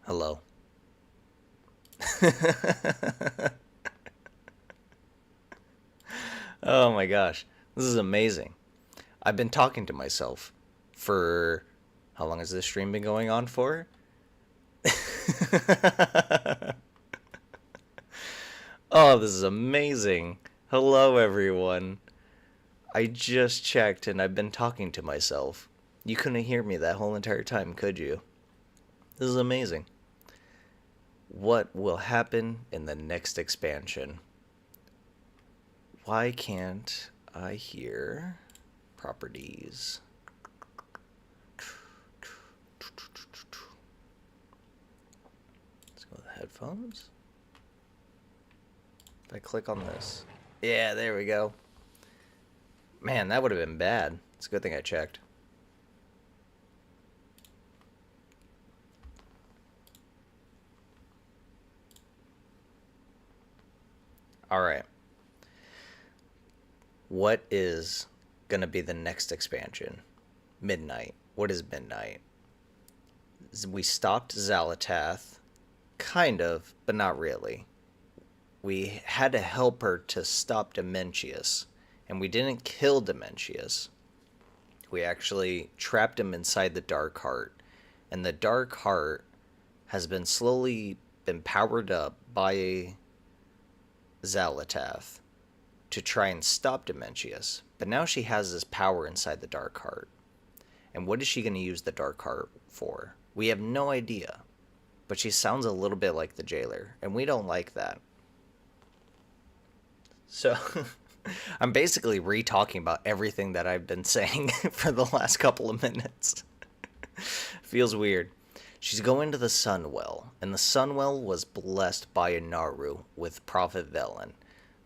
Hello. Oh my gosh. This is amazing. I've been talking to myself for how long has this stream been going on for? Oh, this is amazing. Hello, everyone. I just checked and I've been talking to myself. You couldn't hear me that whole entire time, could you? This is amazing. What will happen in the next expansion? Why can't I hear properties? Let's go with headphones. If I click on this. Yeah, there we go. Man, that would have been bad. It's a good thing I checked. Alright. What is going to be the next expansion? Midnight. What is Midnight? We stopped Xalatath. Kind of, but not really. We had to help her to stop Dementius. And we didn't kill Dementius. We actually trapped him inside the Dark Heart. And the Dark Heart has been slowly been powered up by Xalatath to try and stop Dementius. But now she has this power inside the Dark Heart. And what is she going to use the Dark Heart for? We have no idea. But she sounds a little bit like the jailer, and we don't like that. So, I'm basically re-talking about everything that I've been saying for the last couple of minutes. Feels weird. She's going to the Sunwell, and the Sunwell was blessed by Inaru with Prophet Velen.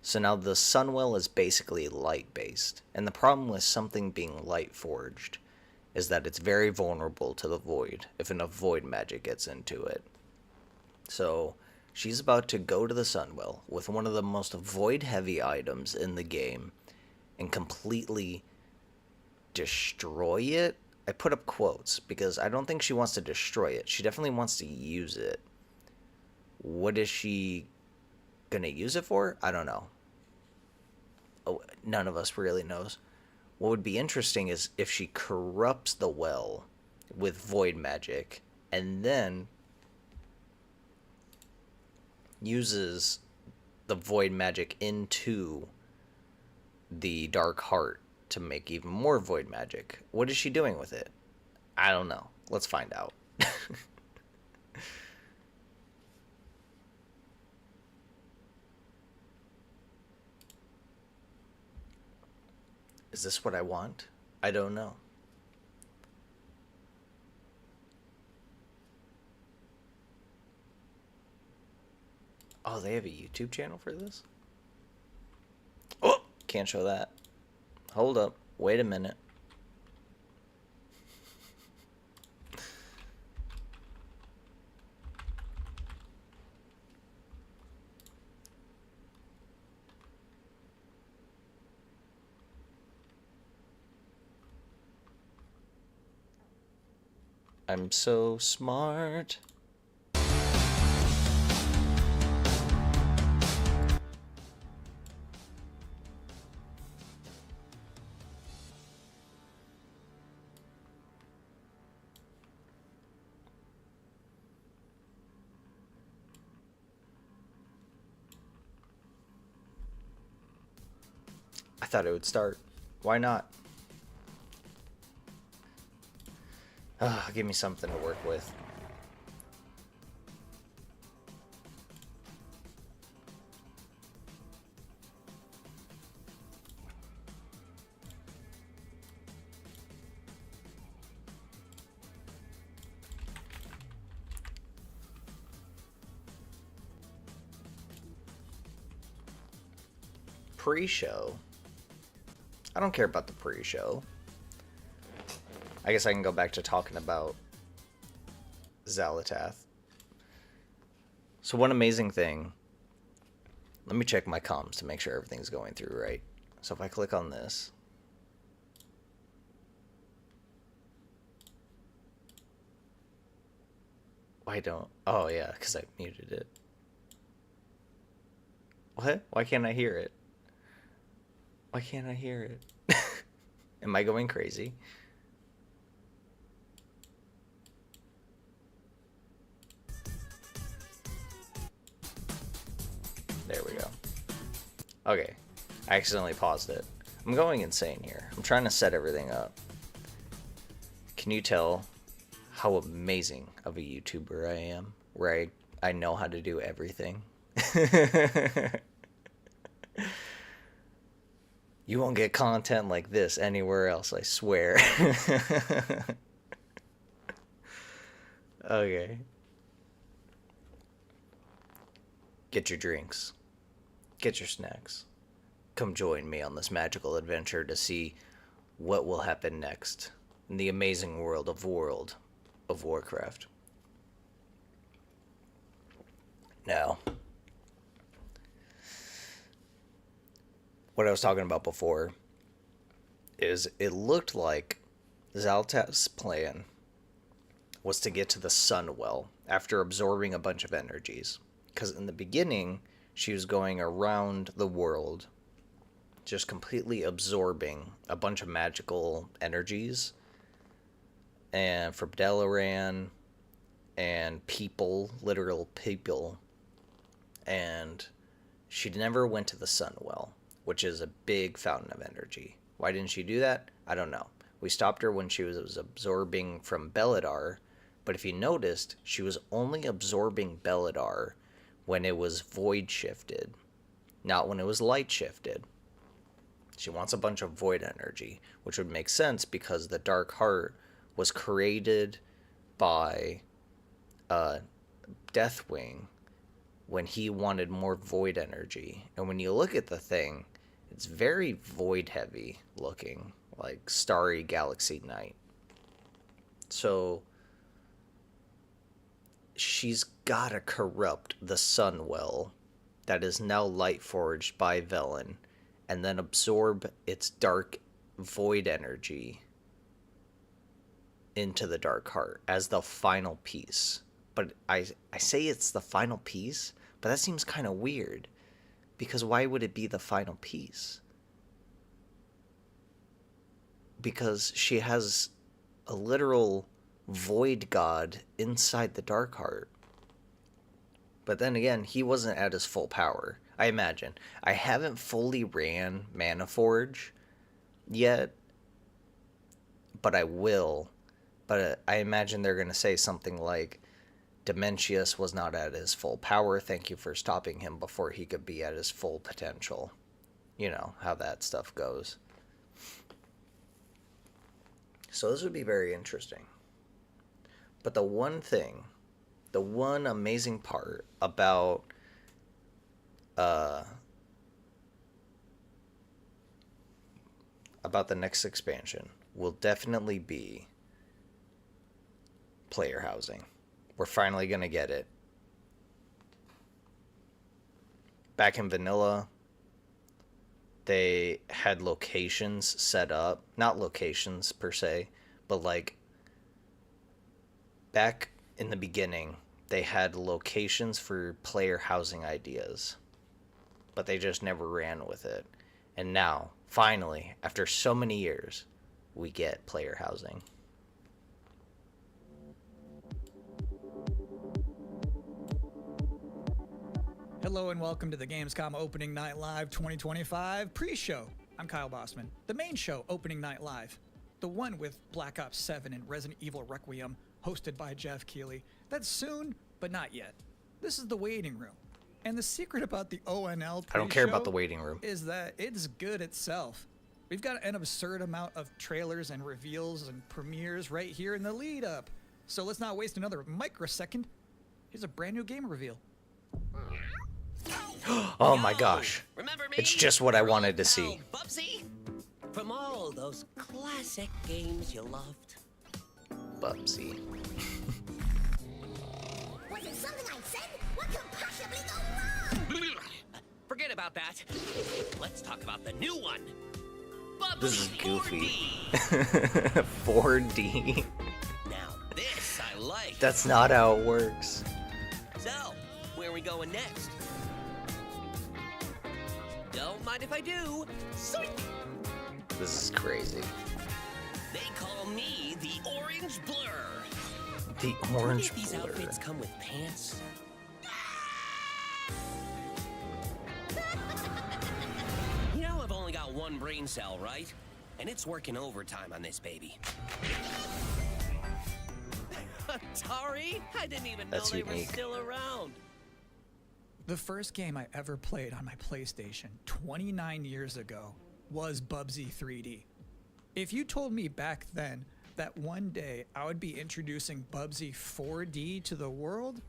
So now the Sunwell is basically light-based, and the problem with something being light-forged is that it's very vulnerable to the void if enough void magic gets into it. So she's about to go to the Sunwell with one of the most void-heavy items in the game and completely destroy it. I put up quotes because I don't think she wants to destroy it. She definitely wants to use it. What is she gonna use it for? I don't know. Oh, none of us really knows. What would be interesting is if she corrupts the well with void magic and then uses the void magic into the Dark Heart to make even more void magic. What is she doing with it? I don't know. Let's find out. Is this what I want? I don't know. Oh, they have a YouTube channel for this? Oh, can't show that. Hold up. Wait a minute. I'm so smart. I thought it would start. Why not? Give me something to work with. Pre-show? I don't care about the pre-show. I guess I can go back to talking about Xalatath. So one amazing thing. Let me check my comms to make sure everything's going through right. So if I click on this. Why don't... Oh, yeah, because I muted it. What? Why can't I hear it? Why can't I hear it? Am I going crazy? There we go. Okay. I accidentally paused it. I'm going insane here. I'm trying to set everything up. Can you tell how amazing of a YouTuber I am? Where I know how to do everything. You won't get content like this anywhere else, I swear. Okay. Get your drinks. Get your snacks. Come join me on this magical adventure to see what will happen next in the amazing world of Warcraft. Now, what I was talking about before is it looked like Zaltav's plan was to get to the Sunwell after absorbing a bunch of energies. Because in the beginning, she was going around the world, just completely absorbing a bunch of magical energies. And from Dalaran, and people, literal people. And she never went to the Sunwell, which is a big fountain of energy. Why didn't she do that? I don't know. We stopped her when she was absorbing from Belladar, but if you noticed, she was only absorbing Belladar when it was void shifted, not when it was light shifted. She wants a bunch of void energy, which would make sense because the Dark Heart was created by Deathwing when he wanted more void energy. And when you look at the thing, it's very void heavy looking, like starry galaxy night. So she's gotta corrupt the Sunwell that is now light forged by Velen, and then absorb its dark void energy into the Dark Heart as the final piece. But I say it's the final piece, but that seems kind of weird, because why would it be the final piece? Because she has a literal void god inside the Dark Heart. But then again, he wasn't at his full power, I imagine. I haven't fully ran Mana Forge yet, but I will. But I imagine they're going to say something like, Dementius was not at his full power. Thank you for stopping him before he could be at his full potential. You know, how that stuff goes. So this would be very interesting. But the one thing, the one amazing part about the next expansion will definitely be player housing. We're finally going to get it. Back in vanilla, they had locations set up. Not locations per se, but like back in the beginning, they had locations for player housing ideas. But they just never ran with it. And now, finally, after so many years, we get player housing. Hello and welcome to the Gamescom Opening Night Live 2025 pre-show. I'm Kyle Bossman. The main show, Opening Night Live, the one with Black Ops 7 and Resident Evil Requiem, hosted by Jeff Keighley. That's soon, but not yet. This is the waiting room. And the secret about the ONL pre-show I don't care about the waiting room. Is that it's good itself. We've got an absurd amount of trailers and reveals and premieres right here in the lead up. So let's not waste another microsecond. Here's a brand new game reveal. Oh my gosh. It's just what I wanted to see. Bubsy? From all those classic games you loved. Bubsy. Was it something I said? What could possibly go wrong? Forget about that. Let's talk about the new one. Bubsy This is goofy. 4D. 4D. Now this I like. That's not how it works. So, where are we going next? Don't mind if I do. Zoink! This is crazy. They call me the Orange Blur. The Wonder orange if these blur. outfits come with pants. You know I've only got one brain cell, right? And it's working overtime on this baby. Atari? I didn't even know That's they were unique. still around. The first game I ever played on my PlayStation 29 years ago was Bubsy 3D. If you told me back then that one day I would be introducing Bubsy 4D to the world,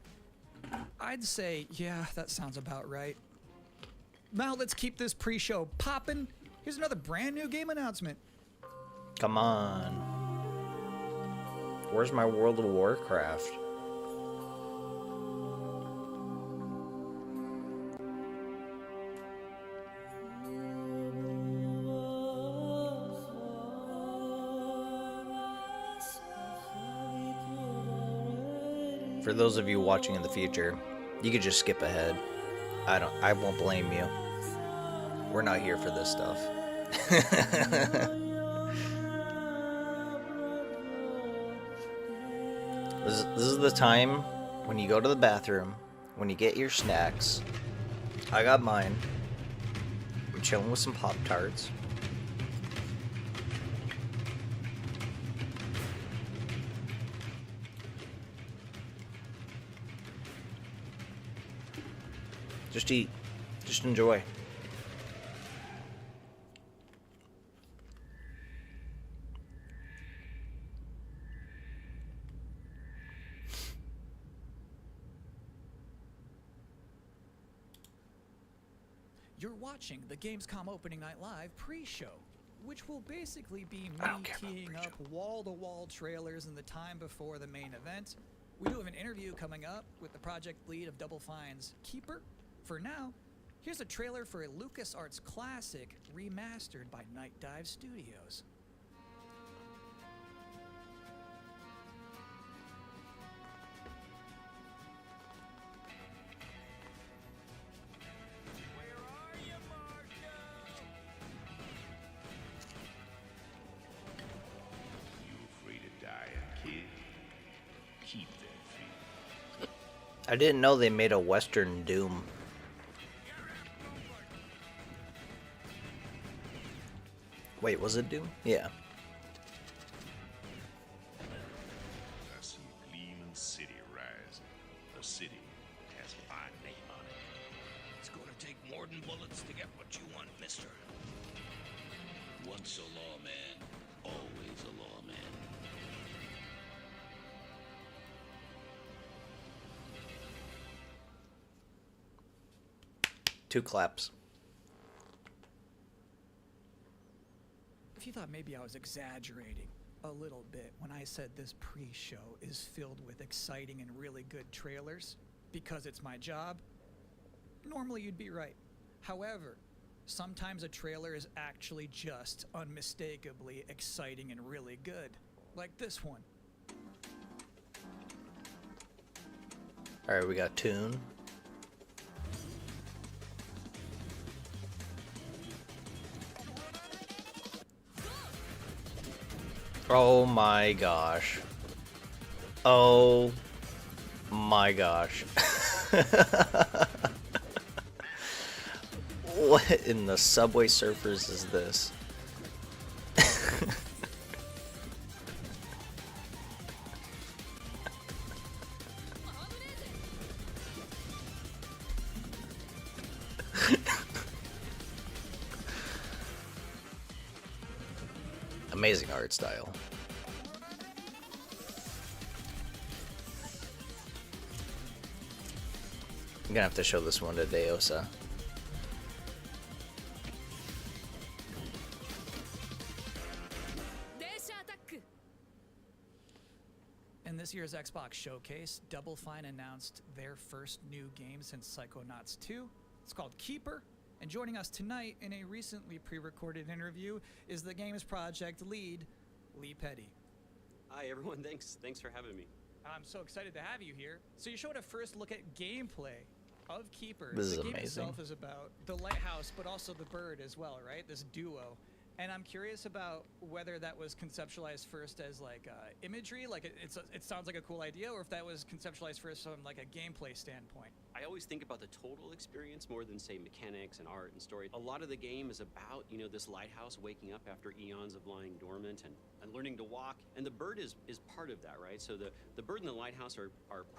I'd say, yeah, that sounds about right. Now let's keep this pre-show popping. Here's another brand new game announcement. Come on. Where's my World of Warcraft? For those of you watching in the future, you could just skip ahead. I won't blame you. We're not here for this stuff. This is the time when you go to the bathroom, when you get your snacks. I got mine. I'm chilling with some Pop-Tarts. Just eat. Just enjoy. You're watching the Gamescom Opening Night Live pre-show, which will basically be me I don't care about teeing pre-show. up wall-to-wall trailers in the time before the main event. We do have an interview coming up with the project lead of Double Fine's Keeper. For now, here's a trailer for a LucasArts classic remastered by Night Dive Studios. I didn't know they made a Western Doom. Wait, was it Doom? Yeah. I see a gleaming city rise. A city that has a fine name on it. It's gonna take more than bullets to get what you want, mister. Once a lawman, always a lawman. Two claps. If you thought maybe I was exaggerating a little bit when I said this pre-show is filled with exciting and really good trailers because it's my job, normally you'd be right. However, sometimes a trailer is actually just unmistakably exciting and really good, like this one. Alright, we got Toon. Oh my gosh. Oh my gosh. What in the Subway Surfers is this? Amazing art style. I'm gonna have to show this one to Deosa. In this year's Xbox Showcase, Double Fine announced their first new game since Psychonauts 2. It's called Keeper, and joining us tonight in a recently pre-recorded interview is the game's project lead, Lee Petty. Hi everyone, thanks for having me. I'm so excited to have you here. So you showed a first look at gameplay of Keeper. This is the game amazing. itself is about the lighthouse, but also the bird as well, right? This duo. And I'm curious about whether that was conceptualized first as like imagery, like it sounds like a cool idea, or if that was conceptualized first from like a gameplay standpoint. I always think about the total experience more than, say, mechanics and art and story. A lot of the game is about, you know, this lighthouse waking up after eons of lying dormant and learning to walk. And the bird is part of that, right? So the bird and the lighthouse are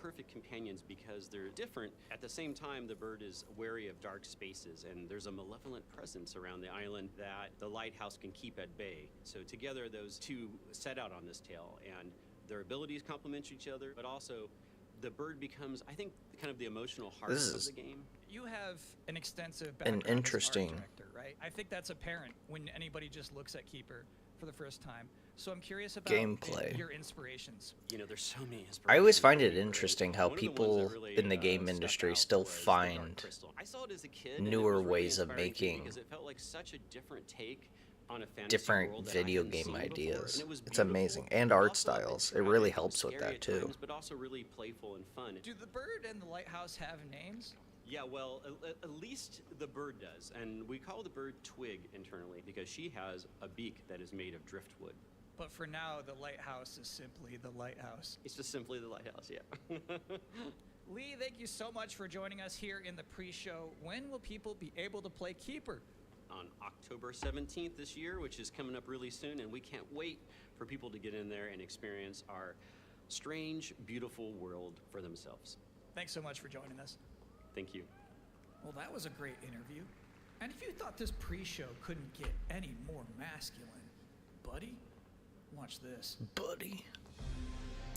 perfect companions because they're different. At the same time, the bird is wary of dark spaces, and there's a malevolent presence around the island that the lighthouse can keep at bay. So together, those two set out on this tale, and their abilities complement each other, but also the bird becomes, I think, kind of the emotional heart of the game. You have an extensive background interesting as an art director, right? I think that's apparent when anybody just looks at Keeper for the first time. So I'm curious about Gameplay. your inspirations. You know, there's so many inspirations. I always find it Keeper. interesting how One of the ones people that really, in the game stuck industry out still was the find Dark Crystal. I saw it as a kid, and it newer was really ways of inspiring to me making because it felt like such a different take on a fantasy different world that I video hadn't game seen before, ideas. and it was It's beautiful, amazing. And but art also a bit styles. It tragic really and helps with scary that at too. times, but also really playful and fun. Do the bird and the lighthouse have names? Yeah, well, at least the bird does, and we call the bird Twig internally because she has a beak that is made of driftwood. But for now, the lighthouse is simply the lighthouse. It's just simply the lighthouse, yeah. Lee, thank you so much for joining us here in the pre-show. When will people be able to play Keeper? On October 17th this year, which is coming up really soon, and we can't wait for people to get in there and experience our strange, beautiful world for themselves. Thanks so much for joining us. Thank you. Well, that was a great interview. And if you thought this pre-show couldn't get any more masculine, buddy, watch this. Buddy.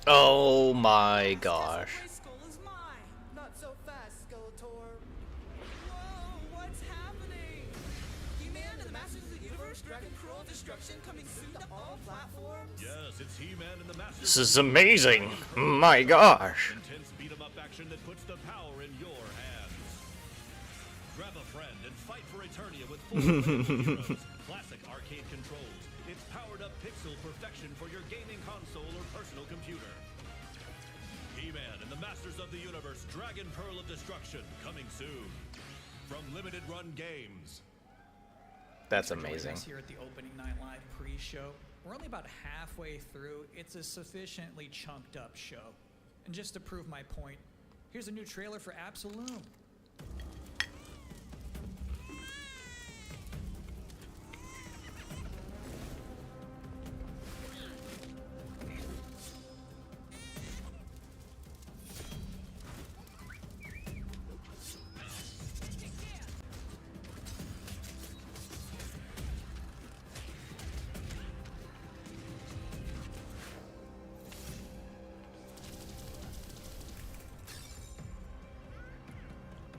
Oh my gosh. My skull is mine. Not so fast, Skeletor. Whoa, what's happening? He-Man and the Masters of the Universe, Dragon Cruel Destruction coming soon to all platforms? Yes, it's He-Man and the Masters. This is amazing. My gosh. Intense beat-em-up action that puts the power in your hands. Grab a friend and fight for Eternia with full heroes. Classic arcade controls. It's powered-up pixel perfection for your gaming console or personal computer. He-Man and the Masters of the Universe, Dragon Pearl of Destruction, coming soon. From Limited Run Games. That's Thanks for joining amazing. us here at the Opening Night Live pre-show. We're only about halfway through. It's a sufficiently chunked up show. And just to prove my point, here's a new trailer for Absolum.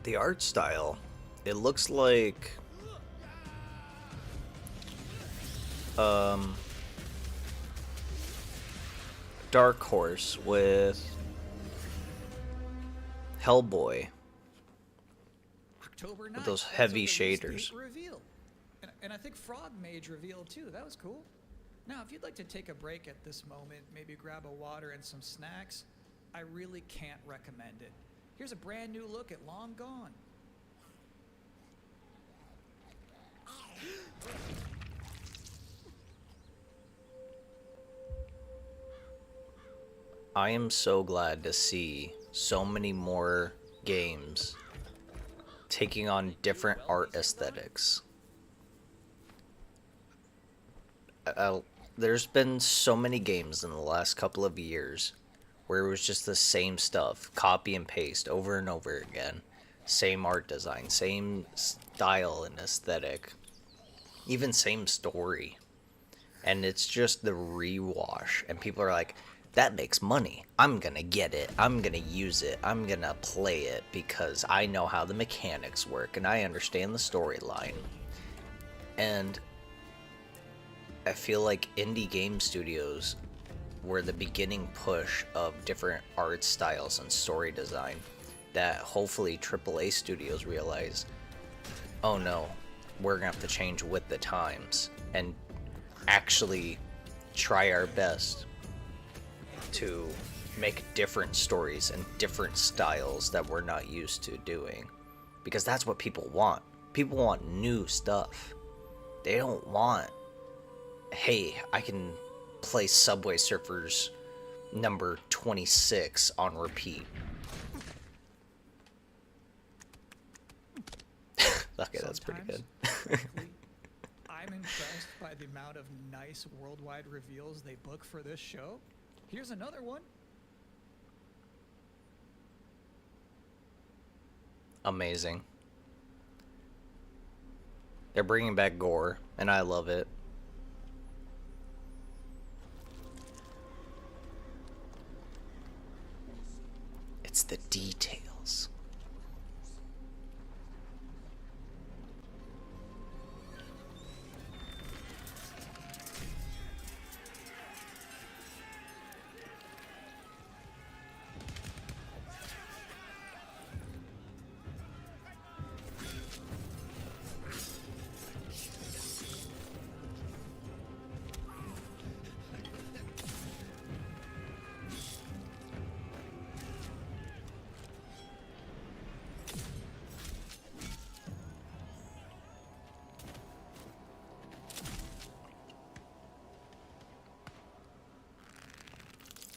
The art style, it looks like Dark Horse with Hellboy. October 9th. those that's a heavy release date shaders. Reveal. And I think Frog Mage revealed too. That was cool. Now, if you'd like to take a break at this moment, maybe grab a water and some snacks, I really can't recommend it. Here's a brand new look at Long Gone. I am so glad to see so many more games taking on different art aesthetics. There's been so many games in the last couple of years where it was just the same stuff, copy and paste over and over again. Same art design, same style and aesthetic, even same story. And it's just the rewash. And people are like, that makes money. I'm gonna get it. I'm gonna use it. I'm gonna play it because I know how the mechanics work and I understand the storyline. And I feel like indie game studios were the beginning push of different art styles and story design that hopefully AAA studios realize, oh no, we're gonna have to change with the times and actually try our best to make different stories and different styles that we're not used to doing. Because that's what people want. People want new stuff. They don't want, hey, I can play Subway Surfers number 26 on repeat. Okay, that's pretty good. Frankly, I'm impressed by the amount of nice worldwide reveals they book for this show. Here's another one. Amazing. They're bringing back gore, and I love it. It's the details.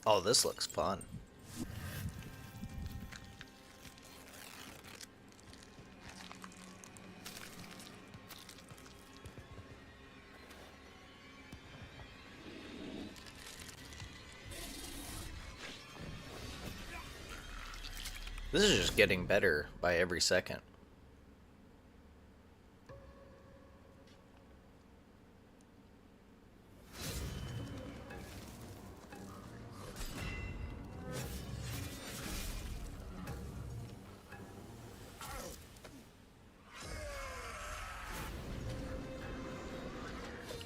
Oh, this looks fun. This is just getting better by every second.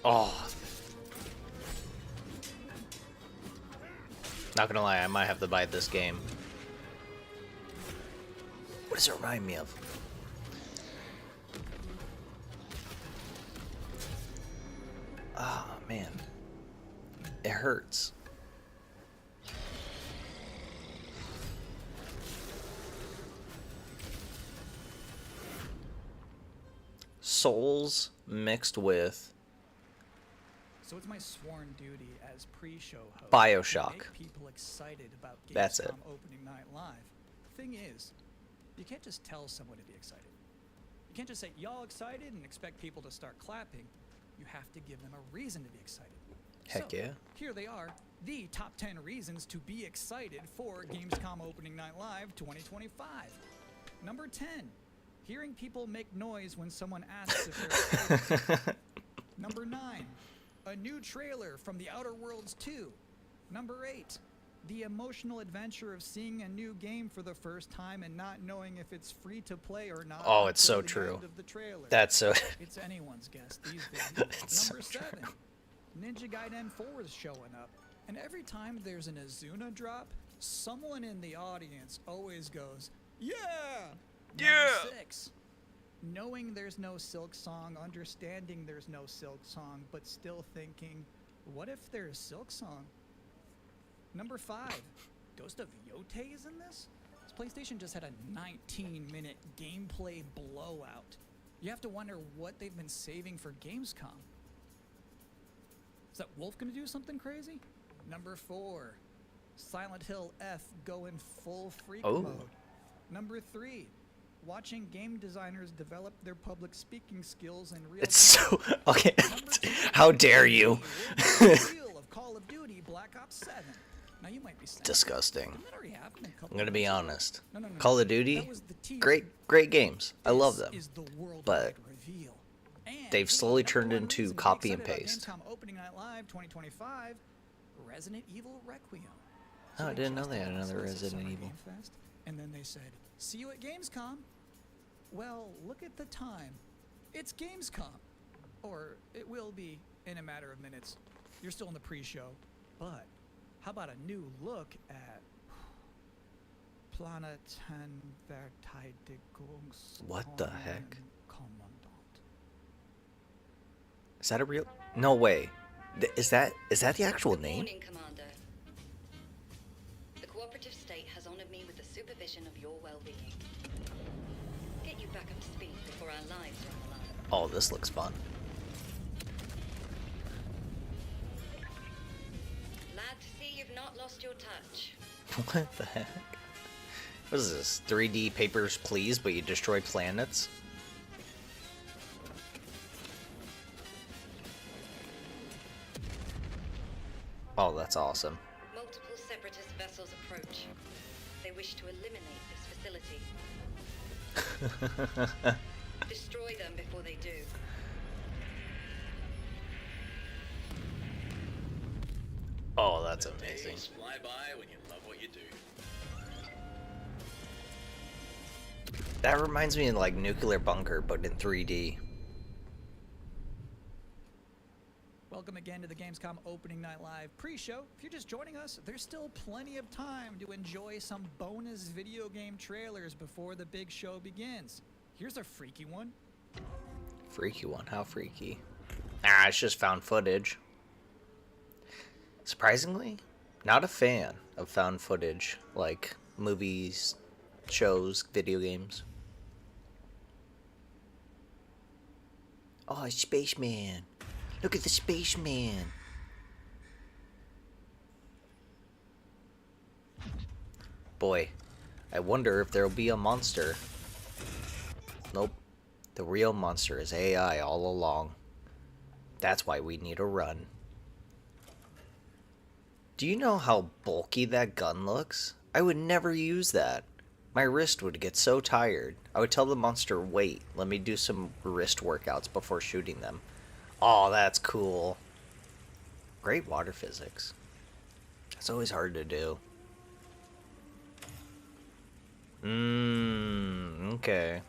Oh. Not gonna lie, I might have to buy this game. What does it remind me of? Ah, man. It hurts. Souls mixed with So it's my sworn duty as pre-show host BioShock. to make people excited about Gamescom That's it. opening night live. Thing is, you can't just tell someone to be excited. You can't just say, y'all excited, and expect people to start clapping. You have to give them a reason to be excited. Heck So, yeah. Here they are, the top 10 reasons to be excited for Gamescom Opening Night Live 2025. Number 10, hearing people make noise when someone asks if they're excited. Number 9, a new trailer from The Outer Worlds 2. Number 8, the emotional adventure of seeing a new game for the first time and not knowing if it's free to play or not. Oh, it's until so the true. end of the trailer. That's so. It's anyone's guess these It's days. so Number 7, Ninja Gaiden 4 is showing up. And every time there's an Azuna drop, someone in the audience always goes, yeah! Number 6, knowing there's no Silk Song, understanding there's no Silk Song, but still thinking, what if there's Silk Song? Number 5, Ghost of Yotei is in this? This PlayStation just had a 19-minute gameplay blowout. You have to wonder what they've been saving for Gamescom. Is that Wolf gonna do something crazy? Number 4, Silent Hill F going full freak Oh. mode. Number 3, watching game designers develop their public speaking skills in real It's time. so. Okay. Number 2, How dare you? the reveal of Call of Duty Black Ops 7. Now you might be saying, Disgusting. "Didn't that already happen a couple I'm gonna be months ago?" honest. No, Call of that Duty, was the teaser. great games. I love This them. is the worldwide But reveal. And they've the slowly number turned one into reason to be copy and excited about paste. Gamescom Opening Night Live 2025, Resident Evil Requiem. Oh, I they didn't know just they had announced another this at Resident Summer Evil. Game Fest, and then they said, "See you at Gamescom." Well, look at the time. It's Gamescom, or it will be in a matter of minutes. You're still in the pre-show, but how about a new look at Planetenverteidigungs? What the heck? Kommandant. Is that a real? No way. Is that the actual Good name? morning, Commander. The condition of your well-being. Get you back up to speed before our lives are on the line. Oh, this looks fun. Glad to see you've not lost your touch. What the heck? What is this? 3D Papers, Please, but you destroy planets? Oh, that's awesome. Multiple separatist vessels approach. They wish to eliminate this facility. Destroy them before they do. Oh, that's amazing. Fly by when you love what you do. That reminds me of like Nuclear Bunker, but in 3D. Welcome again to the Gamescom Opening Night Live pre-show. If you're just joining us, there's still plenty of time to enjoy some bonus video game trailers before the big show begins. Here's a freaky one. Freaky one? How freaky? Ah, it's just found footage. Surprisingly, not a fan of found footage, like movies, shows, video games. Oh, Spaceman. Look at the Spaceman. Boy, I wonder if there'll be a monster. Nope. The real monster is AI all along. That's why we need a run. Do you know how bulky that gun looks? I would never use that. My wrist would get so tired. I would tell the monster, wait, let me do some wrist workouts before shooting them. Oh, that's cool. Great water physics. It's always hard to do. Okay.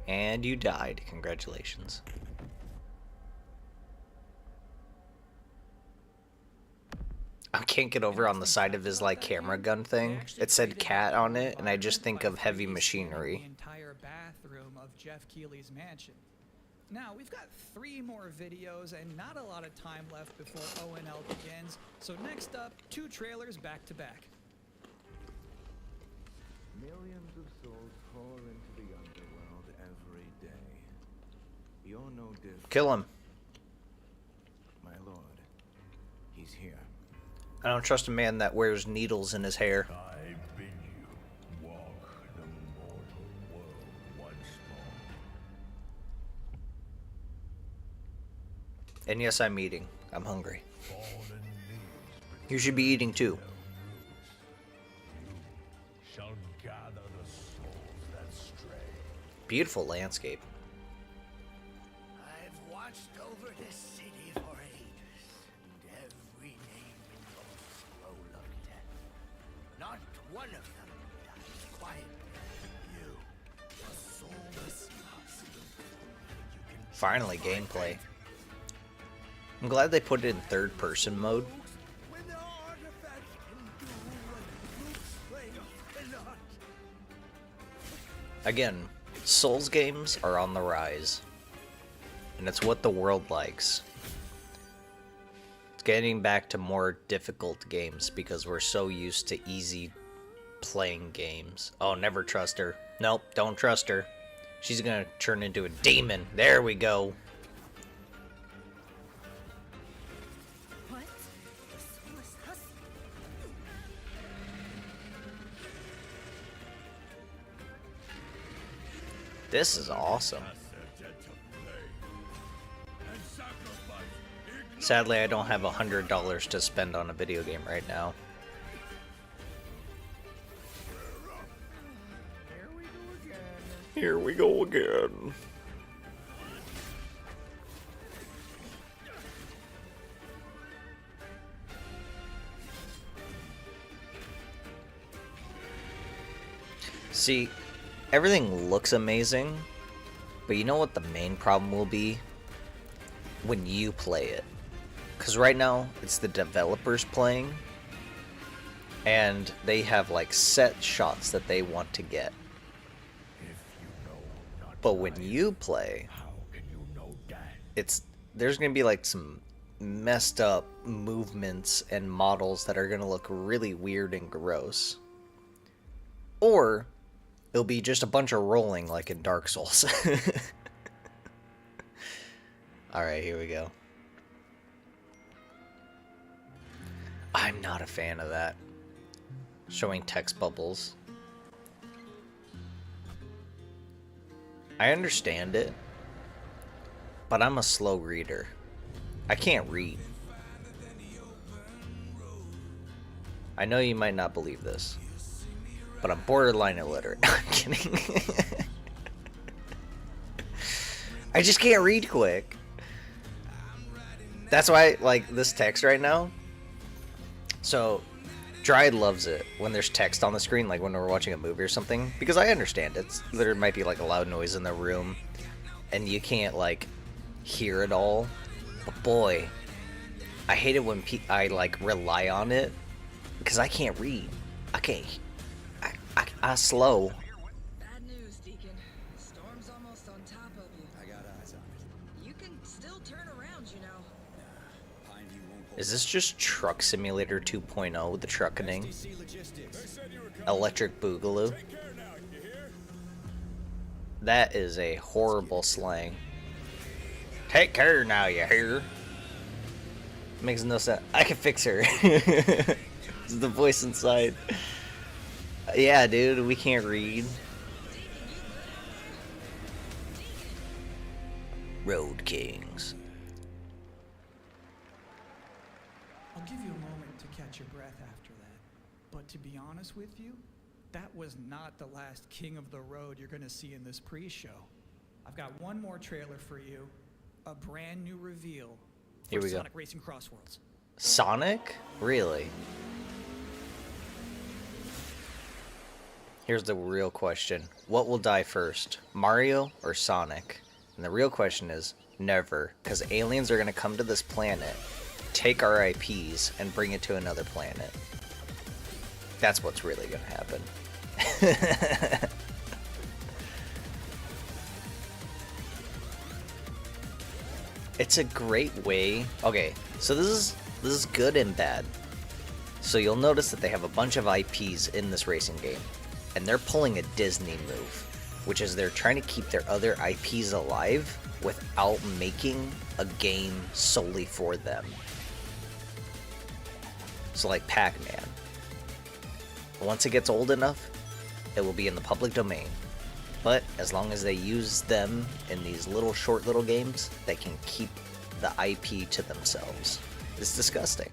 And you died. Congratulations. I can't get over on the side of his like camera gun thing. It said cat on it, and I just think of heavy machinery. The entire bathroom of Jeff Keighley's mansion. Now, we've got 3 more videos and not a lot of time left before ONL begins. So next up, 2 trailers back to back. Millions of souls pour into the underworld every day. You're no different. Kill him. My lord, he's here. I don't trust a man that wears needles in his hair. I bid you walk the mortal world once more. And yes, I'm eating. I'm hungry. Fallen leaves You should be eating too. shall gather the souls that stray. Beautiful landscape. I've watched over this city for ages, and every name in your scroll of death. Not one of them dies quietly. You, a soulless husk. You can Finally, gameplay. I'm glad they put it in third-person mode. when their artifacts can do what Luke's flame cannot. Again, Souls games are on the rise. And it's what the world likes. It's getting back to more difficult games because we're so used to easy playing games. Oh, never trust her. Nope, don't trust her. She's gonna turn into a demon. There we go. What? The soulless husk? This is awesome. Sadly, I don't have $100 to spend on a video game right now. Here we go again. See, everything looks amazing, but you know what the main problem will be? When you play it. Because right now, it's the developers playing, and they have like set shots that they want to get. But when you play, there's gonna be like some messed up movements and models that are gonna look really weird and gross. Or it'll be just a bunch of rolling like in Dark Souls. Alright, here we go. I'm not a fan of that. Showing text bubbles. I understand it, but I'm a slow reader. I can't read. I know you might not believe this, but I'm borderline illiterate. I'm kidding. I just can't read quick. That's why, like, this text right now. So, Dryad loves it when there's text on the screen, like when we're watching a movie or something, because I understand there might be like a loud noise in the room, and you can't like hear it all. But boy, I hate it when I like rely on it because I can't read. I can't. I slow. Bad news, Deacon. Storm's almost on top of you. I got eyes on it. You can still turn around, you know. Is this just Truck Simulator 2.0 with the truckening? Electric Boogaloo? That is a horrible slang. Take care now, you hear? Makes no sense. I can fix her. It's the voice inside. Yeah, dude, we can't read. Road Kings. I'll give you a moment to catch your breath after that. But to be honest with you, that was not the last King of the Road you're going to see in this pre-show. I've got one more trailer for you. A brand new reveal Here for we go. Sonic Racing Crossworlds. Sonic? Really? Here's the real question. What will die first, Mario or Sonic? And the real question is never, because aliens are going to come to this planet, take our IPs, and bring it to another planet. That's what's really going to happen. It's a great way. Okay, so this is good and bad. So you'll notice that they have a bunch of IPs in this racing game, and they're pulling a Disney move, which is they're trying to keep their other IPs alive without making a game solely for them. So like Pac-Man. Once it gets old enough, it will be in the public domain. But as long as they use them in these short little games, they can keep the IP to themselves. It's disgusting.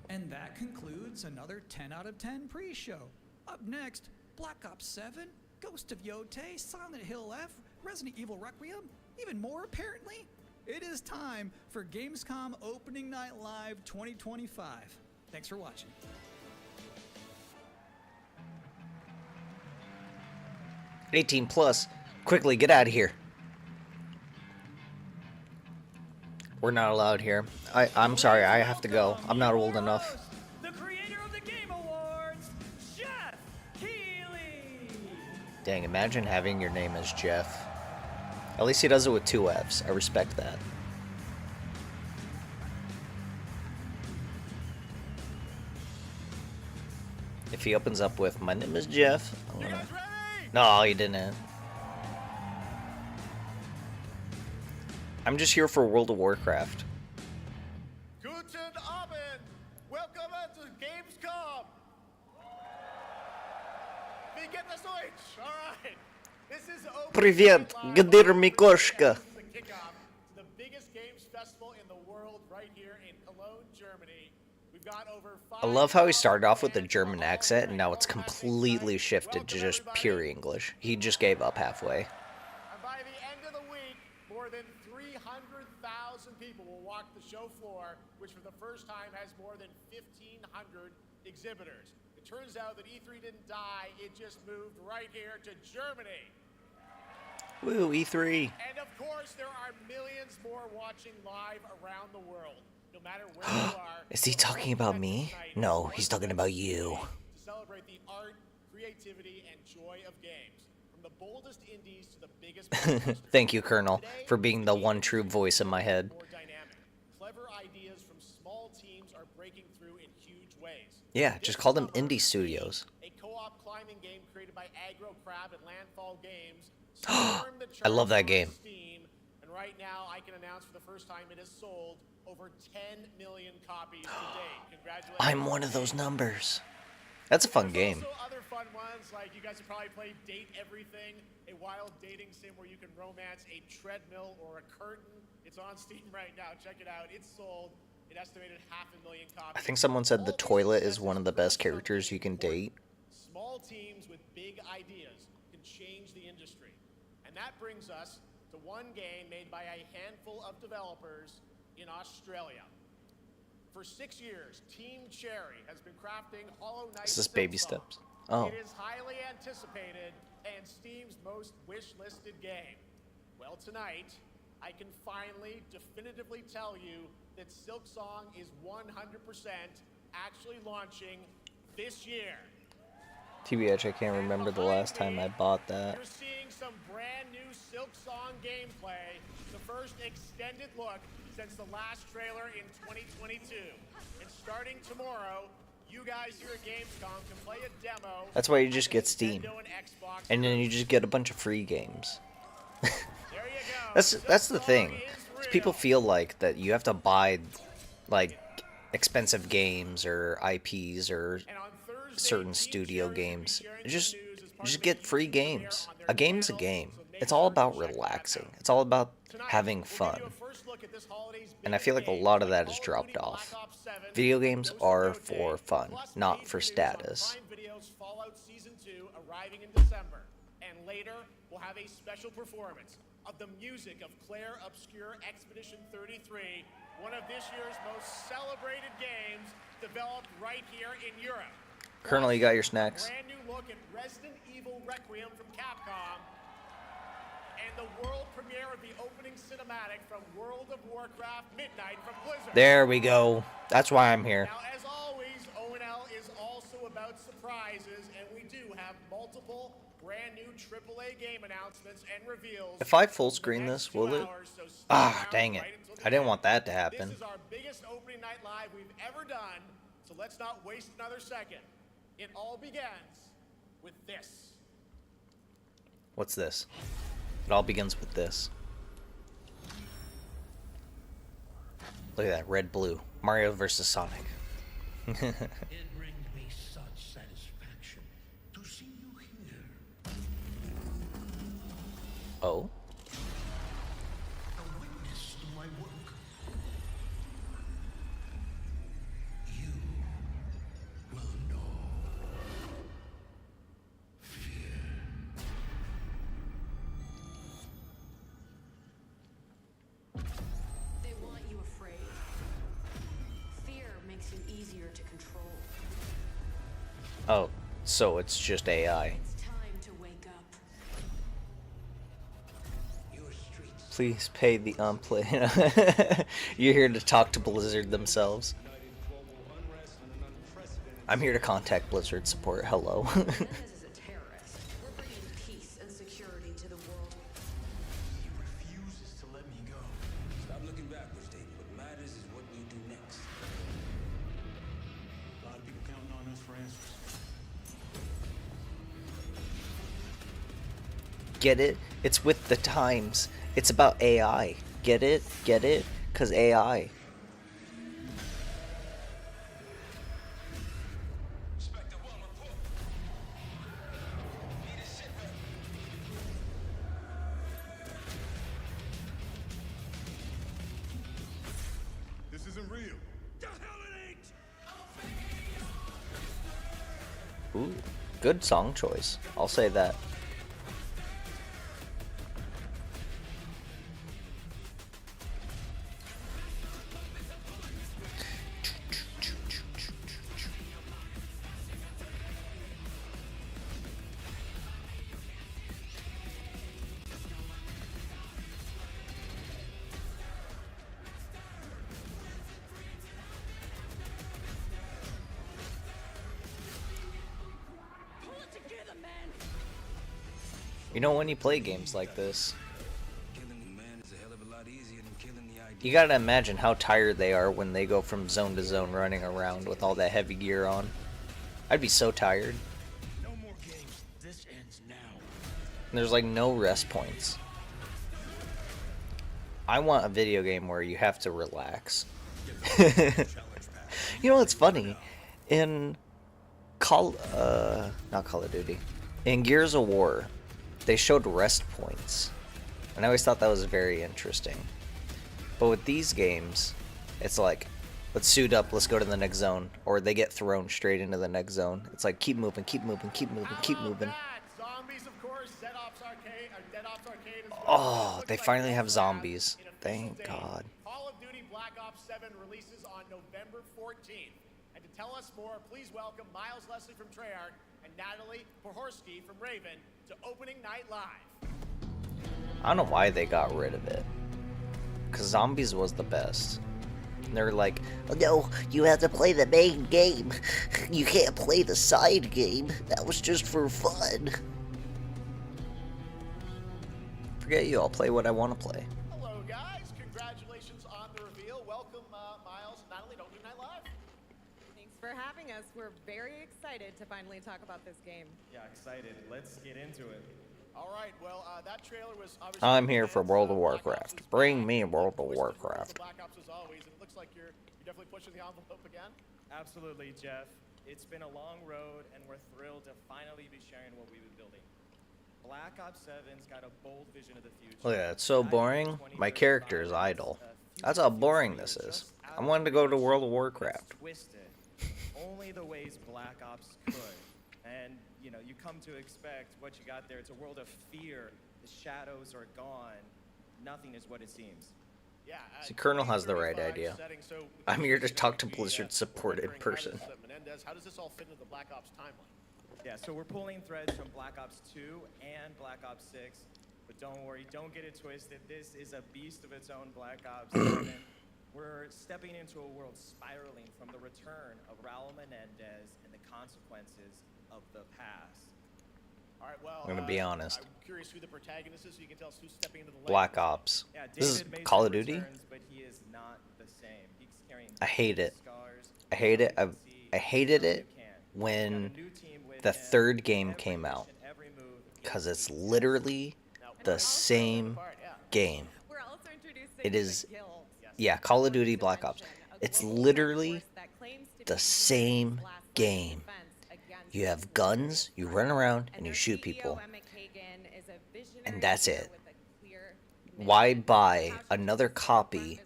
And that concludes another 10 out of 10 pre-show. Up next, Black Ops 7, Ghost of Yotei, Silent Hill F, Resident Evil Requiem, even more apparently. It is time for Gamescom Opening Night Live 2025. Thanks for watching. +18. Quickly, get out of here. We're not allowed here. I'm sorry, I have to go. I'm not old enough. The creator of the Game Awards, Jeff Keighley. Dang, imagine having your name as Jeff. At least he does it with 2 F's. I respect that. If he opens up with, my name is Jeff, I'm gonna... No, he didn't. I'm just here for World of Warcraft. Guten Abend! Welcome to Gamescom! Wie geht das Deutsch? Alright. This is Привет, Gadir Mikoshka. the kickoff to the biggest games festival in the world right here in Cologne, Germany. We've got over I love how he started off with a German accent and now it's completely shifted to just pure English. He just gave up halfway. And by the end of the week, more than 300,000 people will walk the show floor, which for the first time has more than 1,500 exhibitors. It turns out that E3 didn't die, it just moved right here to Germany. Woo, E3. And of course, there are millions more watching live around the world. no matter where you are. Is he talking about me? No, he's talking about you. To celebrate the art, creativity, and joy of games. From the boldest indies to the biggest blockbusters. Thank you, Colonel, for being the one true voice in my head. More dynamic. Clever ideas from small teams are breaking through in huge ways. Yeah, just call them indie studios. A co-op climbing game created by Aggro Crab and Landfall Games. I love that game. Steam, and right now I can announce for the first time it has sold over 10 million copies to date. Congratulations. I'm one of those numbers. That's a fun game. Also other fun ones, like you guys have probably played Date Everything, a wild dating sim where you can romance a treadmill or a curtain. It's on Steam right now. Check it out. It's sold. It estimated 500,000 copies. I think someone said the toilet is one of the best characters you can date. Small teams with big ideas can change the industry. And that brings us to one game made by a handful of developers in Australia. For 6 years, Team Cherry has been crafting Hollow Knight. This is baby Silksong. steps. Oh. It is highly anticipated and Steam's most wish-listed game. Well, tonight, I can finally definitively tell you that Silksong is 100% actually launching this year. TBH, I can't remember the last time I bought that. You're seeing some brand new Silksong gameplay, the first extended look since the last trailer in 2022. And starting tomorrow, you guys here at Gamescom can play a demo. That's why you just get Steam. And then you just get a bunch of free games. That's the thing. Is people feel like that you have to buy like expensive games or IPs or certain studio games. Just get free games. A game's a game. It's all about relaxing. It's all about having fun. And I feel like a lot of that has dropped off. Video games are for fun, not for status. Fallout Season 2 arriving in December. And later, we'll have a special performance of the music of Claire Obscure Expedition 33, one of this year's most celebrated games developed right here in Europe. Colonel, you got your snacks? Brand new look at Resident Evil Requiem from Capcom. And the world premiere of the opening cinematic from World of Warcraft Midnight from Blizzard. There we go. That's why I'm here. Now, as always, ONL is also about surprises, and we do have multiple brand new AAA game announcements and reveals. If I full screen this, will it? Ah, dang it. I didn't want that to happen. This is our biggest opening night live we've ever done, so let's not waste another second. It all begins with this. What's this? It all begins with this. Look at that, red, blue. Mario versus Sonic. It brings me such satisfaction to see you here. Oh? A witness to my work. You will know fear. They want you afraid. Fear makes you easier to control. Oh, so it's just AI. It's time to wake up. Please pay the unplay. You're here to talk to Blizzard themselves. I'm here to contact Blizzard support. Hello. This is a terrorist. We're bringing peace and security to the world. He refuses to let me go. Stop looking backwards, Dave. What matters is what we do next. A lot of people counting on us for answers. Get it? It's with the times. It's about AI. Get it? Get it? 'Cause AI. This isn't real. Ooh, good song choice. I'll say that. You know, when you play games like this, you gotta imagine how tired they are when they go from zone to zone running around with all that heavy gear on. I'd be so tired. No more games. This ends now. And there's like no rest points. I want a video game where you have to relax. You know what's funny? In not Call of Duty. In Gears of War, they showed rest points. And I always thought that was very interesting. But with these games, it's like, let's suit up, let's go to the next zone. Or they get thrown straight into the next zone. It's like, keep moving, keep moving, keep moving, keep moving. Zombies, of course. Dead Ops Arcade is Oh, they finally have zombies. Thank God. Call of Duty Black Ops 7 releases on November 14th. And to tell us more, please welcome Miles Leslie from Treyarch and Natalie Pohorsky from Raven to Opening Night Live. I don't know why they got rid of it. Because zombies was the best. And they're like, oh, no, you have to play the main game. You can't play the side game. That was just for fun. Forget you, I'll play what I want to play. Hello, guys. Congratulations on the reveal. Welcome, Miles and Natalie to Opening Night Live. Thanks for having us. We're very excited to finally talk about this game. Yeah, excited. Let's get into it. All right, well, that trailer was obviously... I'm here for World of Warcraft. Bring me World of Warcraft. Black Ops as always, and it looks like you're definitely pushing the envelope again. Absolutely, Jeff. It's been a long road, and we're thrilled to finally be sharing what we've been building. Black Ops 7's got a bold vision of the future. Look at that, it's so boring. My character is idle. That's how boring this is. I wanted to go to World of Warcraft. Twisted. Only the ways Black Ops could. And, you know, you come to expect what you got there. It's a world of fear. The shadows are gone. Nothing is what it seems. Yeah, See, Colonel has the right idea. I'm here to talk to Blizzard support in person. How does this all fit into the Black Ops timeline? Yeah, so we're pulling threads from Black Ops 2 and Black Ops 6. But don't worry, don't get it twisted. This is a beast of its own, Black Ops 7. We're stepping into a world spiraling from the return of Raul Menendez and the consequences of the past. All right, well, I'm gonna be honest. I'm curious who the protagonist is, so you can tell us who's stepping into the lane. Black Ops. Yeah, This is David Call of Mason Duty? returns, but he is not the same. He's carrying I hate it. scars. I hate it. I hated it when the third game came out. Because it's literally the same game. It is, yeah, Call of Duty Black Ops. It's literally the same game. You have guns, you run around, and you shoot people. And that's it. Why buy another copy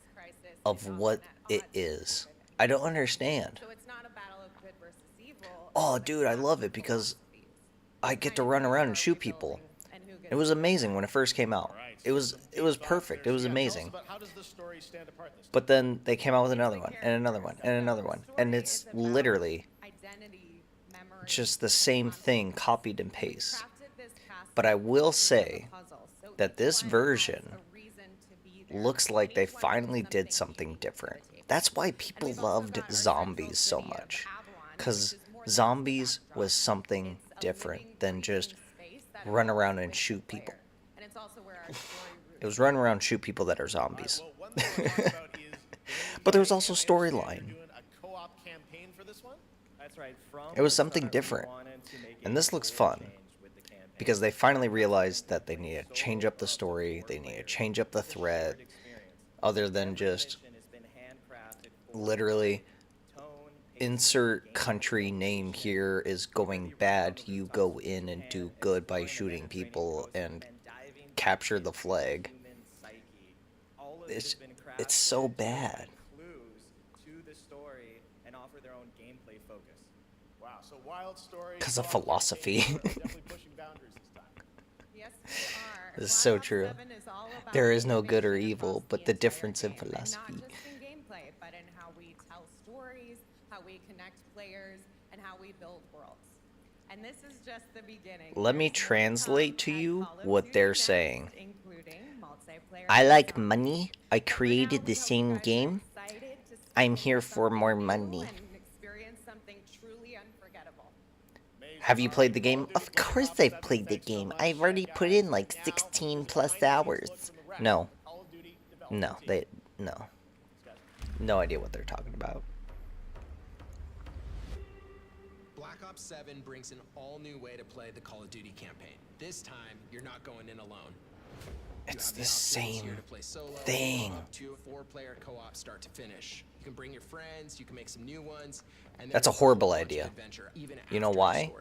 of what it is? I don't understand. Oh, dude, I love it because I get to run around and shoot people. It was amazing when it first came out. It was perfect. It was amazing. But then they came out with another one, and another one, and another one. And it's literally just the same thing copied and paste. But I will say that this version looks like they finally did something different. That's why people loved zombies so much. Because zombies was something different than just run around and shoot people. It was run around and shoot people that are zombies. But there was also storyline. It was something different. And this looks fun. Because they finally realized that they need to change up the story, they need to change up the thread, other than just literally insert country name here is going bad, you go in and do good by shooting people and capture the flag. It's so bad. Because of philosophy. This is so true. There is no good or evil, but the difference in philosophy. Not just in gameplay, but in how we tell stories, how we connect players, and how we build worlds. And this is just the beginning. Let me translate to you what they're saying. I like money. I created the same game. I'm here for more money. Have you played the game? Of course I've played the game. I've already put in like 16 plus hours. No. No, no. No idea what they're talking about. Black Ops 7 brings an all-new way to play the Call of Duty campaign. This time, you're not going in alone. It's the same thing. 2 or 4-player co-op start to finish. You can bring your friends, you can make some new ones. And That's a horrible idea. You know why?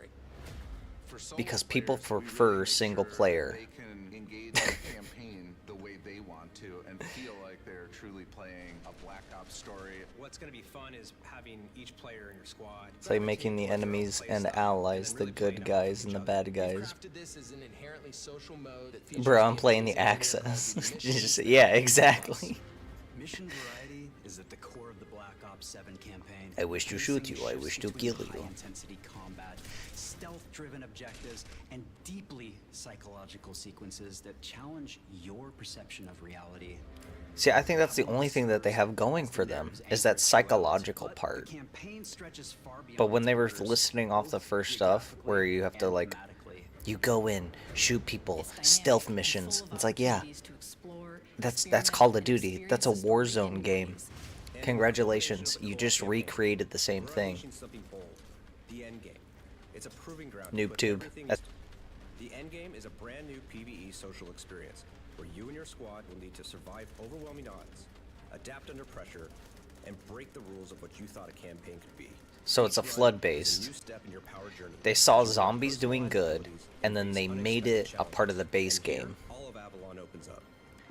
Because people prefer single player. They can engage in the campaign the way they want to and feel like they're truly playing a Black Ops story. What's going to be fun is having each player in your squad. It's like making the enemies and allies the good guys and the bad guys. Bro, I'm playing the Access. Yeah, exactly. Mission variety is at the core of the Black Ops 7 campaign. I wish to shoot you, I wish to kill you. High-intensity combat, stealth-driven objectives, and deeply psychological sequences that challenge your perception of reality. See, I think that's the only thing that they have going for them, is that psychological part. But when they were listening off the first stuff, where you have to, like, you go in, shoot people, stealth missions, it's like, yeah, that's Call of Duty. That's a Warzone game. Congratulations, you just recreated the same thing. The end game. It's a proving ground. NoobTube. The end game is a brand new PvE social experience where you and your squad will need to survive overwhelming odds, adapt under pressure, and break the rules of what you thought a campaign could be. So it's a flood based. They saw zombies doing good, and then they made it a part of the base game. All of Avalon opens up.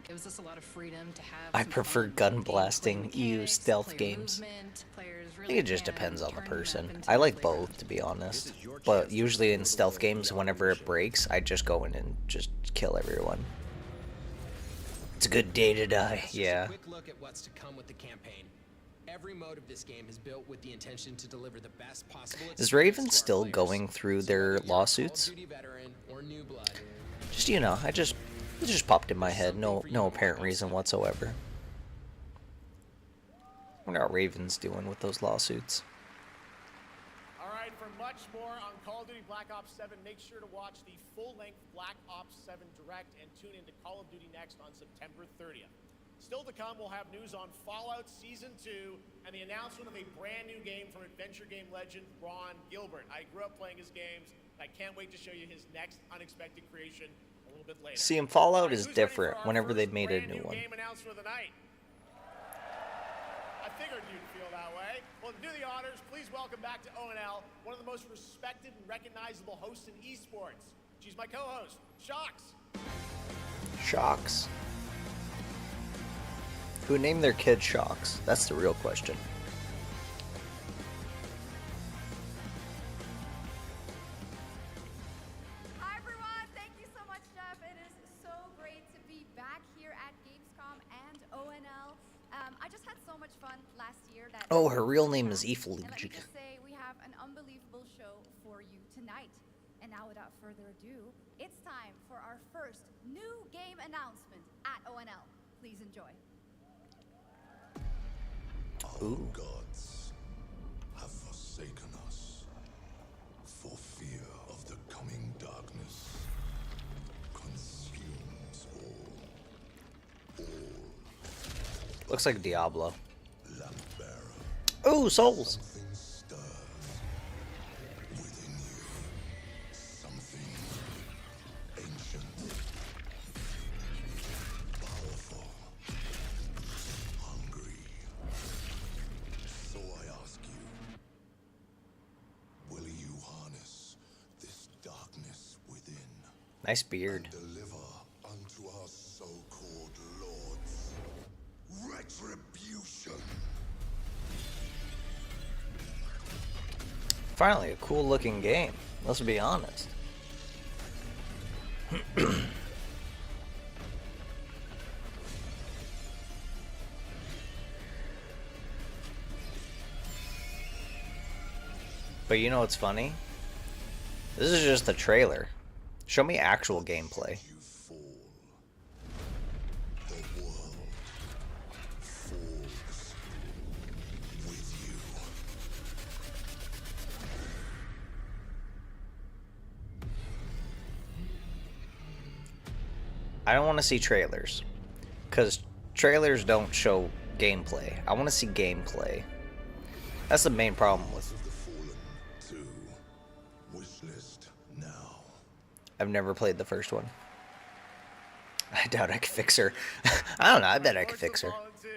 Gives us a lot of freedom to have. I prefer gun blasting, stealth games. I think it just depends on the person. I like both, to be honest. But usually in stealth games, whenever it breaks, I just go in and just kill everyone. It's a good day to die. Yeah. Quick look at what's to come with the campaign. Every mode of this game is built with the intention to deliver the best possible. Is Raven still going through their lawsuits? Just, you know, it just popped in my head. No apparent reason whatsoever. I wonder how Raven's doing with those lawsuits. All right, for much more on Call of Duty Black Ops 7, make sure to watch the full-length Black Ops 7 Direct and tune into Call of Duty Next on September 30th. Still to come, we'll have news on Fallout Season 2 and the announcement of a brand new game from adventure game legend Ron Gilbert. I grew up playing his games, and I can't wait to show you his next unexpected creation a little bit later. See, and Fallout is different whenever they made a new one. Game announcement of the night. I figured you'd feel that way. Well, to do the honors, please welcome back to ONL one of the most respected and recognizable hosts in esports. She's my co-host, Shocks. Shocks. Who named their kid Shocks? That's the real question. Hi everyone, thank you so much, Jeff. It is so great to be back here at Gamescom and ONL. I just had so much fun last year that. Oh, her real name is Eefel. And let me just say, we have an unbelievable show for you tonight. And now, without further ado, it's time for our first new game announcement at ONL. Please enjoy. Ooh. Our gods have forsaken us for fear of the coming darkness consumes all. Looks like Diablo. Ooh, souls. Something stirs within you. Something ancient, powerful, hungry. So I ask you, will you harness this darkness within? Nice beard. And deliver unto our so-called lords retribution? Finally, a cool looking game. Let's be honest. But you know what's funny? This is just the trailer. Show me actual gameplay. I don't want to see trailers, because trailers don't show gameplay. I want to see gameplay. That's the main problem with. I've never played the first one. I doubt I could fix her. I don't know. I bet I could fix her. Fallen 2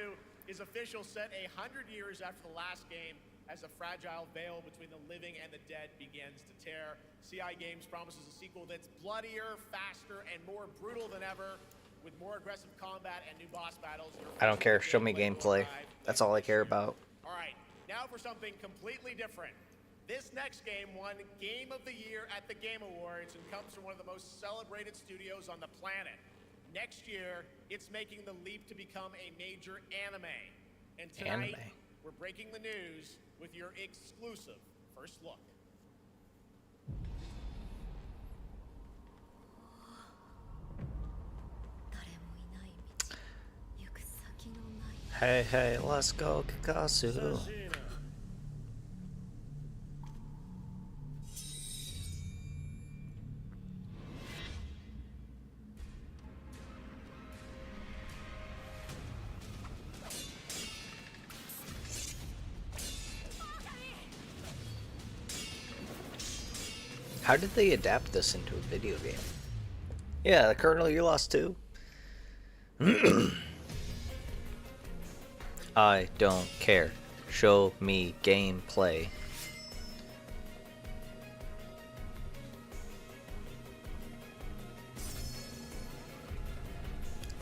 is official, set 100 years after the last game, as a fragile veil between the living and the dead begins to tear. CI Games promises a sequel that's bloodier, faster, and more brutal than ever, with more aggressive combat and new boss battles. I don't care. Show me gameplay. That's all I care about. All right, now for something completely different. This next game won Game of the Year at the Game Awards and comes from one of the most celebrated studios on the planet. Next year, it's making the leap to become a major anime. And tonight, we're breaking the news with your exclusive first look. Hey, hey, let's go, Kakasu. How did they adapt this into a video game? Yeah, the Colonel, you lost too. I don't care. Show me gameplay.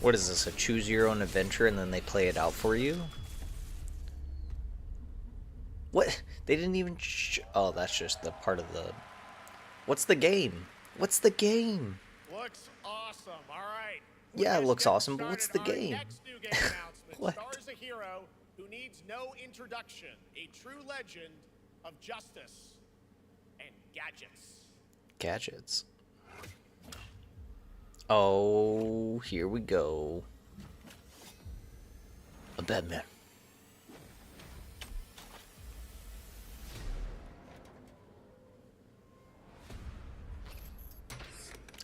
What is this, a choose your own adventure and then they play it out for you? What? They didn't even oh, that's just the part of the... What's the game? What's the game? Looks awesome. All right. Yeah, it looks awesome, but what's the game? Next new game announcement What? stars a hero who needs no introduction, a true legend of justice and gadgets. Gadgets. Oh, here we go. A Batman.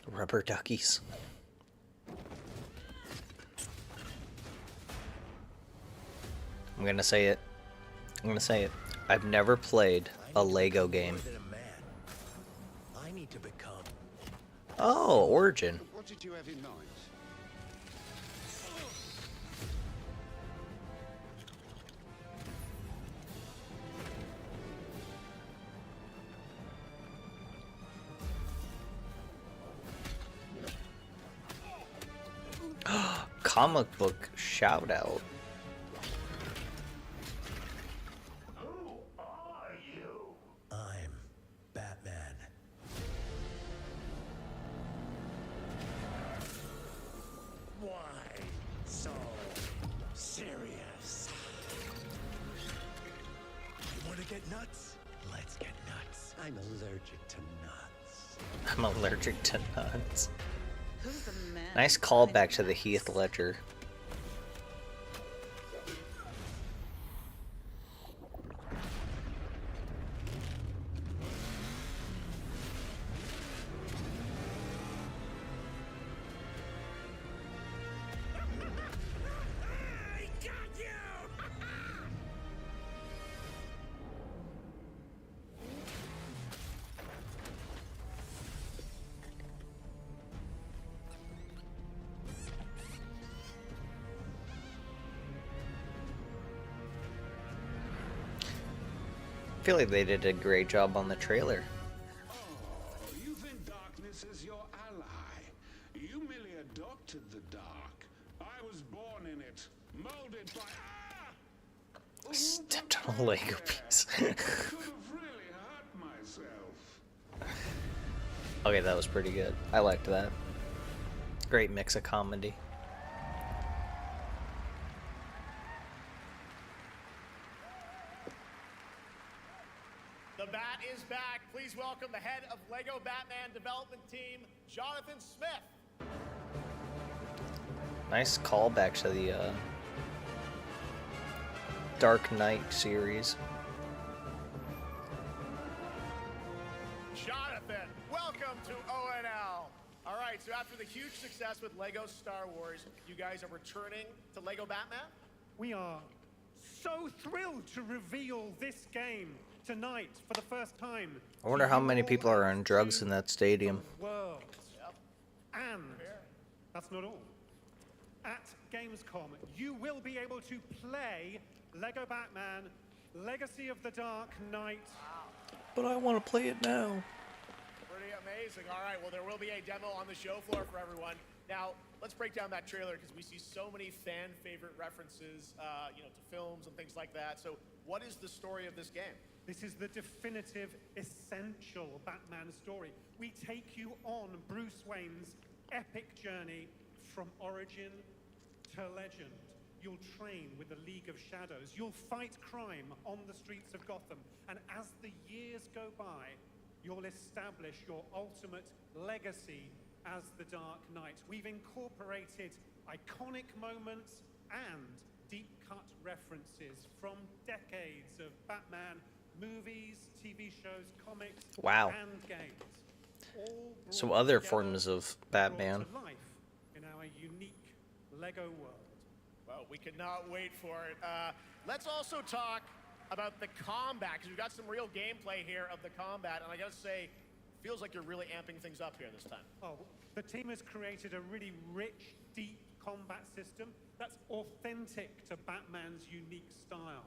Rubber duckies. I'm gonna say it. I'm gonna say it. I've never played a Lego game. I need to become. Oh, Origin. What did you have in mind? Comic book shout out. I'm Batman. Why so serious? You want to get nuts? Let's get nuts. I'm allergic to nuts. I'm allergic to nuts. Who's the man? Nice callback to the Heath Ledger. I feel like they did a great job on the trailer. You think darkness is your ally. You merely adopted the dark. I was born in it, molded by... I stepped on a Lego piece. Could have really hurt myself. Okay, that was pretty good. I liked that. Great mix of comedy. The Bat is back. Please welcome the head of Lego Batman development team, Jonathan Smith. Nice callback to the Dark Knight series. Jonathan, welcome to ONL. All right, right, so after the huge success with Lego Star Wars, you guys are returning to Lego Batman? We are so thrilled to reveal this game tonight for the first time. I wonder how many people are on drugs in that stadium. World. And that's not all. At Gamescom, you will be able to play Lego Batman, Legacy of the Dark Knight. But I want to play it now. Pretty amazing. All right, well, there will be a demo on the show floor for everyone. Now, let's break down that trailer because we see so many fan favorite references, to films and things like that. So, what is the story of this game? This is the definitive, essential Batman story. We take you on Bruce Wayne's epic journey from origin to legend. You'll train with the League of Shadows. You'll fight crime on the streets of Gotham. And as the years go by, you'll establish your ultimate legacy as the Dark Knight. We've incorporated iconic moments and deep-cut references from decades of Batman movies, TV shows, comics, Wow. and games. All So brought other together, forms of Batman. brought to life in our unique Lego world. Well, we cannot wait for it. Let's also talk about the combat, because we've got some real gameplay here of the combat, and I gotta say, feels like you're really amping things up here this time. Oh, the team has created a really rich, deep combat system that's authentic to Batman's unique style.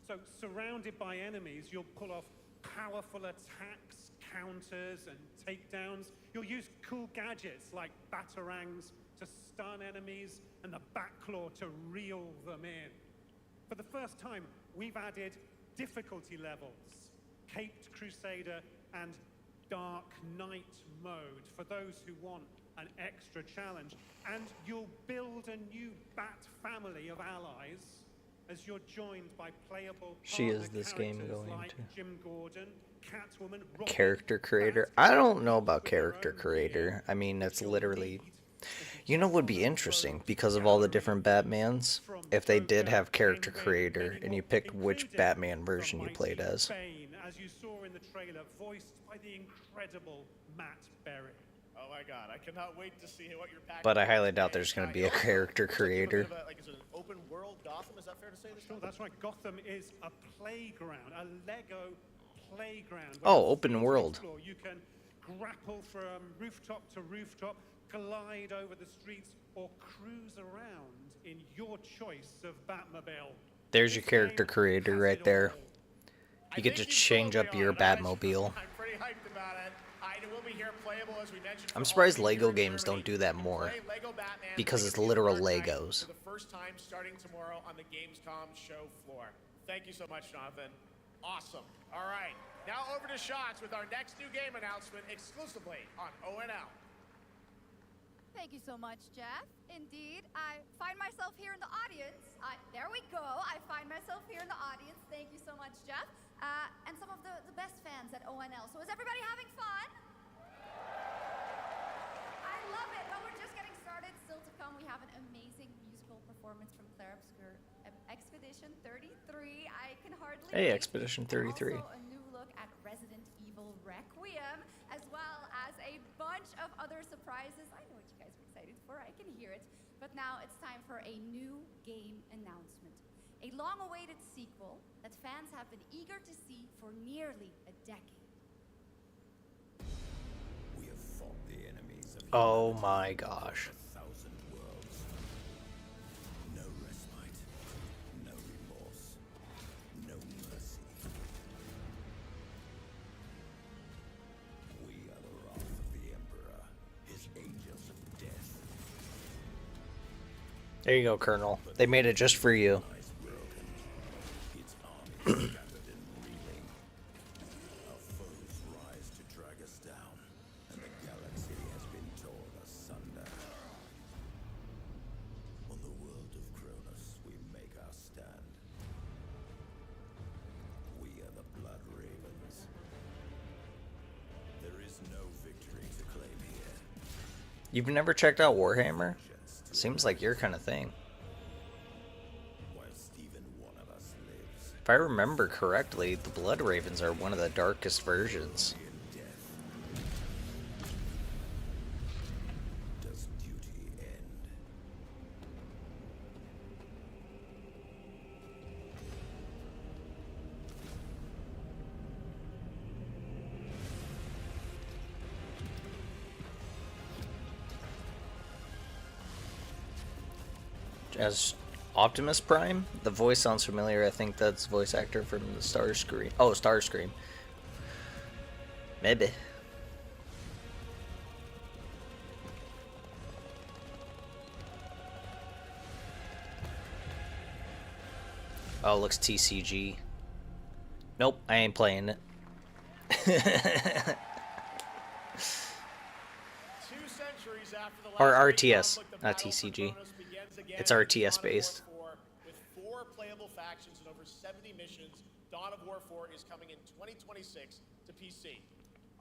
So, surrounded by enemies, you'll pull off powerful attacks, counters, and takedowns. You'll use cool gadgets like batarangs to stun enemies and the Batclaw to reel them in. For the first time, we've added difficulty levels, Caped Crusader and Dark Knight mode for those who want an extra challenge. And you'll build a new Bat family of allies as you're joined by playable She is partner this game characters going like to. Jim Gordon, Catwoman, Robin, Character creator. I don't know about character creator. I mean, it's literally... You know what would be interesting, because of all the different Batmans, if they did have character creator and you picked which Batman version you played as. Bane, as you saw in the trailer, voiced by the incredible Matt Berry. Oh my god, I cannot wait to see what you're packing. But I highly doubt there's going to be a character creator. Is it an open world Gotham? Is that fair to say? Sure, that's right. Gotham is a playground, a Lego playground. Oh, open world. You can grapple from rooftop to rooftop, glide over the streets, or cruise around in your choice of Batmobile. There's your character creator right there. You get to change up your Batmobile. I'm pretty hyped about it. It will be here playable, as we mentioned. I'm surprised Lego games don't do that more, because it's literal Legos. For the first time starting tomorrow on the Gamescom show floor. Thank you so much, Jonathan. Awesome. All right, now over to Shots with our next new game announcement exclusively on ONL. Thank you so much, Jeff. Indeed, I find myself here in the audience. There we go. I find myself here in the audience. Thank you so much, Jeff. And some of the best fans at ONL. So is everybody having fun? I love it, but we're just getting started. Still to come, we have an amazing musical performance from Claire Obscure, Expedition 33. I can hardly Hey, wait. Expedition 33. Also a new look at Resident Evil Requiem, as well as a bunch of other surprises. I know what you guys are excited for. I can hear it. But now it's time for a new game announcement. A long-awaited sequel that fans have been eager to see for nearly a decade. We have fought the enemies of Oh my gosh. 1,000 worlds. No respite, no remorse, no mercy. We are the wrath of the Emperor, his angels of death. There you go, Colonel. They made it just for you. Its armies scattered and reeling. Our foes rise to drag us down, and the galaxy has been torn asunder. On the world of Cronus, we make our stand. We are the Blood Ravens. There is no victory to claim here. You've never checked out Warhammer? Seems like your kind of thing. Whilst even one of us lives, If I remember correctly, the Blood Ravens are one of the darkest versions. as Optimus Prime. The voice sounds familiar. I think that's voice actor from the Starscream. Oh, Starscream. Maybe. Oh, it looks TCG. Nope, I ain't playing it. 2 centuries after the Or last RTS, conflict, the not battle for TCG. Kronos begins again It's in RTS Dawn of based. War 4, with 4 playable factions and over 70 missions. Dawn of War 4 is coming in 2026 to PC.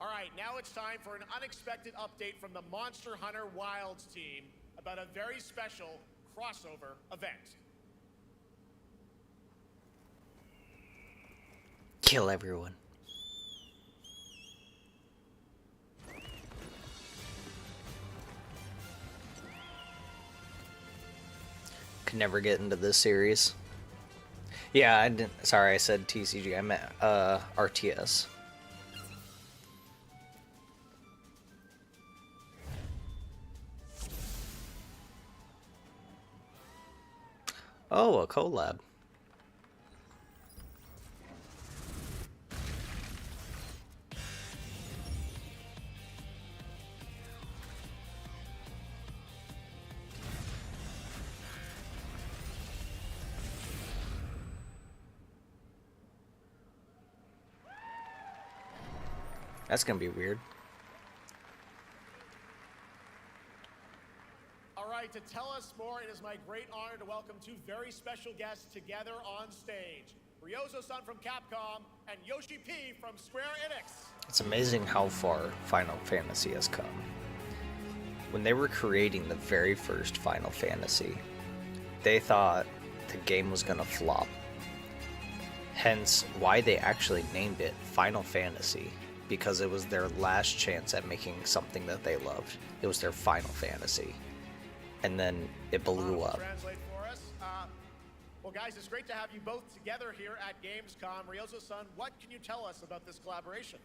All right, now it's time for an unexpected update from the Monster Hunter Wilds team about a very special crossover event. Kill everyone. Could never get into this series. Yeah, I didn't. Sorry, I said TCG. I meant RTS. Oh, a collab. That's gonna be weird. All right, to tell us more, it is my great honor to welcome 2 very special guests together on stage. Ryozo-san from Capcom and Yoshi P from Square Enix. It's amazing how far Final Fantasy has come. When they were creating the very first Final Fantasy, they thought the game was gonna flop. Hence, why they actually named it Final Fantasy, because it was their last chance at making something that they loved. It was their Final Fantasy. And then it blew up. Translate for us. Well, guys, it's great to have you both together here at Gamescom. Ryozo-san, what can you tell us about this collaboration?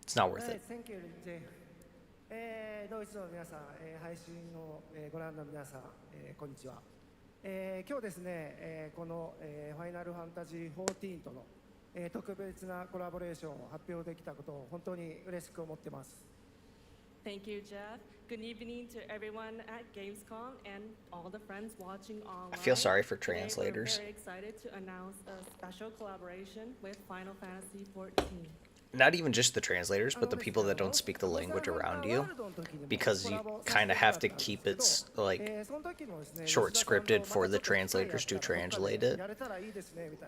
It's not worth it. Thank you, Jay. ドイツの皆さん、配信をご覧の皆さん、こんにちは。今日ですね、このファイナルファンタジー14との特別なコラボレーションを発表できたことを本当に嬉しく思ってます。Thank you, Jeff. Good evening to everyone at Gamescom and all the friends watching online. I feel sorry for Today, translators. We're very excited to announce a special collaboration with Final Fantasy XIV. Not even just the translators, but the people that don't speak the language around you, because you kind of have to keep it like short scripted for the translators to translate it,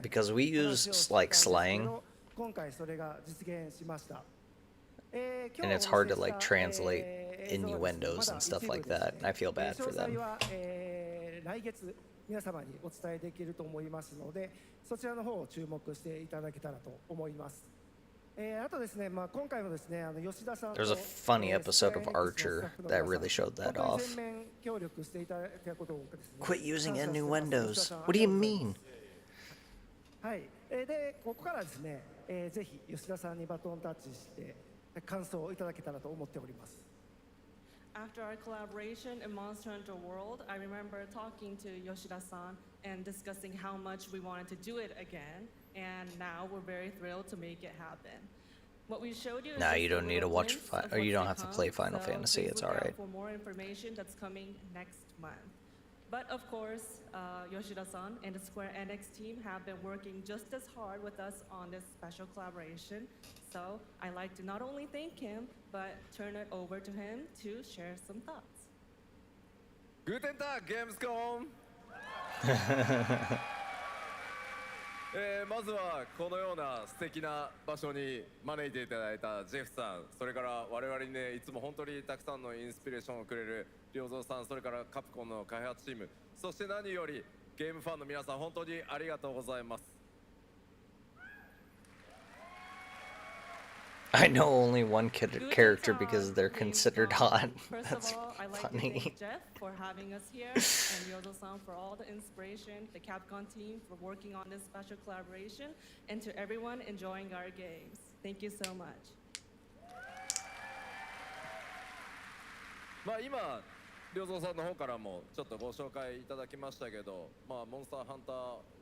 because we use like slang, and it's hard to like translate innuendos and stuff like that. I feel bad for them. 来月皆様にお伝えできると思いますので、そちらの方を注目していただけたらと思います。あとですね、まあ今回もですね、吉田さんと There's a funny episode of Archer that really showed that off. 全面協力していただいたことをですね。 Quit using innuendos. What do you mean? はい。でここからですね、ぜひ吉田さんにバトンタッチして感想をいただけたらと思っております。 After our collaboration in Monster Hunter World, I remember talking to Yoshida-san and discussing how much we wanted to do it again, and now we're very thrilled to make it happen. What we showed you is Nah, just you a don't need to little watch, glimpse of or you what's don't have to come, play Final so Fantasy. please It's look out alright. for more information that's coming next month. But of course, Yoshida-san and the Square Enix team have been working just as hard with us on this special collaboration. So I'd like to not only thank him, but turn it over to him to share some thoughts. Guten Tag, Gamescom! まずはこのような素敵な場所に招いていただいたジェフさん、それから我々にね、いつも本当にたくさんのインスピレーションをくれる良三さん、それからカプコンの開発チーム、そして何よりゲームファンの皆さん、本当にありがとうございます。 I know only one character because they're considered hot. First That's of all, I'd like to funny. thank Jeff for having us here, and Ryozo-san for all the inspiration, the Capcom team for working on this special collaboration, and to everyone enjoying our games. Thank you so much. まあ今良三さんの方からもちょっとご紹介いただきましたけど、まあ、モンスターハンター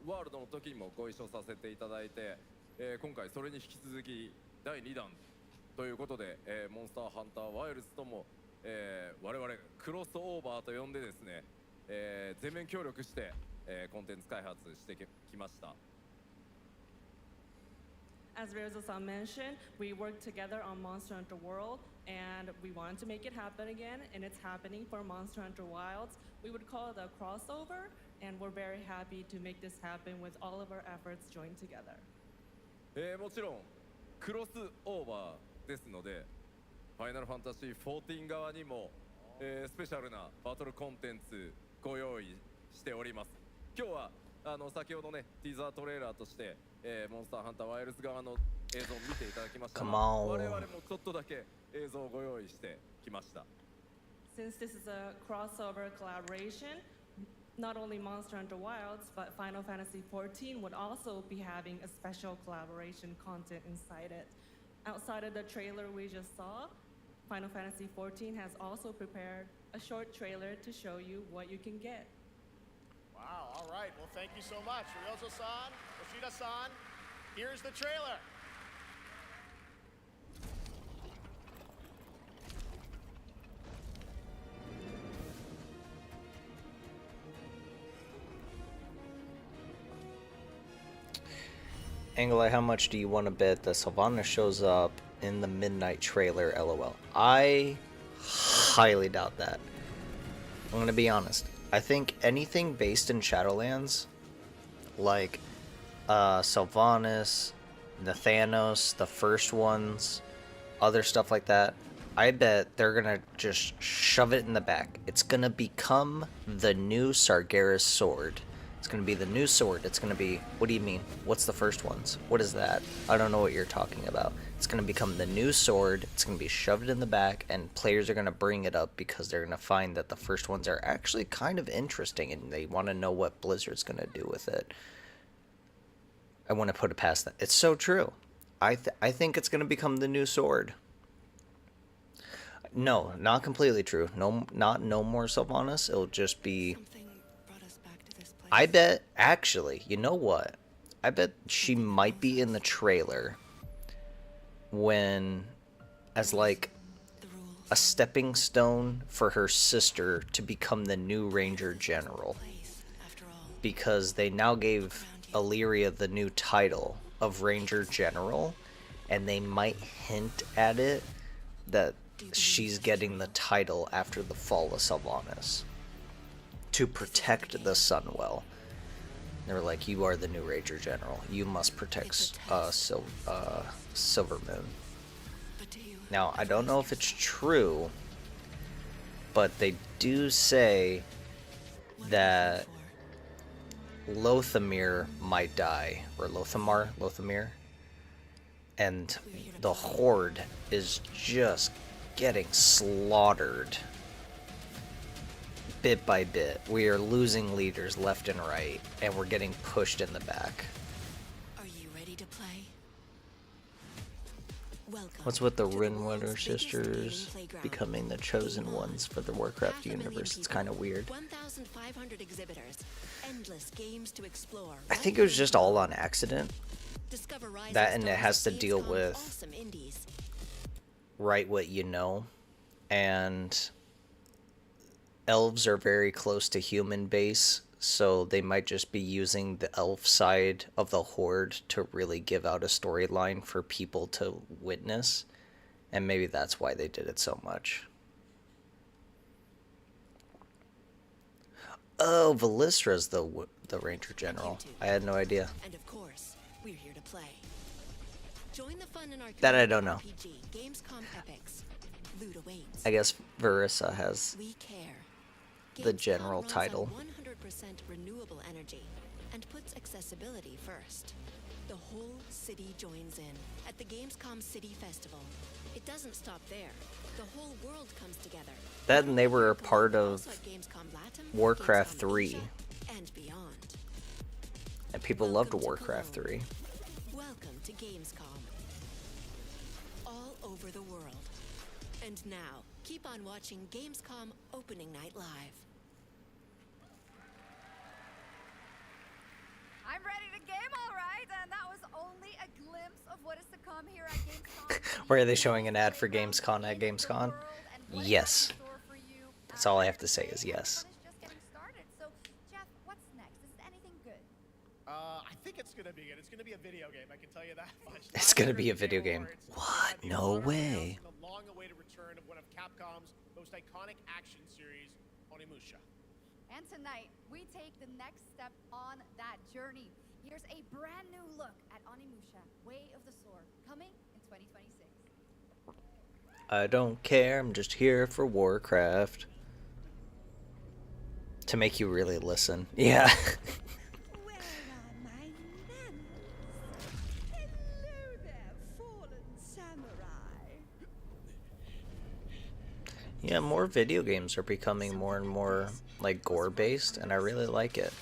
ワールドの時にもご一緒させていただいて、今回それに引き続き第2弾ということで、モンスターハンターワイルズとも、我々クロスオーバーと呼んでですね、全面協力して、コンテンツ開発してきました。As Ryozo-san mentioned, we worked together on Monster Hunter World, and we wanted to make it happen again, and it's happening for Monster Hunter Wilds. We would call it a crossover, and we're very happy to make this happen with all of our efforts joined together. もちろんクロスオーバーですので、ファイナルファンタジー14側にも、スペシャルなバトルコンテンツご用意しております。今日は先ほどねティーザートレーラーとして、モンスターハンターワイルズ側の映像を見ていただきましたが、我々もちょっとだけ映像をご用意してきました。Since this is a crossover collaboration, not only Monster Hunter Wilds, but Final Fantasy XIV would also be having a special collaboration content inside it. Outside of the trailer we just saw, Final Fantasy XIV has also prepared a short trailer to show you what you can get. Wow, all right. Well, thank you so much. Ryozo-san, Yoshida-san, here's the trailer. Angle, how much do you want to bet that Sylvanas shows up in the midnight trailer, LOL? I highly doubt that. I'm going to be honest. I think anything based in Shadowlands, like Sylvanas, the Thanos, the first ones, other stuff like that, I bet they're going to just shove it in the back. It's going to become the new Sargeras sword. It's going to be the new sword. It's going to be, what do you mean? What's the first ones? What is that? I don't know what you're talking about. It's going to become the new sword. It's going to be shoved in the back, and players are going to bring it up because they're going to find that the first ones are actually kind of interesting, and they want to know what Blizzard's going to do with it. I want to put it past that. It's so true. I think it's going to become the new sword. No, not completely true. No more Sylvanas. It'll just be... I bet, actually, you know what? I bet she might be in the trailer as like a stepping stone for her sister to become the new Ranger General. Because they now gave Illyria the new title of Ranger General, and they might hint at it that she's getting the title after the fall of Sylvanas. To protect the Sunwell. They were like, you are the new Ranger General. You must protect Silvermoon. Now, I don't know if it's true, but they do say that Lothamir might die. Or Lothamir. And the Horde is just getting slaughtered. Bit by bit. We are losing leaders left and right, and we're getting pushed in the back. Are you ready to play? Welcome. What's with the Rinwater sisters becoming the chosen ones for the Warcraft universe? It's kind of weird. 1,500 exhibitors, endless games to explore. I think it was just all on accident. That, and it has to deal with write what you know, and elves are very close to human base, so they might just be using the elf side of the Horde to really give out a storyline for people to witness, and maybe that's why they did it so much. Oh, Valistra's the Ranger General. I had no idea. And of course, we're here to play. Join the fun in our That I don't know. RPG, Gamescom Epics. Loot awaits. I guess Verissa has We care. the general runs title. on 100% renewable energy and puts accessibility first. The whole city joins in at the Gamescom City Festival. It doesn't stop there. The whole world comes together. That, and they were a part of Also at Gamescom Latam, Warcraft Gamescom 3. Asia, and beyond. And people loved Warcraft 3. Welcome to Gamescom. All over the world. And now, Keep on watching Gamescom Opening Night Live. I'm ready to game, all right, and that was only a glimpse of what is to come here at Gamescom. Where are they showing an ad for Gamescom at Gamescom? Yes. That's all I have to say is yes. Just getting started. So, Jeff, what's next? Is it anything good? I think it's gonna be good. It's gonna be a video game. I can tell you that much. It's gonna be a video game. What? No way. The long-awaited return of one of Capcom's most iconic action series, Onimusha. And tonight, we take the next step on that journey. Here's a brand new look at Onimusha, Way of the Sword, coming in 2026. I don't care, I'm just here for Warcraft. To make you really listen. Yeah. Where are my manners? Hello there, fallen samurai. Yeah, more video games are becoming more and more like gore based, and I really like it.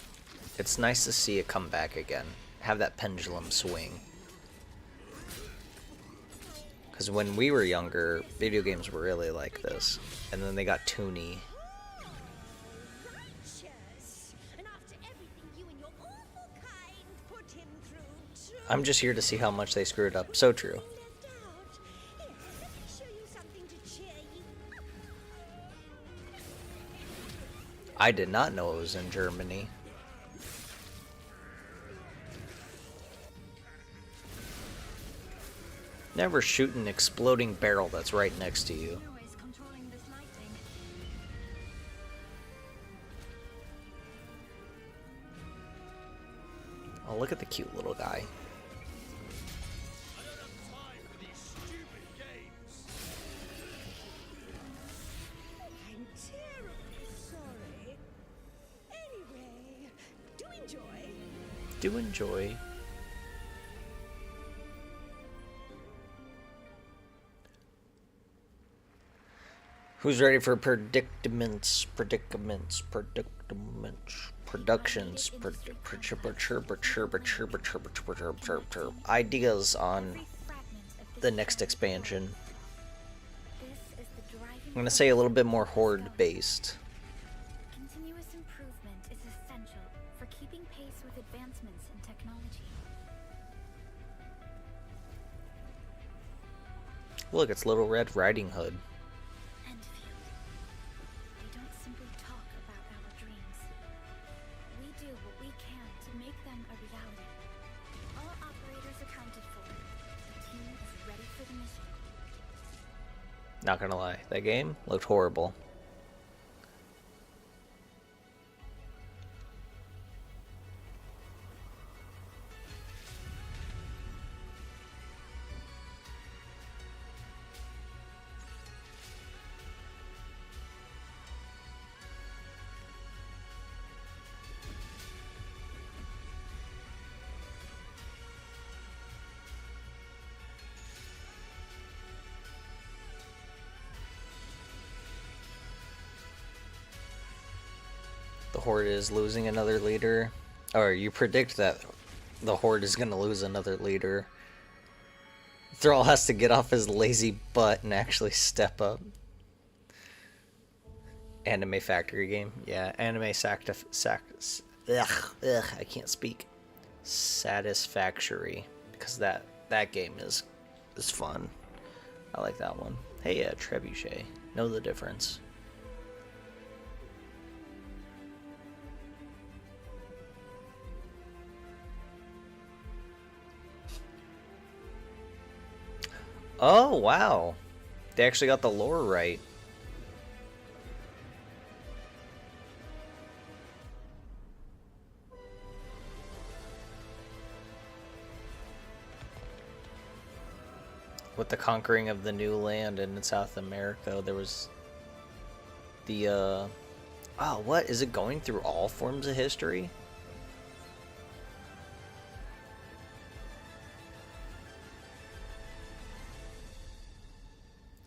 It's nice to see it come back again. Have that pendulum swing. Because when we were younger, video games were really like this. And then they got toony. I'm just here to see how much they screwed up. So true. I did not know it was in Germany. Never shoot an exploding barrel that's right next to you. Oh, look at the cute little guy. I'm terribly sorry. Anyway, do enjoy. Do enjoy. Who's ready for predicaments? Productions, ideas on the next expansion. I'm gonna say a little bit more horde based. Continuous improvement is essential for keeping pace with advancements in technology. Look, it's Little Red Riding Hood. They don't simply talk about our dreams. We do what we can to make them a reality. All operators accounted for. The team is ready for the mission. Not gonna lie, that game looked horrible. The Horde is losing another leader. Or you predict that the Horde is going to lose another leader. Thrall has to get off his lazy butt and actually step up. Anime Factory game. Yeah, Anime I can't speak. Satisfactory. Because that game is fun. I like that one. Hey, yeah, Trebuchet. Know the difference. Oh, wow. They actually got the lore right. With the conquering of the new land in South America, there was the, oh, what? Is it going through all forms of history?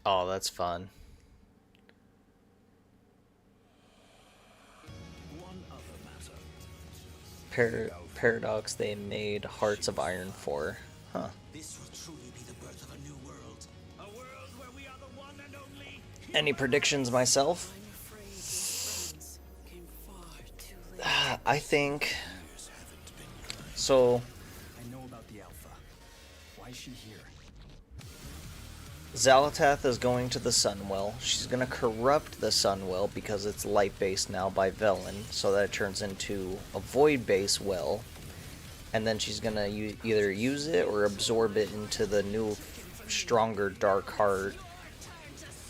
Oh, that's fun. Paradox they made Hearts of Iron for. Huh. This will truly be the birth of a new world. A world where we are the one and only Any predictions myself? I think so. I know about the Alpha. Why is she here? Zalatath is going to the Sunwell. She's going to corrupt the Sunwell because it's light-based now by Velen, so that it turns into a void-based well. And then she's going to either use it or absorb it into the new, stronger Dark Heart.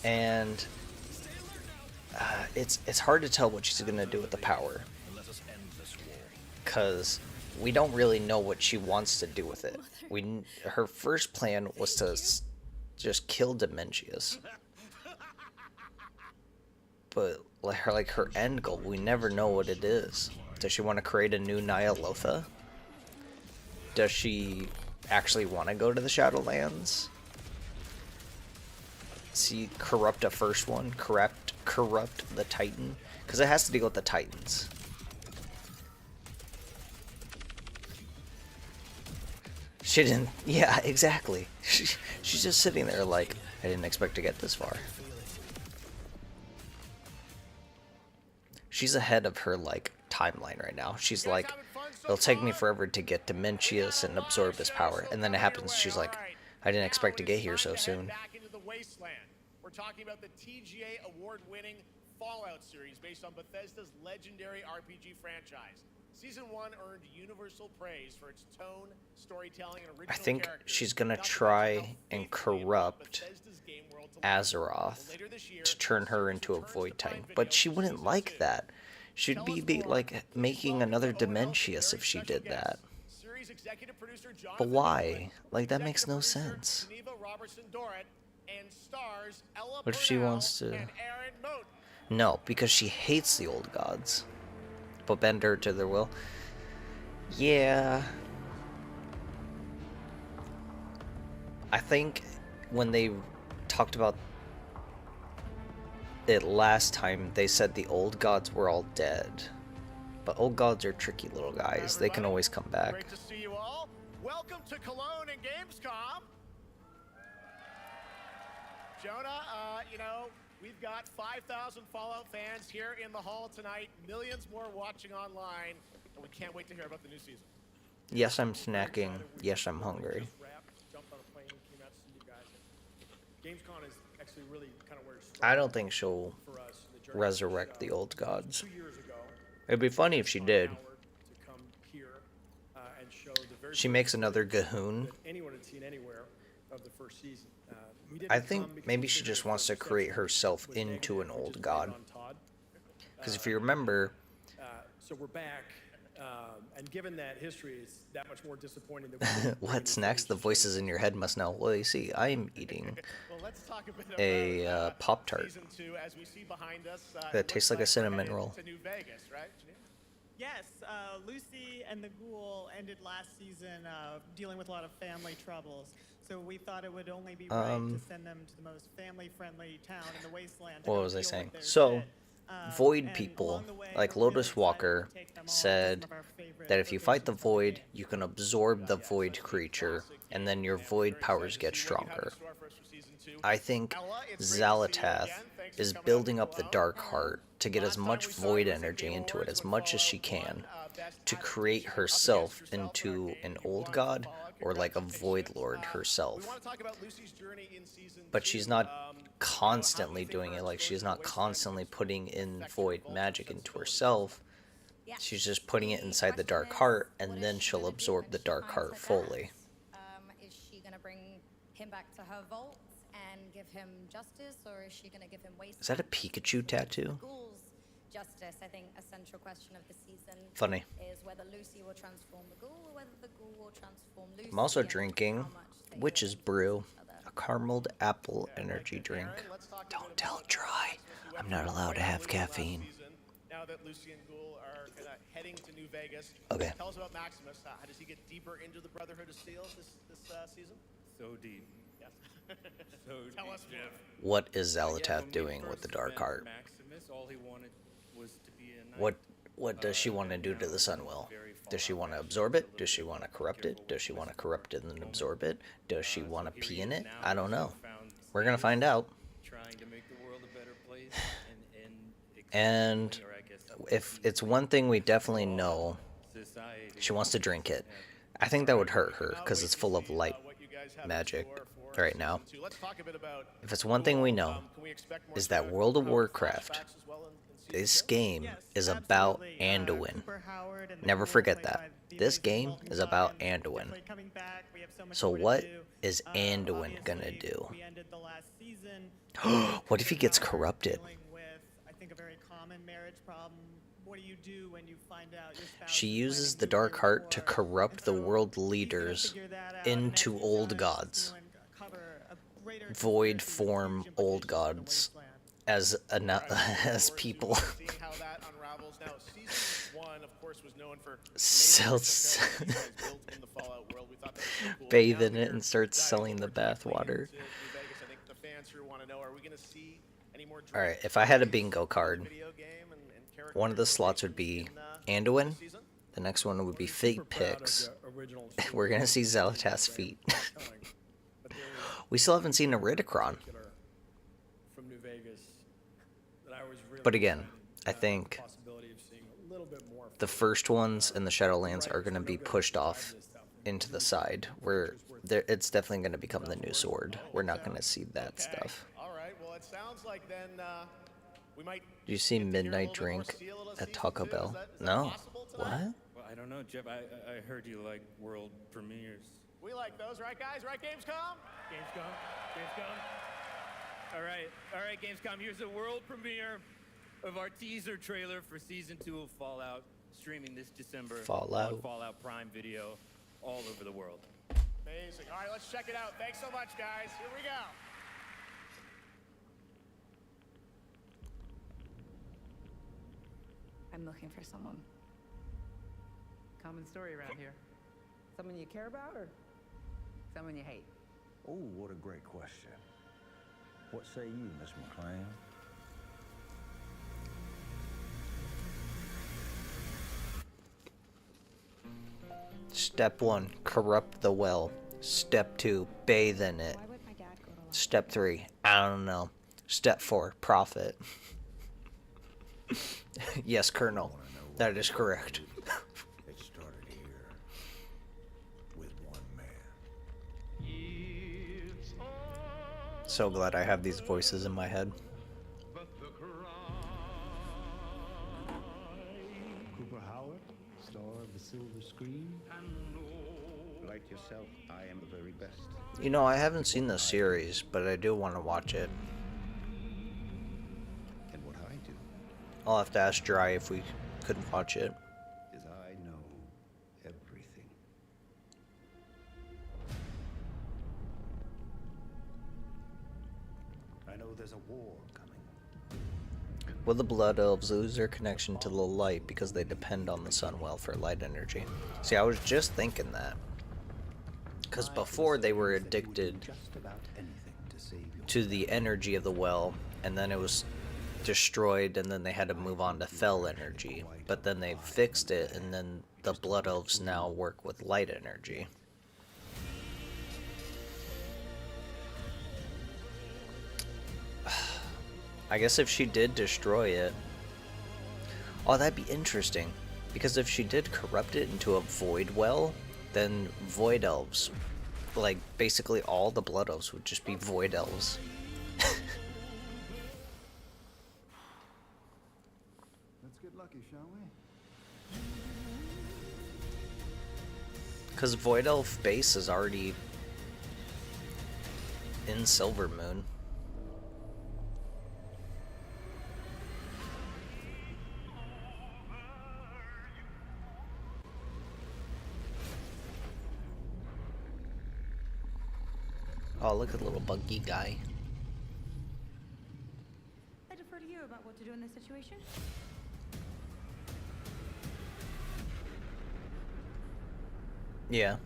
And it's hard to tell what she's going to do with the power. Because we don't really know what she wants to do with it. Her first plan was to just kill Dementius. But like her end goal, we never know what it is. Does she want to create a new Nyalotha? Does she actually want to go to the Shadowlands? See, corrupt a first one, corrupt the Titan, because it has to deal with the Titans. She didn't. Yeah, exactly. She's just sitting there like, I didn't expect to get this far. She's ahead of her, like, timeline right now. She's like, it'll take me forever to get Dementius and absorb his power. And then it happens, she's like, I didn't expect to get here so soon. We're talking about the TGA award-winning Fallout series based on Bethesda's legendary RPG franchise. Season 1 earned universal praise for its tone, storytelling, and original I think characters. she's gonna try and corrupt Azeroth to turn her into a Void Titan, but she wouldn't like that. She'd be like making another Dementius if she did that. But why? Like, that makes no sense. What if she wants to? No, because she hates the old gods. But bend her to their will. Yeah. I think when they talked about it last time, they said the old gods were all dead. But old gods are tricky little guys. They can always come back. Great to see you all. Welcome to Cologne and Gamescom. Jonah, you know, we've got 5,000 Fallout fans here in the hall tonight, millions more watching online, and we can't wait to hear about the new season. Yes, I'm snacking. Yes, I'm hungry. Gamescom is actually really kind of where I don't think she'll resurrect the old gods. It'd be funny if she did. She makes another Gahoon. I think maybe she just wants to create herself into an old god. Because if you remember, so we're back, and given that history is that much more disappointing than what's next? The voices in your head must know. Well, you see, I am eating a Pop-Tart that tastes like a cinnamon roll. Yes, Lucy and the Ghoul ended last season dealing with a lot of family troubles. So we thought it would only be right to send them to the most family-friendly town in the wasteland. What was I saying? So, Void people, like Lotus Walker, said that if you fight the Void, you can absorb the Void creature, and then your Void powers get stronger. I think Zalatath is building up the Dark Heart to get as much Void energy into it as much as she can, to create herself into an old god, or like a Void Lord herself. But she's not constantly doing it, like she's not constantly putting in Void magic into herself. She's just putting it inside the Dark Heart, and then she'll absorb the Dark Heart fully. Is she going to bring him back to her vault and give him justice, or is she going to give him waste? Is that a Pikachu tattoo? Justice, I think a central question of the season Funny. is whether Lucy will transform the ghoul or whether the ghoul will transform Lucy. I'm also drinking Witch's Brew, a carameled apple energy drink. Don't tell Dry, I'm not allowed to have caffeine. Now that Lucy and Ghoul are kind of heading to New Vegas, Okay. Tell us about Maximus. How does he get deeper into the Brotherhood of Steel this season? So deep. Yes. So Tell deep, us Jeff. What is Zalatath doing with the Dark Heart? Maximus, all he wanted was to be a knight. What does she want to do to the Sunwell? Does she want to absorb it? Does she want to corrupt it? Does she want to corrupt it and then absorb it? Does she want to pee in it? I don't know. We're gonna find out. Trying to make the world a better And if it's one thing we definitely know, she wants to drink it. I think that would hurt her because it's full of light magic right now. If it's one thing we know, is that World of Warcraft, this game is about Anduin. Never forget that. This game is about Anduin. So what is Anduin gonna do? What if he gets corrupted? She uses the Dark Heart to corrupt the world leaders into old gods. Void form old gods as people. Sells bathe in it and starts selling the bathwater. Alright, if I had a bingo card, one of the slots would be Anduin, the next one would be feet pics. We're gonna see Xel'Atath's feet. We still haven't seen a Ridicron. But again, I think the first ones in the Shadowlands are going to be pushed off into the side, where it's definitely going to become the new sword. We're not going to see that stuff. Do you see Midnight Drink at Taco Bell? No. What? Well, I don't know, Jeff. I heard you like world premieres. We like those, right, guys? Right, Gamescom? Gamescom. All right, Gamescom. Here's a world premiere of our teaser trailer for Season 2 of Fallout, streaming this December on Fallout Prime Video all over the world. Amazing. All right, let's check it out. Thanks so much, guys. Here we go. I'm looking for someone. Common story around here. Someone you care about or someone you hate? Oh, what a great question. What say you, Miss McClane? Step 1, corrupt the well. Step 2, bathe in it. Step 3, I don't know. Step 4, profit. Yes, Colonel. That is correct. It started here with one man. So glad I have these voices in my head. Cooper Howard, star of the silver screen. Like yourself, I am the very best. You know, I haven't seen the series, but I do want to watch it. And what I do I'll have to ask Dry if we could watch it. is I know everything. I know there's a war coming. Will the Blood Elves lose their connection to the light because they depend on the Sunwell for light energy? See, I was just thinking that. Because before they were addicted to the energy of the well, and then it was destroyed, and then they had to move on to Fel energy. But then they fixed it, and then the Blood Elves now work with light energy. I guess if she did destroy it... Oh, that'd be interesting. Because if she did corrupt it into a void well, then void elves, like basically all the blood elves would just be void elves. Let's get lucky, shall we? Because void elf base is already in Silvermoon. Oh, look at the little buggy guy. I defer to you about what to do in this situation. Yeah.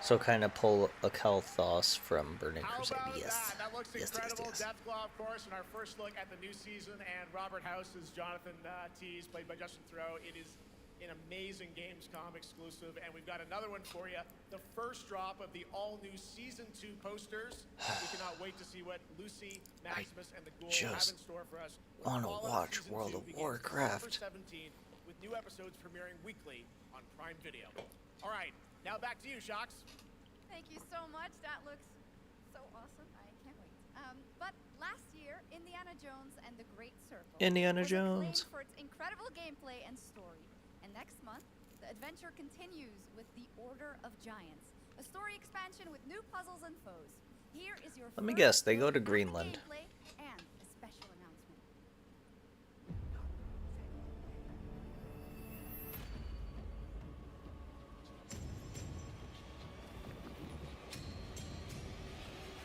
So kind of pull a Kalthos from Burning Crusade. Yes. That looks Yes, incredible. yes, yes. Deathclaw, of course, and our first look at the new season, and Robert House is Jonathan Tease, played by Justin Theroux. an amazing Gamescom exclusive, and we've got another one for you. The first drop of the all-new Season 2 posters. We cannot wait to see what Lucy, Maximus, and the Ghoul have in store for us. Want to Fallout watch Season World 2 of begins Warcraft. December 17th, with new episodes premiering weekly on Prime Video. All right, now back to you, Shox. Thank you so much. That looks so awesome. I can't wait. But last year, Indiana Jones and the Great Circle Indiana was acclaimed Jones. for its incredible gameplay and story. And next month, the adventure continues with The Order of Giants, a story expansion with new puzzles and foes. Here is your Let me first guess, they go look to at the Greenland. gameplay and a special announcement.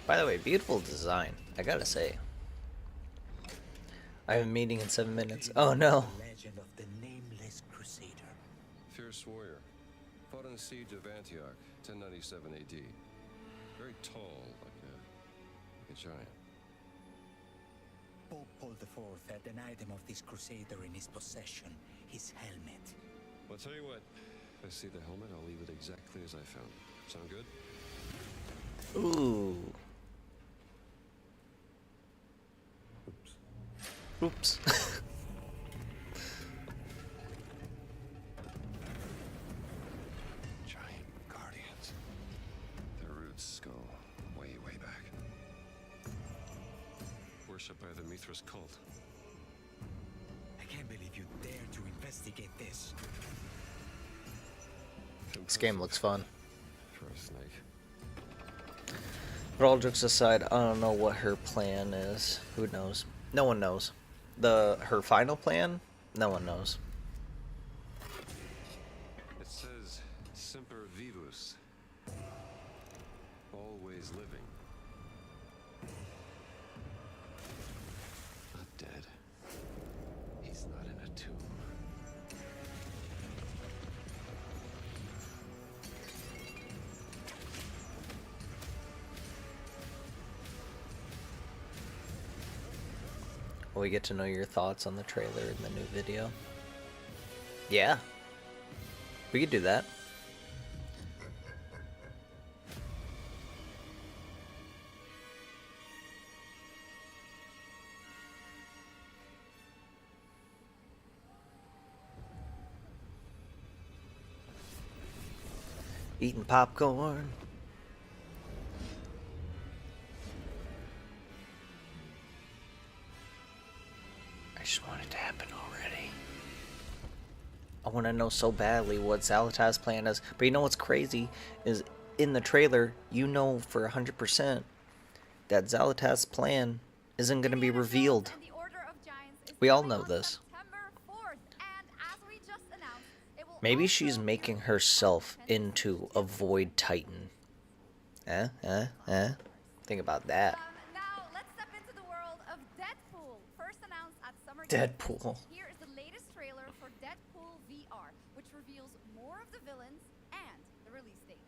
By the way, beautiful design, I gotta say. I have a meeting in 7 minutes. Oh no. Legend of the nameless crusader. Fierce warrior. Fought in the siege of Antioch, 1097 AD. Very tall, like a giant. Pope Paul IV had an item of this crusader in his possession, his helmet. I'll tell you what. If I see the helmet, I'll leave it exactly as I found it. Sound good? Ooh. Oops. Giant guardians. Their roots go way, way back. Worshipped by the Mithras cult. I can't believe you dare to investigate this. This game looks fun. For a snake. But all jokes aside, I don't know what her plan is. Who knows? No one knows. Her final plan? No one knows. It says Semper Vivus. Always living. Not dead. He's not in a tomb. Will we get to know your thoughts on the trailer in the new video? Yeah. We could do that. Eating popcorn. I just want it to happen already. I want to know so badly what Zalata's plan is. But you know what's crazy is in the trailer, you know for 100% that Zalata's plan isn't going to be revealed. We all know this. Maybe she's making herself into a Void Titan. Think about that. Now let's step into the world of Deadpool, first announced at Summer Deadpool. Games. Here is the latest trailer for Deadpool VR, which reveals more of the villains and the release date.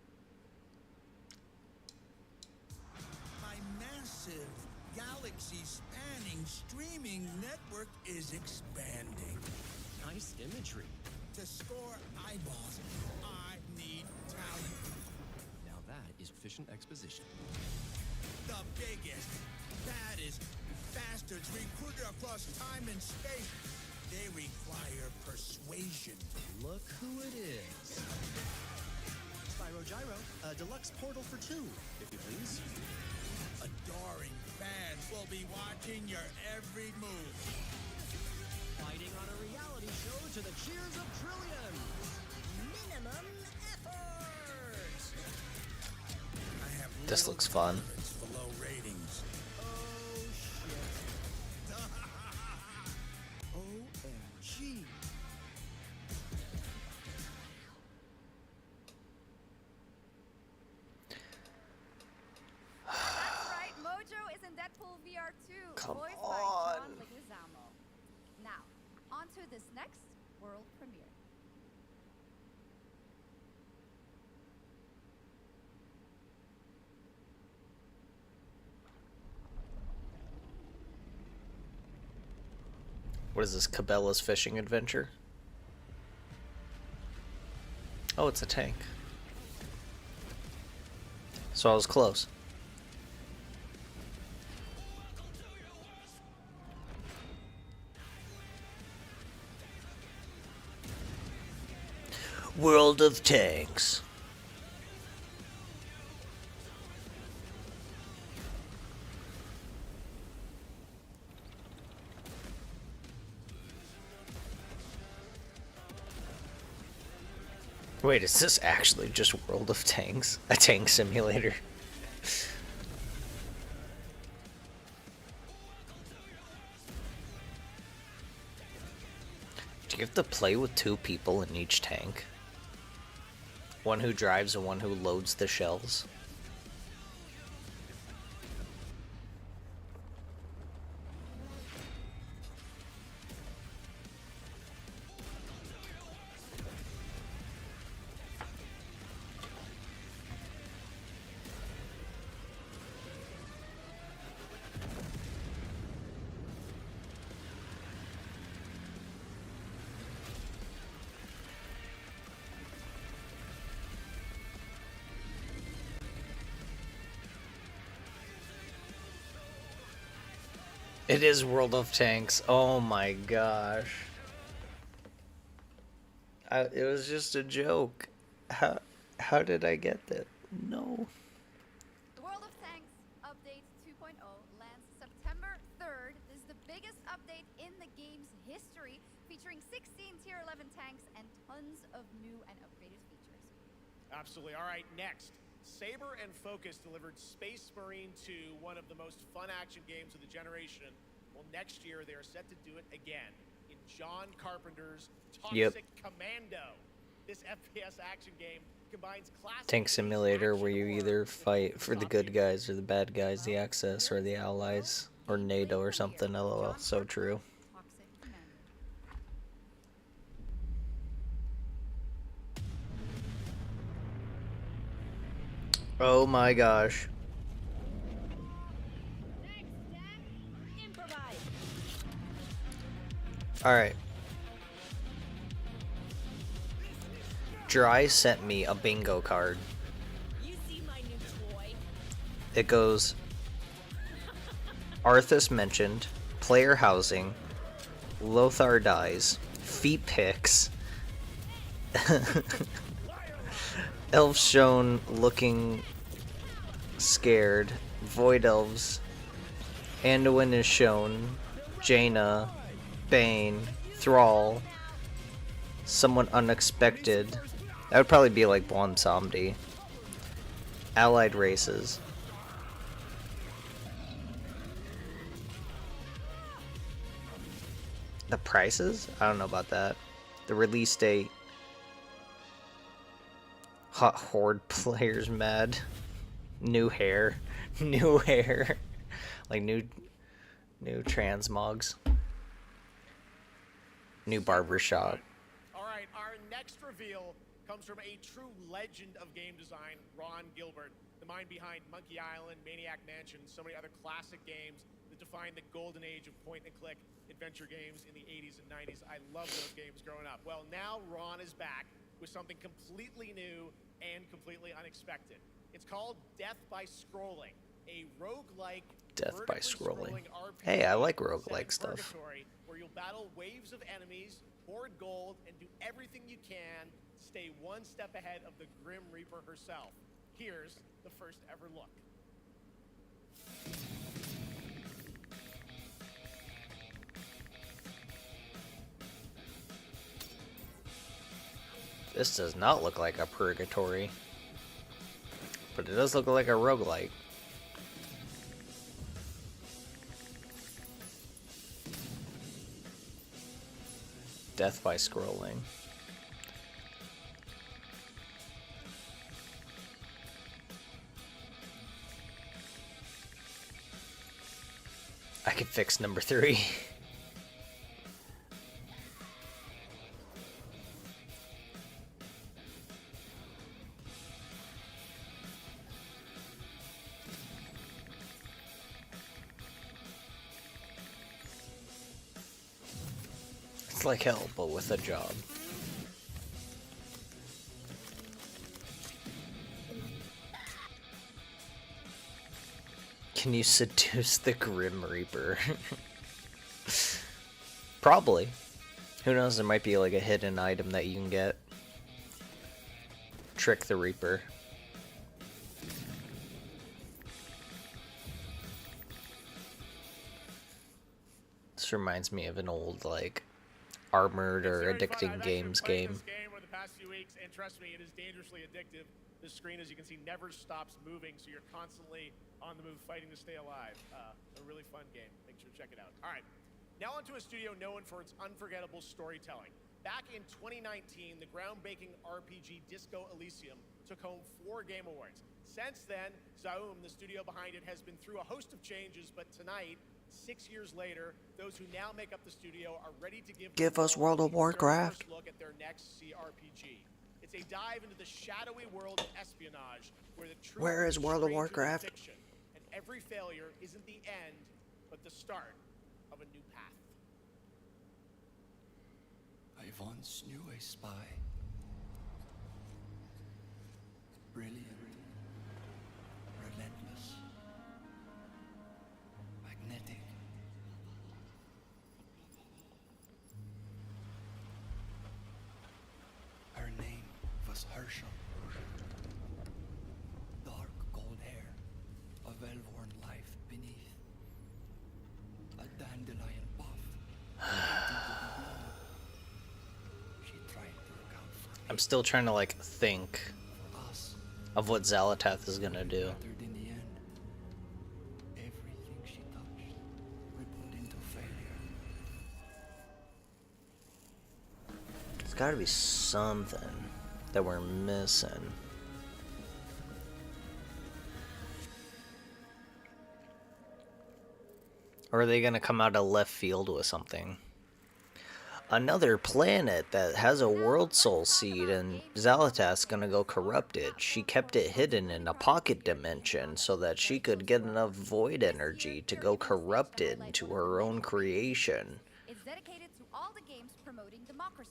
My massive, galaxy-spanning streaming network is expanding. Nice imagery. To score eyeballs, I need talent. Now that is efficient exposition. The biggest, baddest, fastest recruiter across time and space. They require persuasion. Look who it is. Spyro Gyro, a deluxe portal for two, if you please. Adoring fans will be watching your every move. Fighting on a reality show to the cheers of trillions. Minimum effort. I have This looks fun. for low ratings. Oh shit. OMG. That's right, Mojo is in Deadpool VR 2, Come voiced on. by John Leguizamo. Now, on to this next world premiere. What is this, Cabela's fishing adventure? Oh, it's a tank. So I was close. World of Tanks. Wait, is this actually just World of Tanks? A tank simulator? Do you have to play with 2 people in each tank? One who drives and one who loads the shells? It is World of Tanks. Oh my gosh. It was just a joke. How did I get that? No. The World of Tanks Update 2.0 lands September 3rd. This is the biggest update in the game's history, featuring 16 Tier 11 tanks and tons of new and upgraded features. Absolutely. All right, next. Saber and Focus delivered Space Marine 2, one of the most fun action games of the generation. Well, next year they are set to do it again in John Carpenter's Toxic Commando. This FPS action game combines classic Tank simulator where you either fight for the good guys or the bad guys, the Axis or the Allies, or NATO or something. LOL. So true. Oh my gosh. Alright. Dry sent me a bingo card. It goes Arthas mentioned, player housing, Lothar dies, feet picks, elves shown looking scared, void elves, Anduin is shown, Jaina, Bane, Thrall, someone unexpected. That would probably be like Bwonsamdi. Allied races. The prices? I don't know about that. The release date. Hot Horde players mad. New hair. New hair. Like new transmogs. New barbershop. All right, our next reveal comes from a true legend of game design, Ron Gilbert, the mind behind Monkey Island, Maniac Mansion, so many other classic games that defined the golden age of point-and-click adventure games in the 80s and 90s. I loved those games growing up. Well, now Ron is back with something completely new and completely unexpected. It's called Death by Scrolling, a roguelike Death by Scrolling. Hey, I like roguelike stuff. Where you'll battle waves of enemies, hoard gold, and do everything you can to stay one step ahead of the Grim Reaper herself. Here's the first ever look. This does not look like a purgatory, but it does look like a roguelike. Death by Scrolling. I could fix number 3. It's like hell, but with a job. Can you seduce the Grim Reaper? Probably. Who knows, there might be like a hidden item that you can get. Trick the Reaper. This reminds me of an old, like, Armored or Addicting Games game. This game over the past few weeks, and trust me, it is dangerously addictive. This screen, as you can see, never stops moving, so you're constantly on the move fighting to stay alive. A really fun game. Make sure to check it out. All right, now onto a studio known for its unforgettable storytelling. Back in 2019, the groundbreaking RPG Disco Elysium took home 4 Game Awards. Since then, Zaum, the studio behind it, has been through a host of changes, but tonight, 6 years later, those who now make up the studio are ready to give us World of Warcraft. Look at their next CRPG. It's a dive into the shadowy world of espionage, where the truth Where is World of Warcraft? Fiction, and every failure isn't the end, but the start of a new path. I once knew a spy. Brilliant, relentless, magnetic. Her name was Herschel. Dark gold hair, a well-worn life beneath. A dandelion buff. She tried to look out for me. I'm still trying to, like, think of what Xalatath is gonna do. In the end, everything she touched rippled into failure. There's gotta be something that we're missing. Or are they gonna come out of left field with something? Another planet that has a world soul seed, and Xalatath's gonna go corrupted. She kept it hidden in a pocket dimension so that she could get enough void energy to go corrupted into her own creation. It's dedicated to all the games promoting democracy.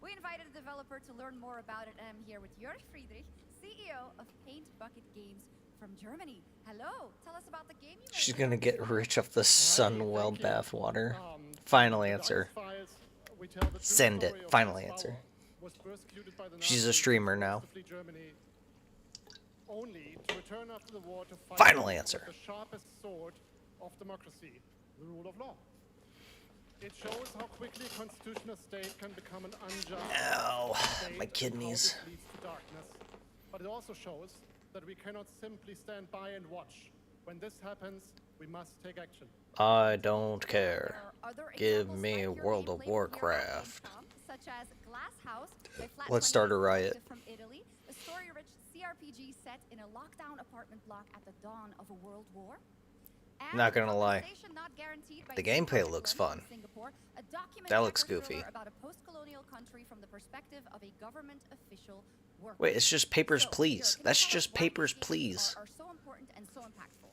We invited a developer to learn more about it, and I'm here with Jörg Friedrich, CEO of Paint Bucket Games from Germany. Hello, tell us about the game you made. She's gonna get rich off the Sunwell bathwater. Final answer. Send it. Final answer. She's a streamer now. Final answer. The sharpest sword of democracy, the rule of law. It shows how quickly a constitutional state can become an unjust Ow, state my and how kidneys. this leads to darkness. But it also shows that we cannot simply stand by and watch. When this happens, we must take action. I don't care. Give me World of Warcraft. Such as Glass House by Flat Let's start a 28 riot. from Italy, a story-rich CRPG set in a lockdown apartment block at the dawn of a world war. And Not gonna lie. compensation not guaranteed by The gameplay looks fun. Singapore, a documented That looks thriller goofy. about a post-colonial country from the perspective of a government official worker. Wait, it's just Papers, So, Please. Jörg, That's can you tell us just why Papers, these games Please. are so important and so impactful?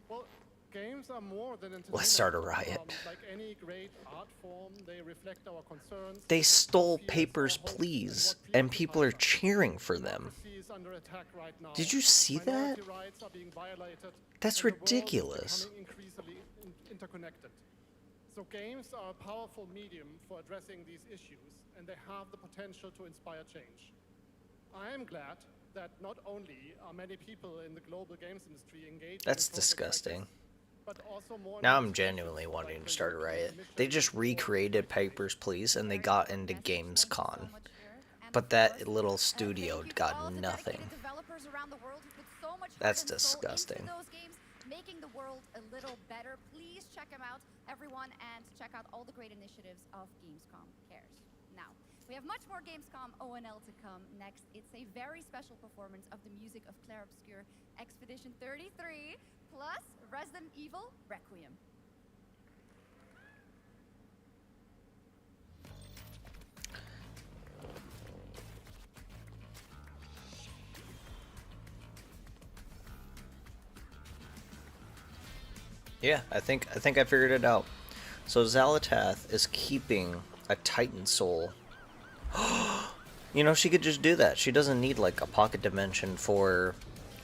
Well, games are more than entertainment. Let's start a riot. Like any great art form, they reflect our concerns. They stole Papers, Please, and people are cheering for them. Democracy is under attack right now. Did you see that? Minority rights are being violated, That's and the world is ridiculous. becoming increasingly interconnected. So games are a powerful medium for addressing these issues, and they have the potential to inspire change. I am glad that not only are many people in the global games industry engaged That's in projects like disgusting. this, but also more Now I'm genuinely wanting to start a riot. They just recreated Papers, Please, and they got into Gamescom. But that little studio got nothing. Developers around the world who put so much That's heart and soul disgusting. into those games, making the world a little better. Please check them out, everyone, and check out all the great initiatives of Gamescom Cares. Now, we have much more Gamescom ONL to come next. It's a very special performance of the music of Clair Obscur Expedition 33 plus Resident Evil Requiem. Yeah, I think I figured it out. So Xalatath is keeping a Titan soul. You know, she could just do that. She doesn't need like a pocket dimension for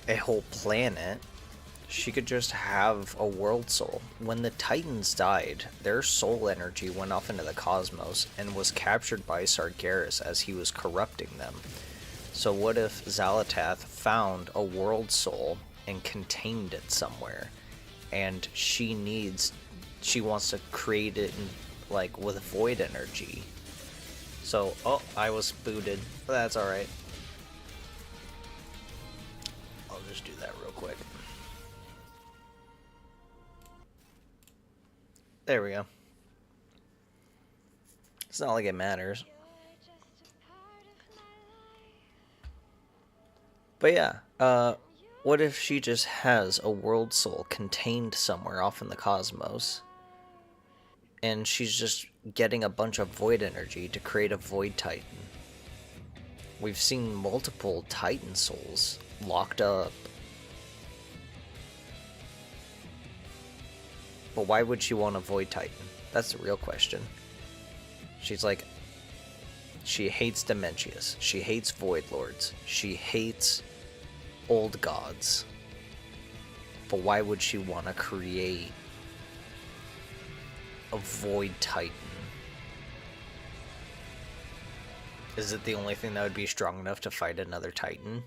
a whole planet. She could just have a world soul. When the Titans died, their soul energy went off into the cosmos and was captured by Sargeras as he was corrupting them. So what if Xalatath found a world soul and contained it somewhere, and she wants to create it in, like, with void energy. So, oh, I was booted. That's alright. I'll just do that real quick. There we go. It's not like it matters. But yeah, what if she just has a world soul contained somewhere off in the cosmos, and she's just getting a bunch of void energy to create a void titan? We've seen multiple titan souls locked up. But why would she want a void titan? That's the real question. She's like, she hates Dementius. She hates void lords. She hates old gods. But why would she want to create a void titan? Is it the only thing that would be strong enough to fight another titan?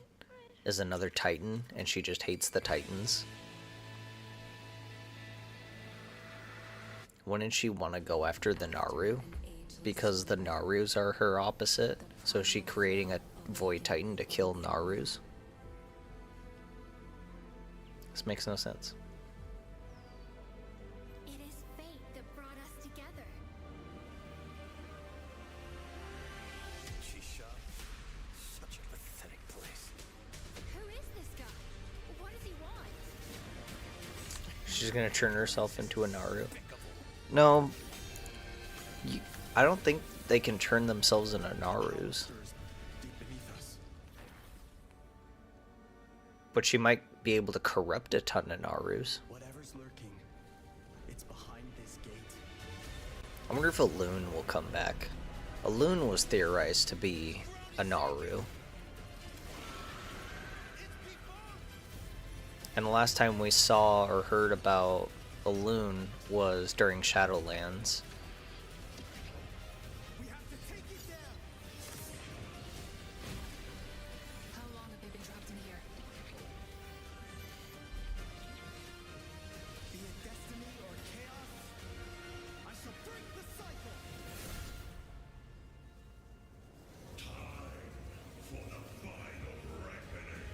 Is another titan, and she just hates the titans? Wouldn't she want to go after the Naru? Because the Narus are her opposite? So is she creating a void titan to kill Narus? This makes no sense. It is fate that brought us together. Shisha, such a pathetic place. Who is this guy? What does he want? She's gonna turn herself into a Naru. No, I don't think they can turn themselves into Narus. But she might be able to corrupt a ton of Narus. Whatever's lurking, it's behind this gate. I wonder if a loon will come back. A loon was theorized to be a Naru. And the last time we saw or heard about a loon was during Shadowlands. How long have they been trapped in here? Be it destiny or chaos, I shall break the cycle. Time for the final reckoning.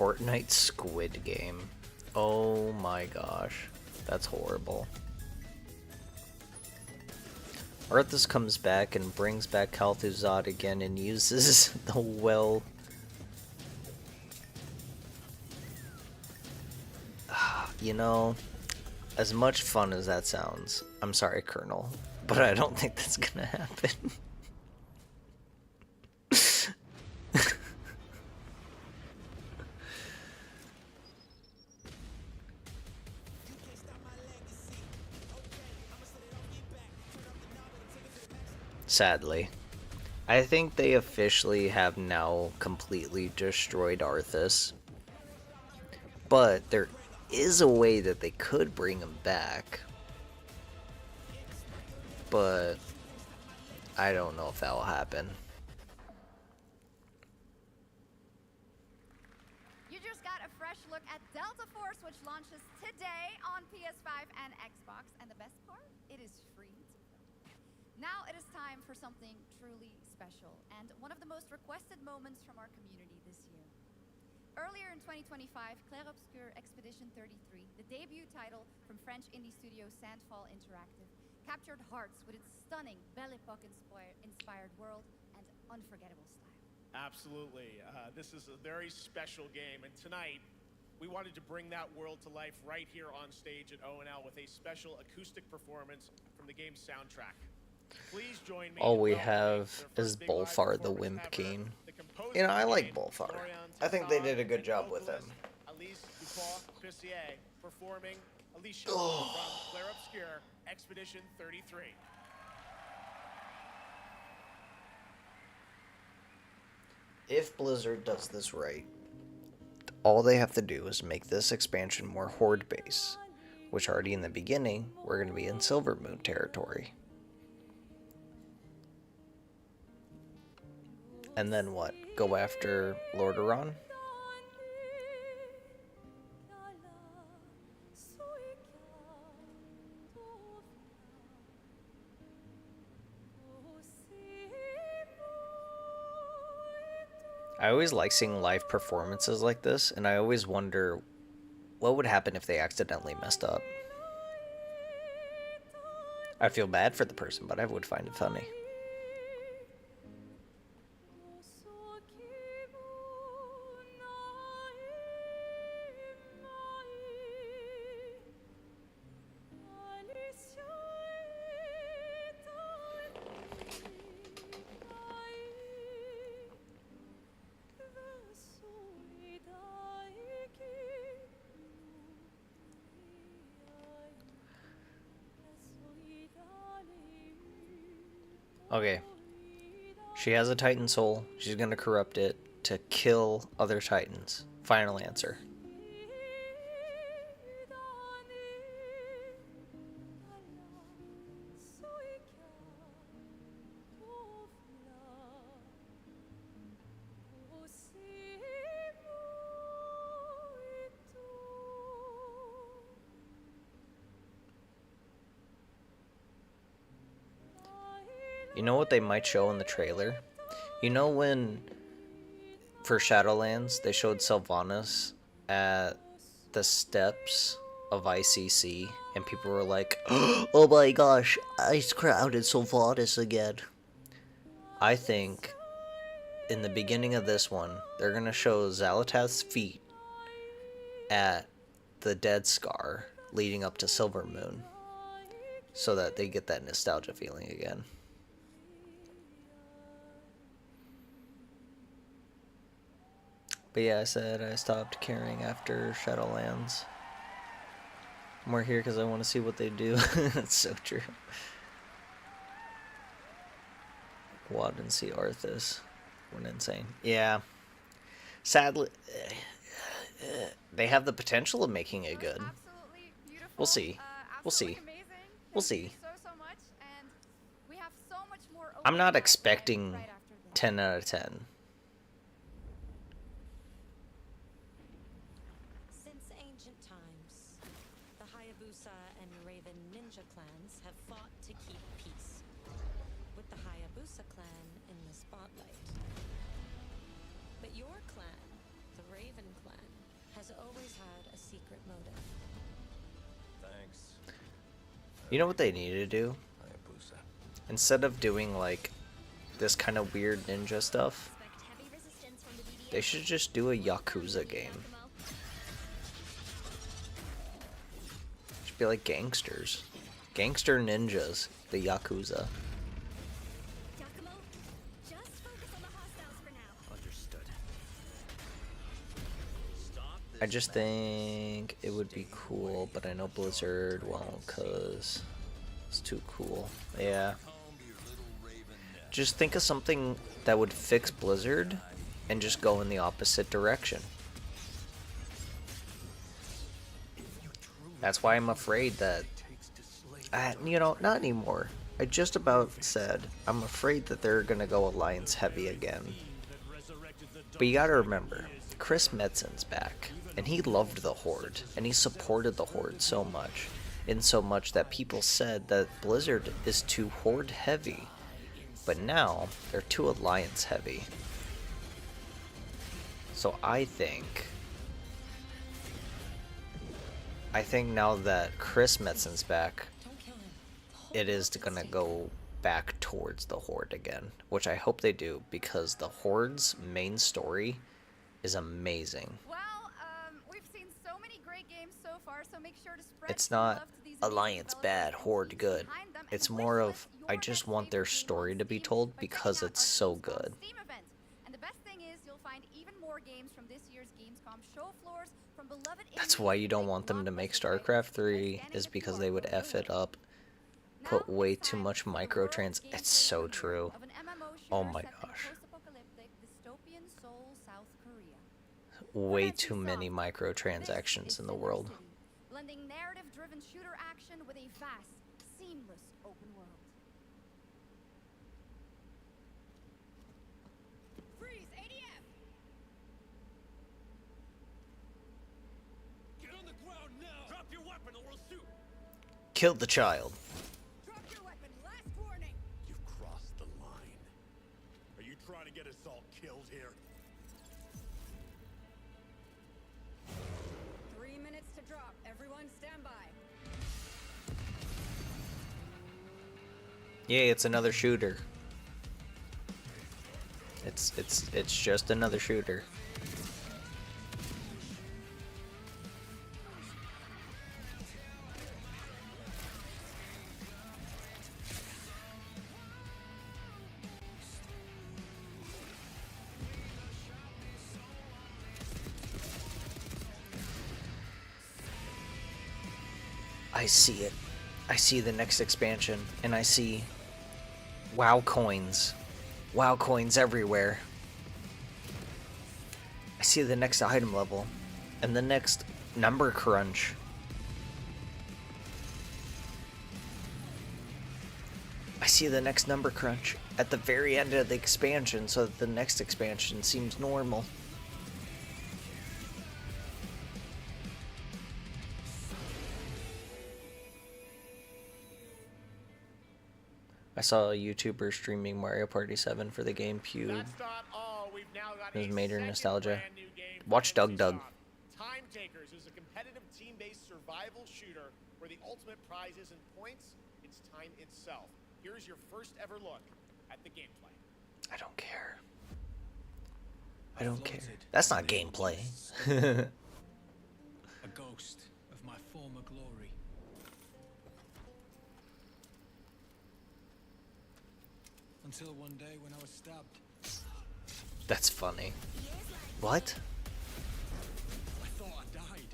Fortnite Squid Game. Oh my gosh. That's horrible. Arthas comes back and brings back Kalthuzad again and uses the well. You know, as much fun as that sounds, I'm sorry, Colonel, but I don't think that's gonna happen. Sadly. I think they officially have now completely destroyed Arthas. But there is a way that they could bring him back. But I don't know if that will happen. You just got a fresh look at Delta Force, which launches today on PS5 and Xbox. And the best part? It is free to play. Now it is time for something truly special and one of the most requested moments from our community this year. Earlier in 2025, Clair Obscur Expedition 33, the debut title from French indie studio Sandfall Interactive, captured hearts with its stunning Belle Epoque-inspired world and unforgettable style. Absolutely. This is a very special game, and tonight we wanted to bring that world to life right here on stage at O&L with a special acoustic performance from the game's soundtrack. Please join me. All we have is Bolfar the Wimp King. You know, I like Bolfar. I think they did a good job with him. Elise Dupont-Pissier performing a Release show from Claire Obscure, Expedition 33. If Blizzard does this right, all they have to do is make this expansion more horde base, which already in the beginning, we're going to be in Silvermoon territory. And then what? Go after Lordaeron? I always like seeing live performances like this, and I always wonder what would happen if they accidentally messed up. I feel bad for the person, but I would find it funny. Okay. She has a Titan soul. She's gonna corrupt it to kill other Titans. Final answer. You know what they might show in the trailer? You know when, for Shadowlands, they showed Sylvanas at the steps of ICC, and people were like, oh my gosh, Ice crowded Sylvanas again. I think, in the beginning of this one, they're going to show Xal'atath's feet at the Dead Scar leading up to Silvermoon, so that they get that nostalgia feeling again. But yeah, I said I stopped caring after Shadowlands. I'm more here because I want to see what they do. That's so true. Wad and see Arthas. Went insane. Yeah. Sadly, they have the potential of making it good. We'll see. We'll see. We'll see. I'm not expecting 10 out of 10. You know what they need to do? Instead of doing like this kind of weird ninja stuff, they should just do a Yakuza game. Should be like gangsters. Gangster ninjas, the Yakuza. I just think it would be cool, but I know Blizzard won't because it's too cool. Yeah. Just think of something that would fix Blizzard and just go in the opposite direction. That's why I'm afraid that... you know, not anymore. I just about said I'm afraid that they're going to go Alliance heavy again. But you gotta remember, Chris Metzen's back. And he loved the Horde, and he supported the Horde so much, in so much that people said that Blizzard is too Horde heavy, but now they're too Alliance heavy. So I think now that Chris Metzen's back, it is gonna go back towards the Horde again, which I hope they do, because the Horde's main story is amazing. It's not Alliance bad, Horde good. It's more of, I just want their story to be told because it's so good. And the best thing is you'll find even more games from this year's Gamescom show floors from beloved That's why you don't want them to make StarCraft 3, is because they would F it up. Put way too much microtrans. It's so true. Oh my gosh. dystopian Seoul, South Korea. Way too many microtransactions in the world. Blending narrative-driven shooter action with a fast, seamless open world. Freeze, ADF! Get on the ground now! Drop your weapon or we'll shoot! Kill the child. Drop your weapon, last warning! You've crossed the line. Are you trying to get us all killed here? 3 minutes to drop. Everyone stand by. Yay, it's another shooter. It's just another shooter. I see it. I see the next expansion, and I see WoW coins. WoW coins everywhere. I see the next item level, and the next number crunch. I see the next number crunch at the very end of the expansion, so that the next expansion seems normal. I saw a YouTuber streaming Mario Party 7 for the GameCube. That's not all. We've now got It was a made in second nostalgia. brand new game Watch from Doug Doug. Ubisoft. Time Takers is a competitive team-based survival shooter where the ultimate prize isn't points, it's time itself. Here's your first ever look at the gameplay. I don't care. I don't care. That's not gameplay. A ghost of my former glory. Until one day when I was stabbed. That's funny. What? I thought I died.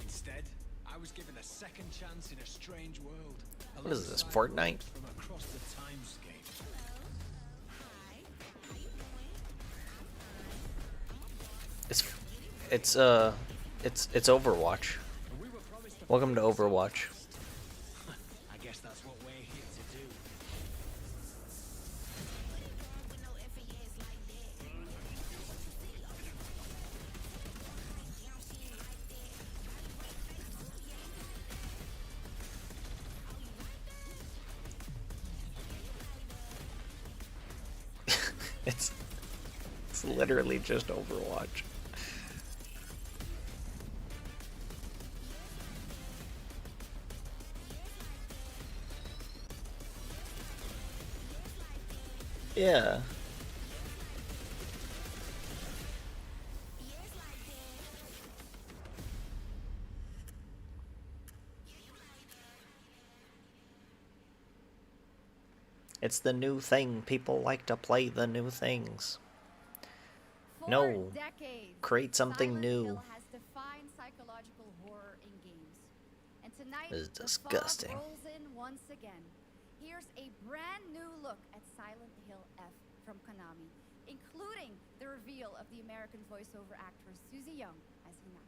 Instead, I was given a second chance in a strange world. What is this, Fortnite? From across the timescape. It's Overwatch. Welcome to Overwatch. I guess that's what we're here to do. It's literally just Overwatch. Yeah. It's the new thing. People like to play the new things. No. Create something new. Has defined psychological horror in games. And tonight, This is the disgusting. fog rolls in once again. Here's a brand new look at Silent Hill F from Konami, including the reveal of the American voiceover actress Susie Young as Hina.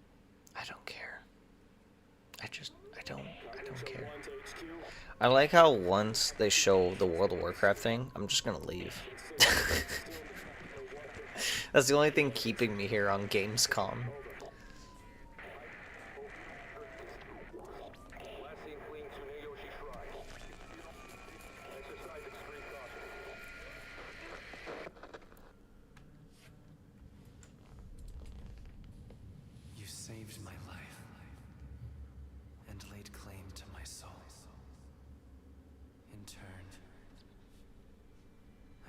I don't care. I don't care. I like how once they show the World of Warcraft thing, I'm just gonna leave. That's the only thing keeping me here on Gamescom. You saved my life and laid claim to my soul. In turn,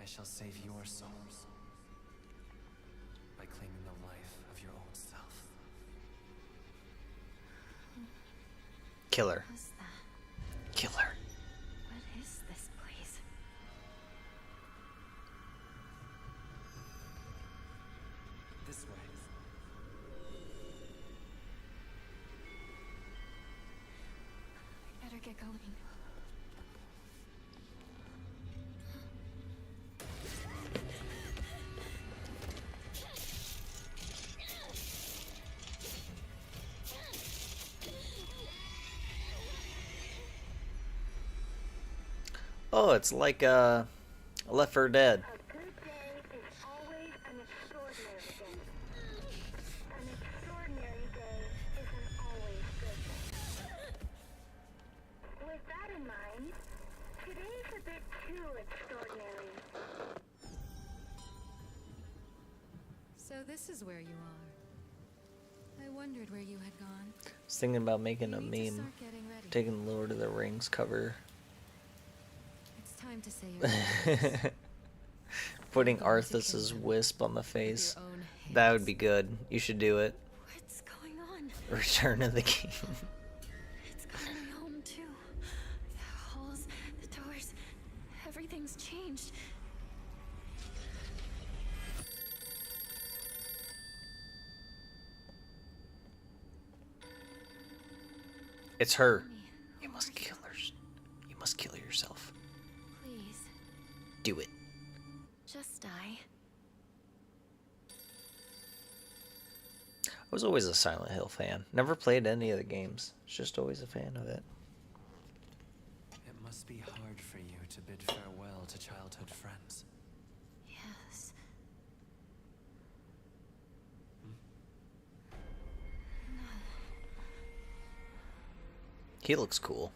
I shall save your souls by claiming the life of your own self. Killer. What's that? Killer. What is this place? This going. Oh, it's like Left 4 Dead. With that in mind, today's a bit too extraordinary. So this is where you are. I wondered where you had gone. I was thinking about making a meme, start getting ready. taking Lord of the Rings cover, It's time to say your goodbyes. putting Arthas's wisp on the face. That would be good. You should do it. What's going on? Return of the King. It's calling me home too. The halls, the doors, everything's changed. It's her. You must kill her. You must kill yourself. Please, Do it. just die. I was always a Silent Hill fan. Never played any of the games. Just always a fan of it. It must be hard for you to bid farewell to childhood friends. Yes. He looks cool.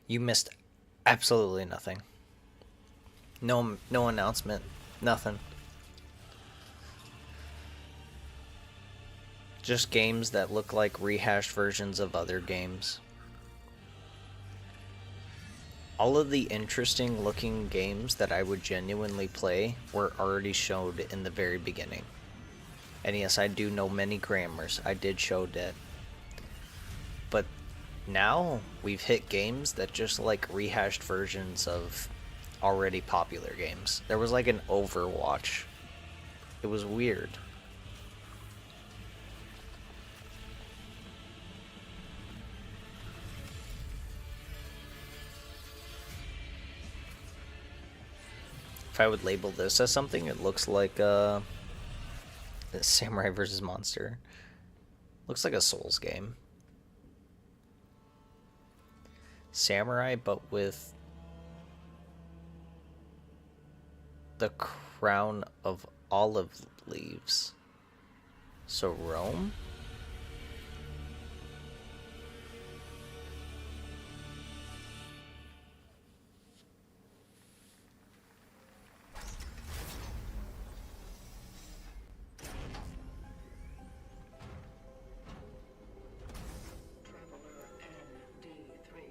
You missed absolutely nothing. No announcement. Nothing. Just games that look like rehashed versions of other games. All of the interesting looking games that I would genuinely play were already showed in the very beginning. And yes, I do know many grammars. I did show that. But now we've hit games that just like rehashed versions of already popular games. There was like an Overwatch. It was weird. If I would label this as something, it looks like Samurai vs. Monster. Looks like a Souls game. Samurai, but with the crown of olive leaves. So Rome?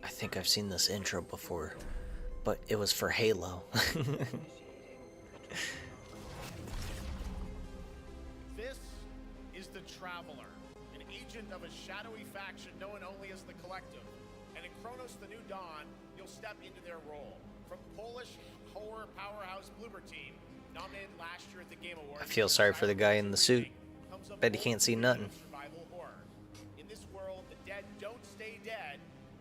I think I've seen this intro before, but it was for Halo. This is the Traveler, an agent of a shadowy faction known only as the Collective. And in Kronos the New Dawn, you'll step into their role. From Polish horror powerhouse Bloober Team, nominated last year at the Game Awards. I feel sorry for the guy in the suit. Bet he can't see nothing. Survival horror. In this world, the dead don't stay dead.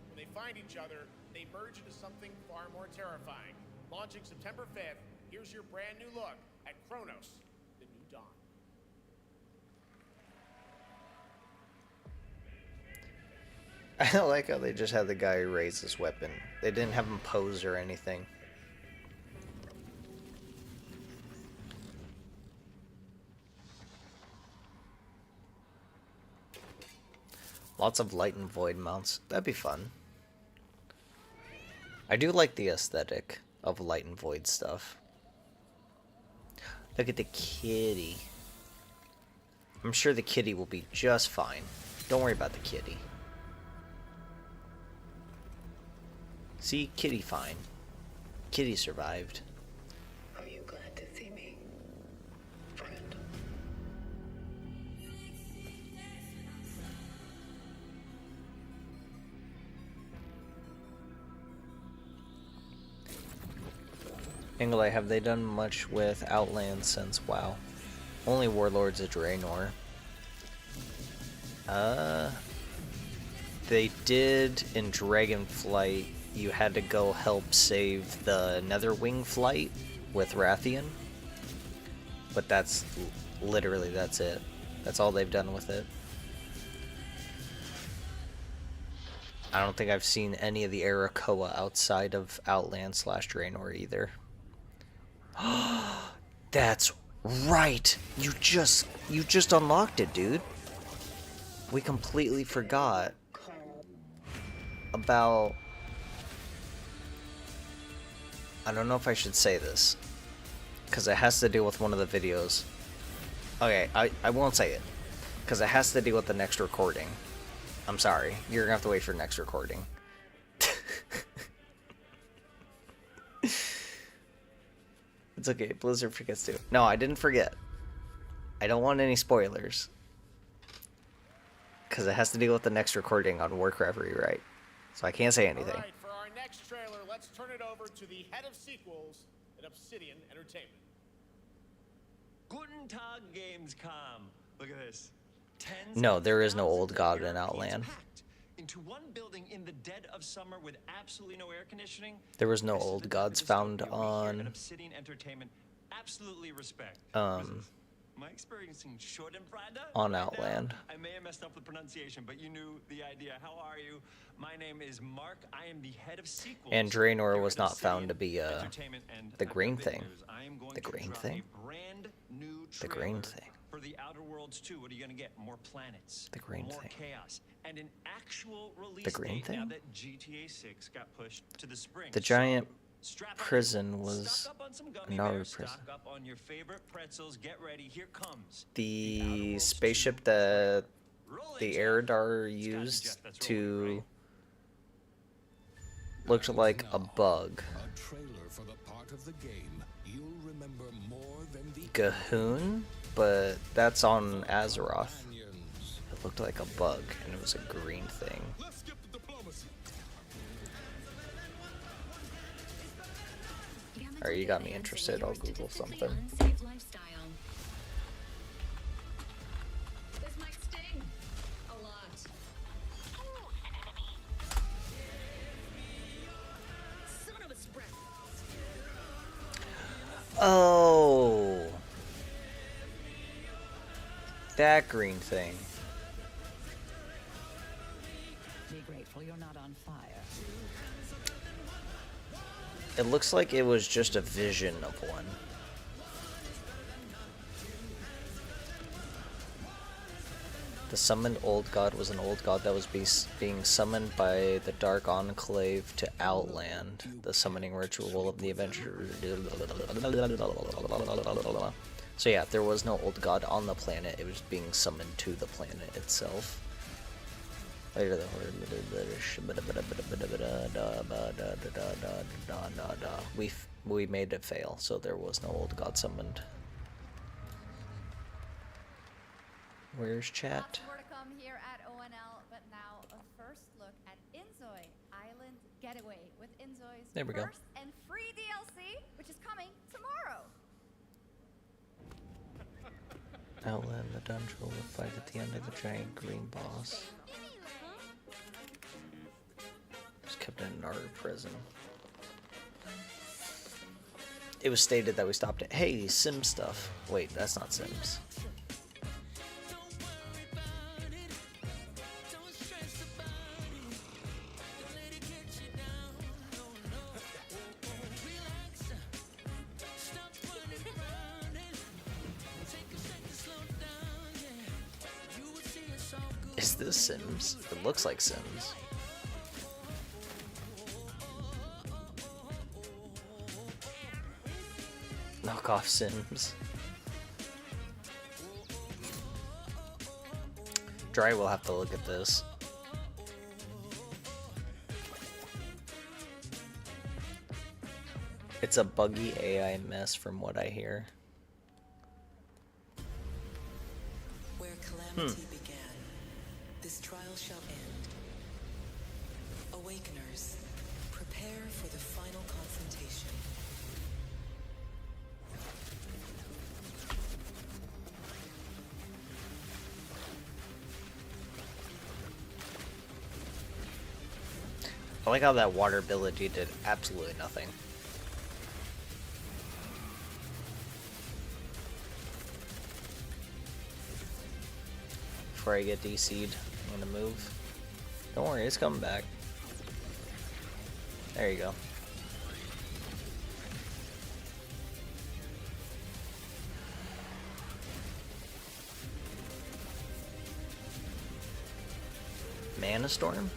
When they find each other, they merge into something far more terrifying. Launching September 5th, here's your brand new look at Kronos, the New Dawn. I like how they just had the guy raise his weapon. They didn't have him pose or anything. Lots of light and void mounts. That'd be fun. I do like the aesthetic of light and void stuff. Look at the kitty. I'm sure the kitty will be just fine. Don't worry about the kitty. See, kitty fine. Kitty survived. Are you glad to see me, friend? Angle, have they done much with Outland since WoW? Only Warlords of Draenor. They did in Dragonflight. You had to go help save the Netherwing flight with Rathian. But that's literally, that's it. That's all they've done with it. I don't think I've seen any of the Arakoa outside of Outland / Draenor either. That's right! You just unlocked it, dude. We completely forgot about... I don't know if I should say this, because it has to do with one of the videos. Okay, I won't say it, because it has to do with the next recording. I'm sorry, you're gonna have to wait for next recording. It's okay, Blizzard forgets to. No, I didn't forget. I don't want any spoilers. Because it has to deal with the next recording on Warcraft Rewrite. So I can't say anything. All right, for our next trailer, let's turn it over to the head of sequels at Obsidian Entertainment. Guten Tag, Gamescom. Look at this. No, there is no old god in Outland. Into one building in the dead of summer with absolutely no air conditioning. There was no old gods found on Obsidian Entertainment. Absolutely respect. Am I experiencing Schadenfreude on right Outland. now? I may have messed up the pronunciation, but you knew the idea. How are you? My name is Mark. I am the head of sequels. And Draenor was not found to be the green thing. The green thing? The green thing. For the Outer Worlds 2, what are you going to get? More planets. The green more thing. chaos. And an actual release The green date now thing? that GTA 6 got pushed to the spring. The giant prison was a Naru prison. Stock up on your favorite pretzels. Get ready. Here comes The spaceship that the Eridar used to looked like a bug. A trailer for the part of the game you'll remember more than the Gahoon? But that's on Azeroth. It looked like a bug, and it was a green thing. Alright, you got me interested. I'll Google something. Oh, that green thing. Be grateful you're not on fire. It looks like it was just a vision of one. The summoned old god was an old god that was being summoned by the Dark Enclave to Outland. The summoning ritual of the Avenger. So yeah, there was no old god on the planet. It was being summoned to the planet itself. We made it fail, so there was no old god summoned. Where's chat? More to come here at ONL, but now a first look at Inzoi Island Getaway with Inzoi's There we go. first and free DLC, which is coming tomorrow. Outland, the dungeon will fight at the end of the giant green boss. Just kept in Naru prison. It was stated that we stopped it. Hey, Sim stuff. Wait, that's not Sims. Is this Sims? It looks like Sims. Knockoff Sims. Dry will have to look at this. It's a buggy AI mess from what I hear. Where calamity began, this trial shall end. Awakeners, prepare for the final confrontation. like how that water ability did absolutely nothing. Before I get DC'd, I'm gonna move. Don't worry, it's coming back. There you go. Mana Storm?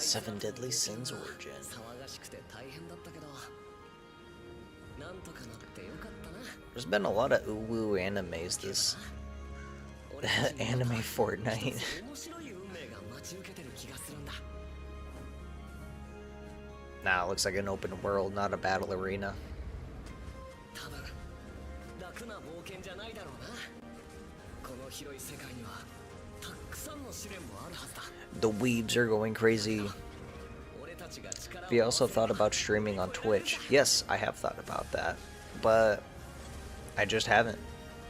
Seven Deadly Sins Origin. There's been a lot of uwu animes this anime Fortnite. Nah, it looks like an open world, not a battle arena. The weebs are going crazy. Have you also thought about streaming on Twitch? Yes, I have thought about that, but I just haven't.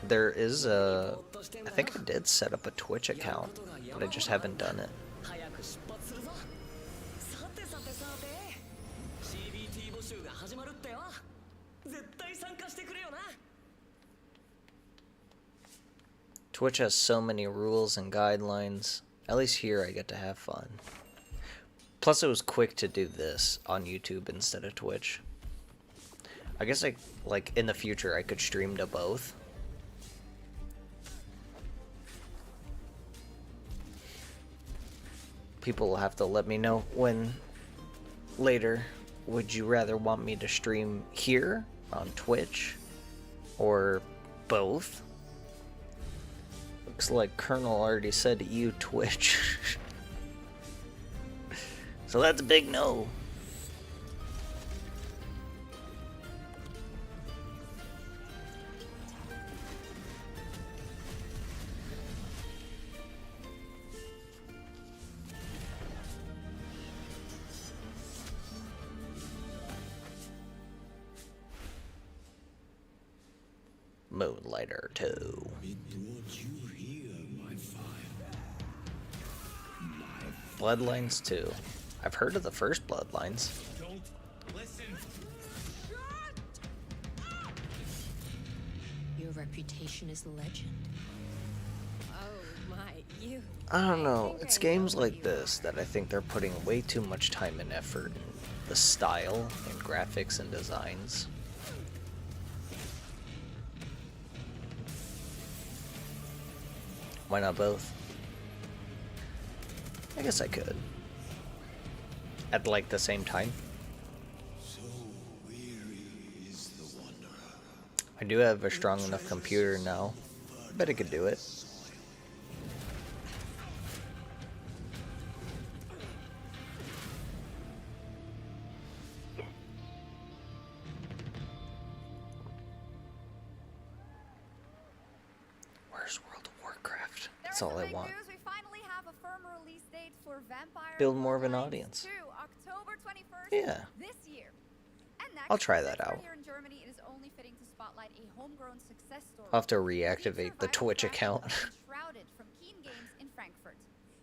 There is a... I think I did set up a Twitch account, but I just haven't done it. Twitch has so many rules and guidelines. At least here I get to have fun. Plus it was quick to do this on YouTube instead of Twitch. I guess like in the future I could stream to both. People will have to let me know when later. Would you rather want me to stream here on Twitch or both? Looks like Colonel already said you Twitch. So that's a big no. Moonlighter 2. Bloodlines 2. I've heard of the first Bloodlines. Don't listen. Your reputation is legend. Oh my, you. I don't know. It's games like this that I think they're putting way too much time and effort in the style and graphics and designs. Why not both? I guess I could. At like the same time. I do have a strong enough computer now. I bet I could do it. Where's World of Warcraft? That's all I want. Build more of an audience. Yeah. I'll try that out. I'll have to reactivate the Twitch account.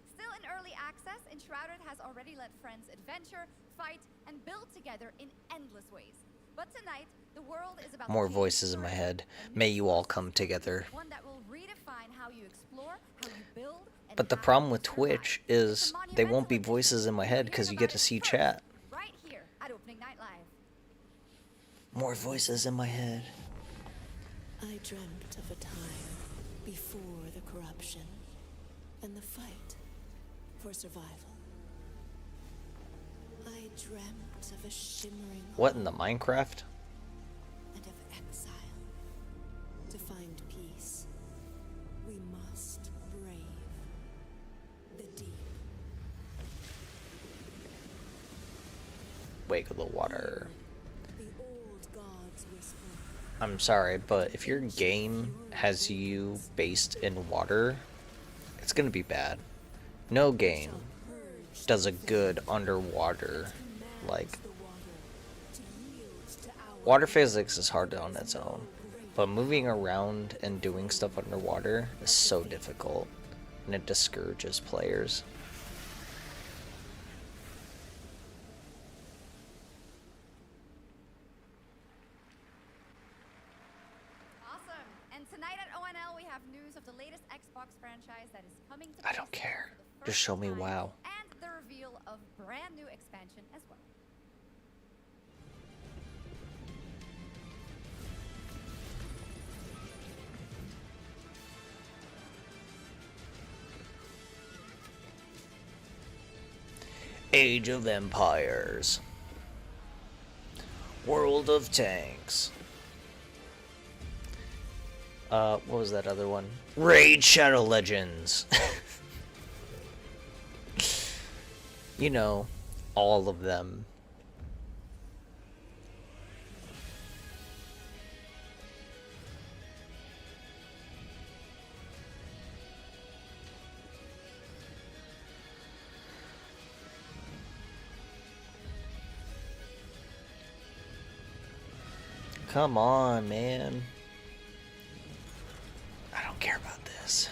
Still in early access, Enshrouded has already let friends adventure, fight, and build together in endless ways. But tonight, the world is about More voices in my head. May you all come together. one that will redefine how you explore, how you build, and But the problem with Twitch is they won't be voices in my head because you get to see chat. right here at Opening Night Live. More voices in my head. I dreamt of a time before the corruption and the fight for survival. I dreamt of a shimmering What in the Minecraft? and of exile. To find peace, we must brave the deep. Wake of the Water. The old gods whisper. I'm sorry, but if your game has you based in water, it's gonna be bad. No game does a good underwater, like, water physics is hard on its own, but moving around and doing stuff underwater is so difficult, and it discourages players. Awesome. And tonight at ONL we have news of the latest Xbox franchise that is coming to I don't care. Just show me WoW. and the reveal of brand new expansion as well. Age of Empires. World of Tanks. What was that other one? Raid Shadow Legends. You know, all of them. Come on, man. I don't care about this.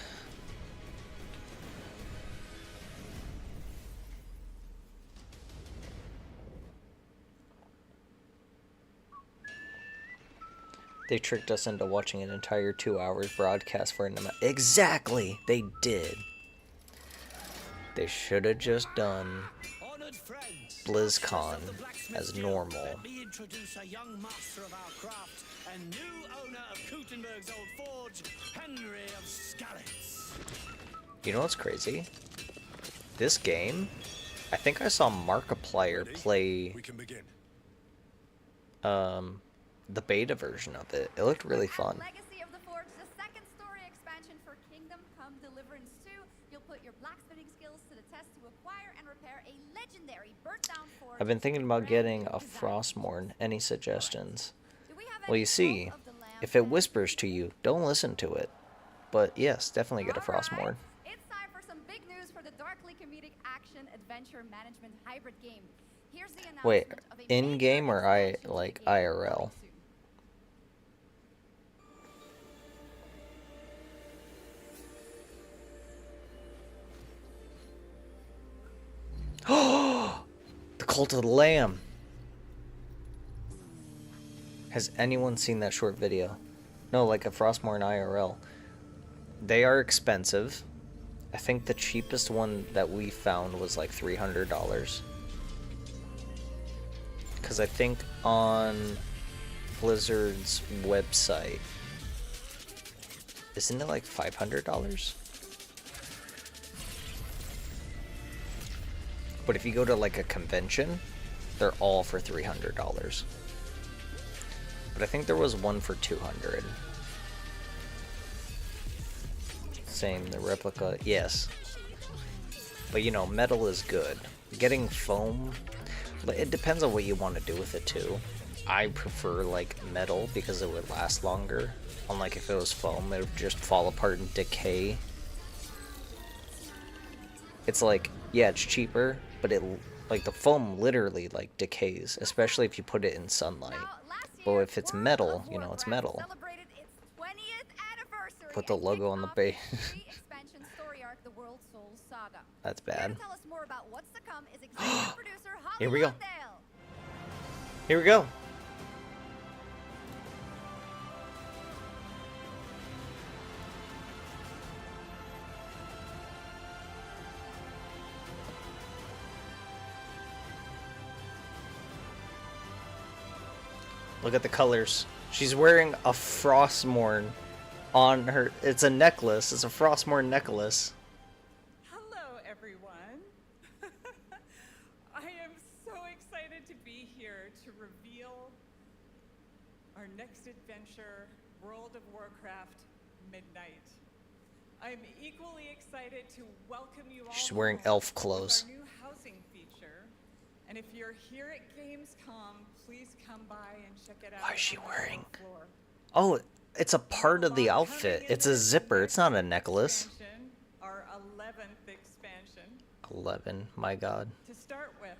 They tricked us into watching an entire 2 hours broadcast for an amount. Exactly! They did. They should have just done BlizzCon as normal. Let me introduce a young master of our craft and new owner of Kutenberg's old forge, Henry of Skalitz. You know what's crazy? This game, I think I saw Markiplier play the beta version of it. It looked really fun. Legacy of the Forge, the second story expansion for Kingdom Come Deliverance 2. You'll put your blacksmithing skills to the test to acquire and repair a legendary burnt-down forge. I've been thinking about getting a Frostmourne. Any suggestions? Well, you see, if it whispers to you, don't listen to it. But yes, definitely get a Frostmourne. It's time for some big news for the darkly comedic action adventure management hybrid game. Here's the announcement Wait, of a in-game or IRL? The Cult of the Lamb. Has anyone seen that short video? No, like a Frostmourne IRL. They are expensive. I think the cheapest one that we found was like $300. Because I think on Blizzard's website, isn't it like $500? But if you go to like a convention, they're all for $300. But I think there was one for $200. Same, the replica, yes. But you know, metal is good. Getting foam, but it depends on what you want to do with it too. I prefer like metal because it would last longer. Unlike if it was foam, it would just fall apart and decay. It's like, yeah, it's cheaper, but it, like, the foam literally like decays, especially if you put it in sunlight. But if it's metal, you know, it's metal. Put the logo on the base. That's bad. Here we go. Here we go. Look at the colors. She's wearing a Frostmourne on her. It's a necklace. It's a Frostmourne necklace. Hello, everyone. I am so excited to be here to reveal our next adventure, World of Warcraft Midnight. I'm equally excited to welcome you all. She's wearing elf clothes. Our new housing feature. And if you're here at Gamescom, please come by and check it out. Why is she wearing? Oh, it's a part of the outfit. It's a zipper. It's not a necklace. Our 11th expansion. 11, my god. To start with,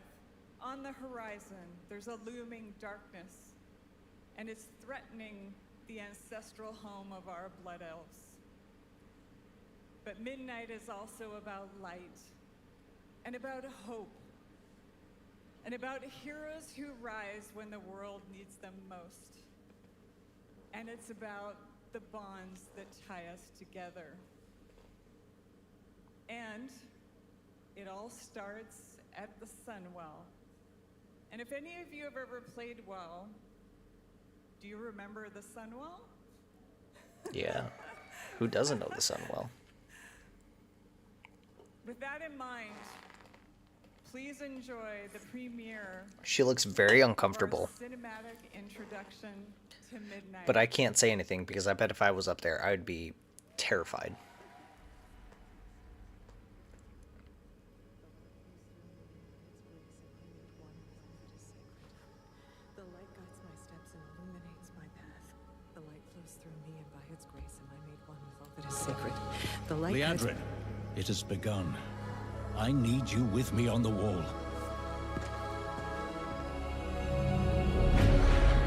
on the horizon, there's a looming darkness, and it's threatening the ancestral home of our blood elves. But midnight is also about light, and about hope, and about heroes who rise when the world needs them most. And it's about the bonds that tie us together. And it all starts at the Sunwell. And if any of you have ever played WoW, do you remember the Sunwell? Yeah. Who doesn't know the Sunwell? With that in mind, please enjoy the premiere. She looks very uncomfortable. Of our cinematic introduction to Midnight. But I can't say anything because I bet if I was up there, I would be terrified. The light guides my steps and illuminates my path. The light flows through me, and by its grace am I made one with all that is sacred. The light Liadrin, it has begun. I need you with me on the wall.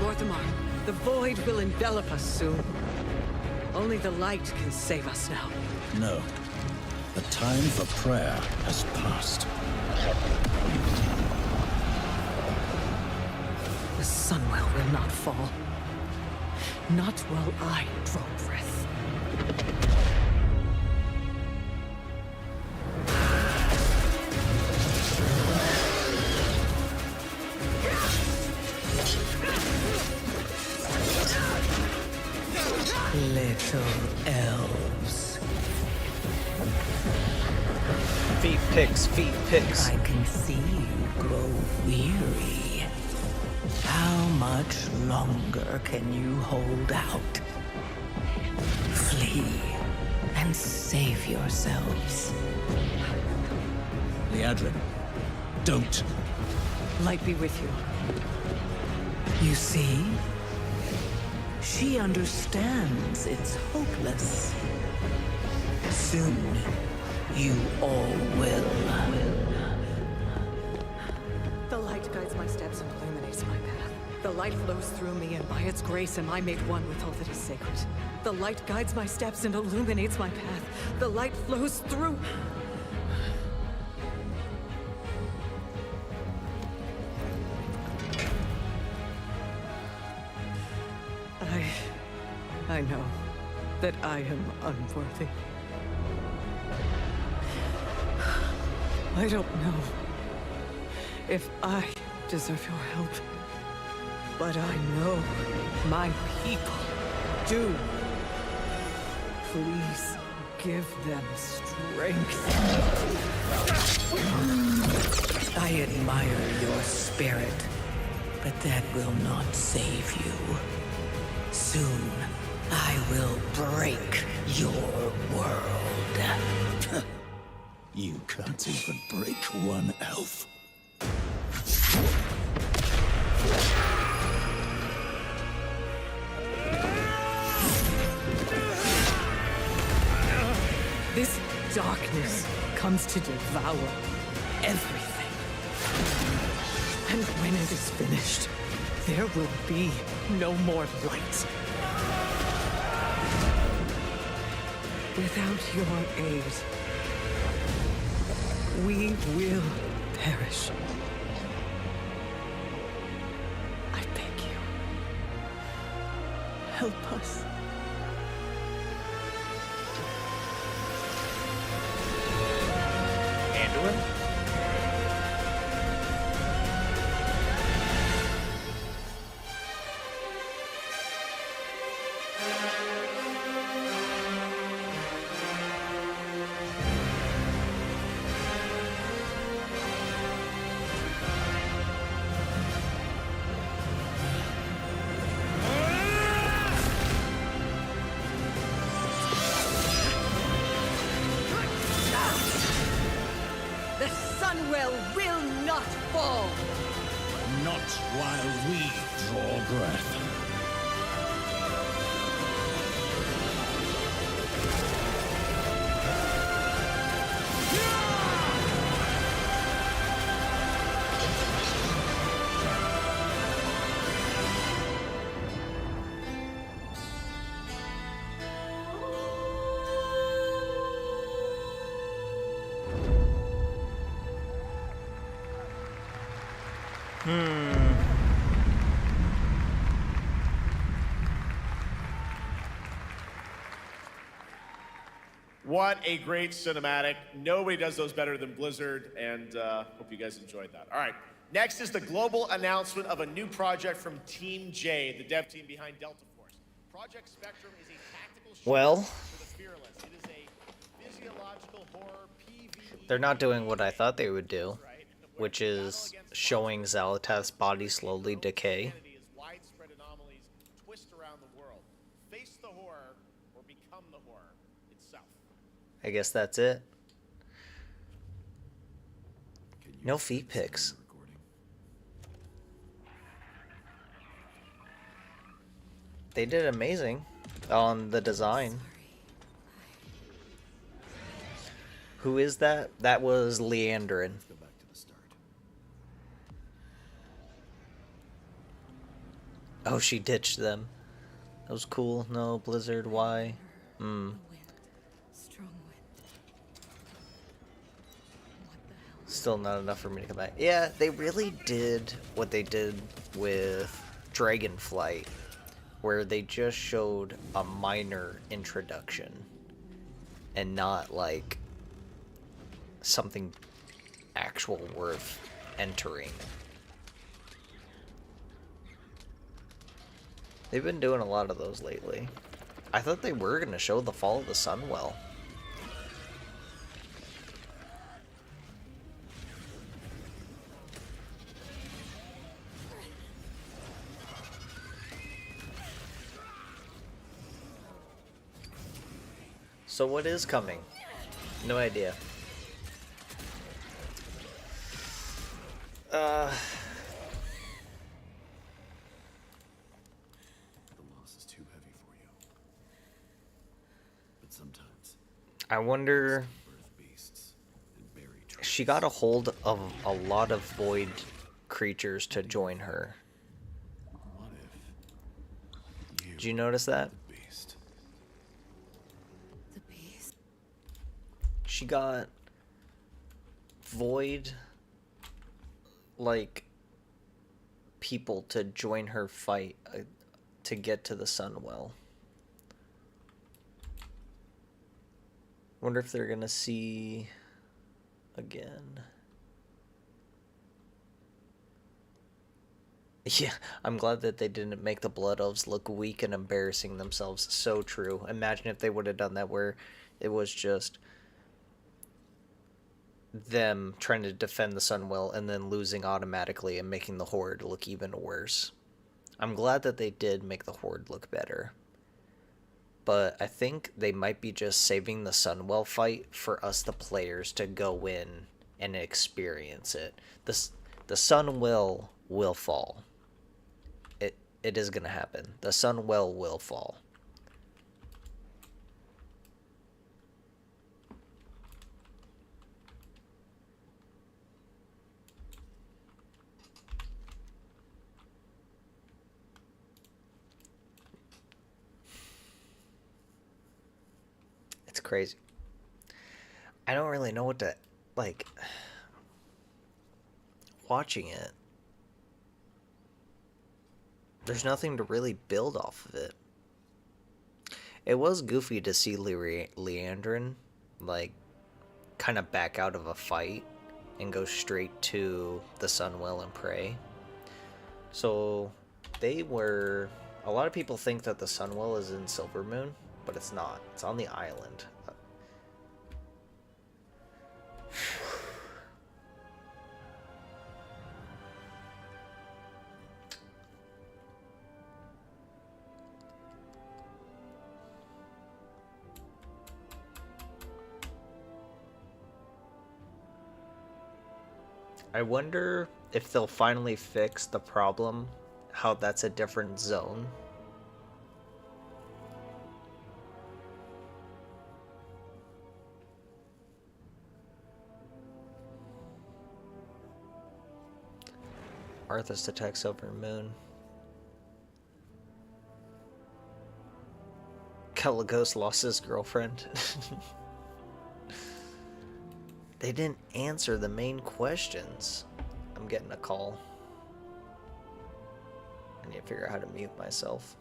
Lorthamar, the void will envelop us soon. Only the light can save us now. No. The time for prayer has passed. The Sunwell will not fall. Not while I draw breath. Little elves. Feet picks, feet picks. I can see you grow weary. How much longer can you hold out? Flee and save yourselves. Liadrin, don't. Light be with you. You see? She understands it's hopeless. Soon, you all will. The light guides my steps and illuminates my path. The light flows through me, and by its grace am I made one with all that is sacred. The light guides my steps and illuminates my path. The light flows through... I know that I am unworthy. I don't know if I deserve your help, but I know my people do. Please give them strength. I admire your spirit, but that will not save you. Soon, I will break your world. You can't even break one elf. This darkness comes to devour everything. And when it is finished, there will be no more light. Without your aid, we will perish. I beg you, help us. Anduin? The Sunwell will not fall! Not while we draw breath. what a great cinematic. Nobody does those better than Blizzard, and hope you guys enjoyed that. All right, next is the global announcement of a new project from Team J, the dev team behind Delta Force. Project Spectrum is a tactical shooter for the fearless. It is a physiological horror PvE. They're not doing what I thought they would do, which is showing Xalatath's body slowly decay. Widespread anomalies twist around the world. Face the horror or become the horror itself. I guess that's it. No feet pics. They did amazing on the design. Who is that? That was Leandrin. Oh, she ditched them. That was cool. No, Blizzard, why? Still not enough for me to come back. Yeah, they really did what they did with Dragonflight, where they just showed a minor introduction and not like something actual worth entering. They've been doing a lot of those lately. I thought they were going to show the fall of the Sunwell. So what is coming? No idea. The loss is too heavy for you. But sometimes I wonder. She got a hold of a lot of void creatures to join her. Did you notice that? She got void, like, people to join her fight to get to the Sunwell. Wonder if they're gonna see again. Yeah, I'm glad that they didn't make the Blood Elves look weak and embarrassing themselves. So true. Imagine if they would have done that where it was just them trying to defend the Sunwell and then losing automatically and making the Horde look even worse. I'm glad that they did make the Horde look better. But I think they might be just saving the Sunwell fight for us, the players, to go in and experience it. The Sunwell will fall. It is going to happen. The Sunwell will fall. It's crazy. I don't really know what to, like, watching it. There's nothing to really build off of it. It was goofy to see Leandrin, like, kind of back out of a fight and go straight to the Sunwell and pray. So, they were... A lot of people think that the Sunwell is in Silvermoon, but it's not. It's on the island. I wonder if they'll finally fix the problem, how that's a different zone. Arthas attacks over Moon. Caligos lost his girlfriend. They didn't answer the main questions. I'm getting a call. I need to figure out how to mute myself.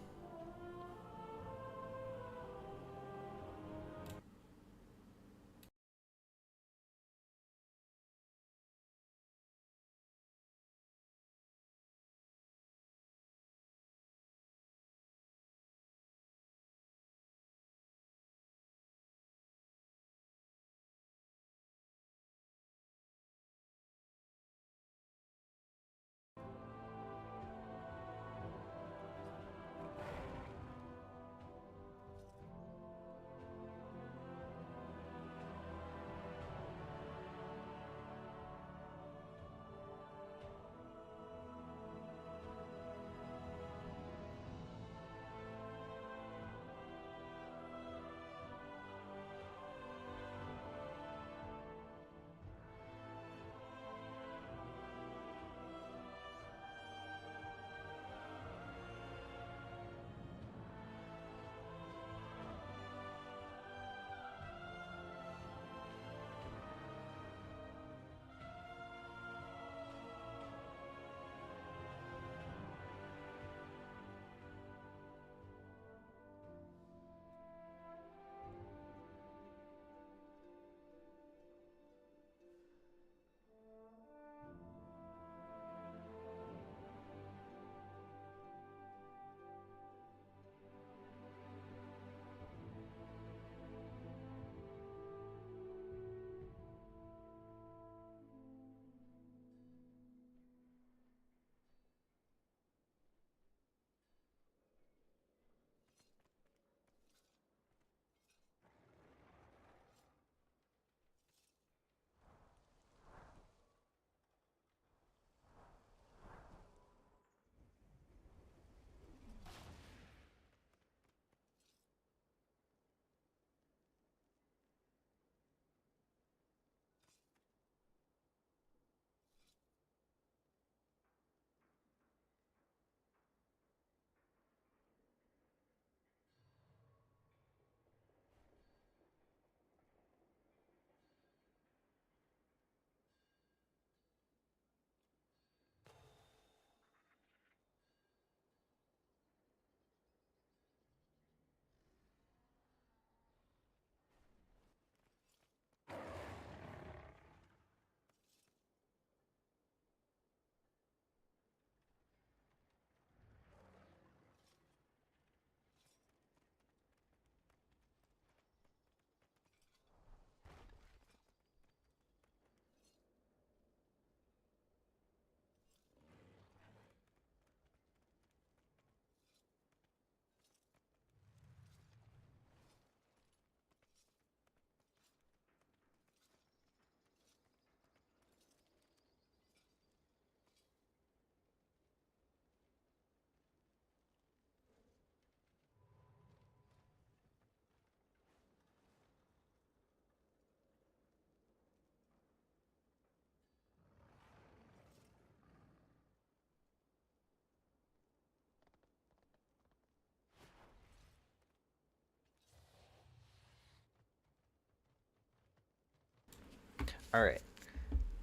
Alright.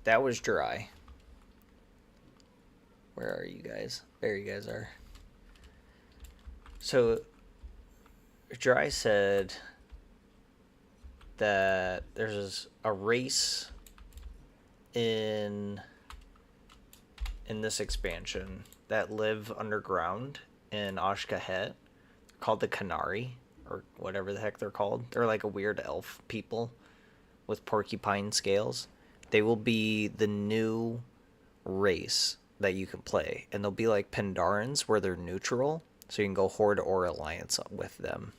That was dry. Where are you guys? There you guys are. So, Dry said that there's a race in this expansion that live underground in Ashkahet called the Canary, or whatever the heck they're called. They're like a weird elf people with porcupine scales. They will be the new race that you can play, and they'll be like Pandarans where they're neutral, so you can go Horde or Alliance with them.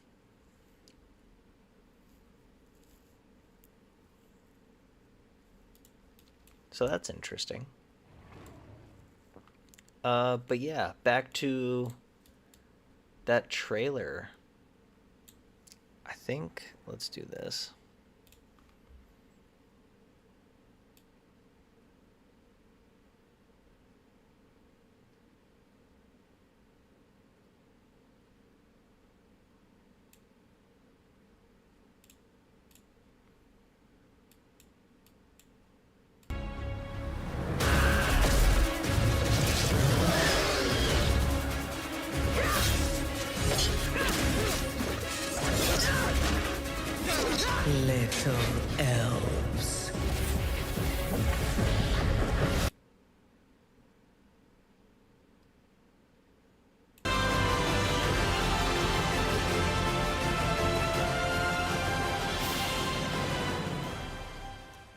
So that's interesting. But yeah, back to that trailer. I think, let's do this. Little elves.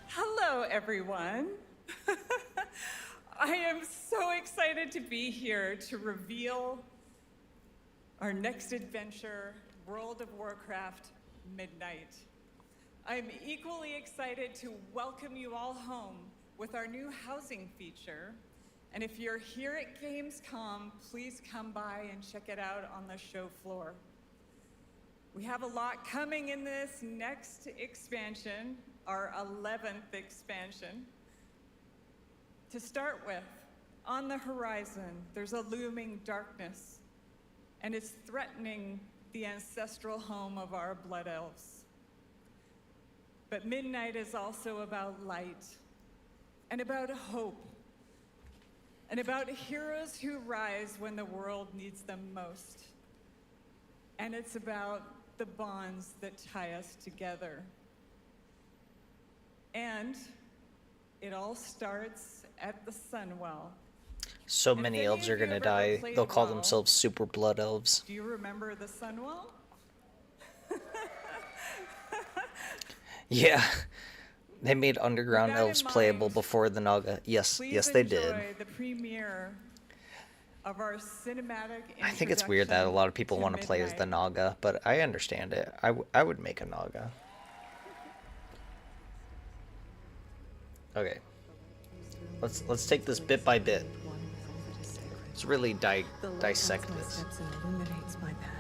Hello, everyone. I am so excited to be here to reveal our next adventure, World of Warcraft Midnight. I'm equally excited to welcome you all home with our new housing feature. And if you're here at Gamescom, please come by and check it out on the show floor. We have a lot coming in this next expansion, our 11th expansion. To start with, on the horizon, there's a looming darkness, and it's threatening the ancestral home of our blood elves. But Midnight is also about light, and about hope, and about heroes who rise when the world needs them most. And it's about the bonds that tie us together. And it all starts at the Sunwell. So many elves are gonna die. They'll call themselves super blood elves. Do you remember the Sunwell? Yeah. They made underground elves playable before the Naga. Yes, yes they did. Enjoy the premiere of our cinematic I think it's weird that a lot of people want to play as the Naga, but I understand it. I would make a Naga. Okay. Let's take this bit by bit. Let's really dissect this. Illuminates my path.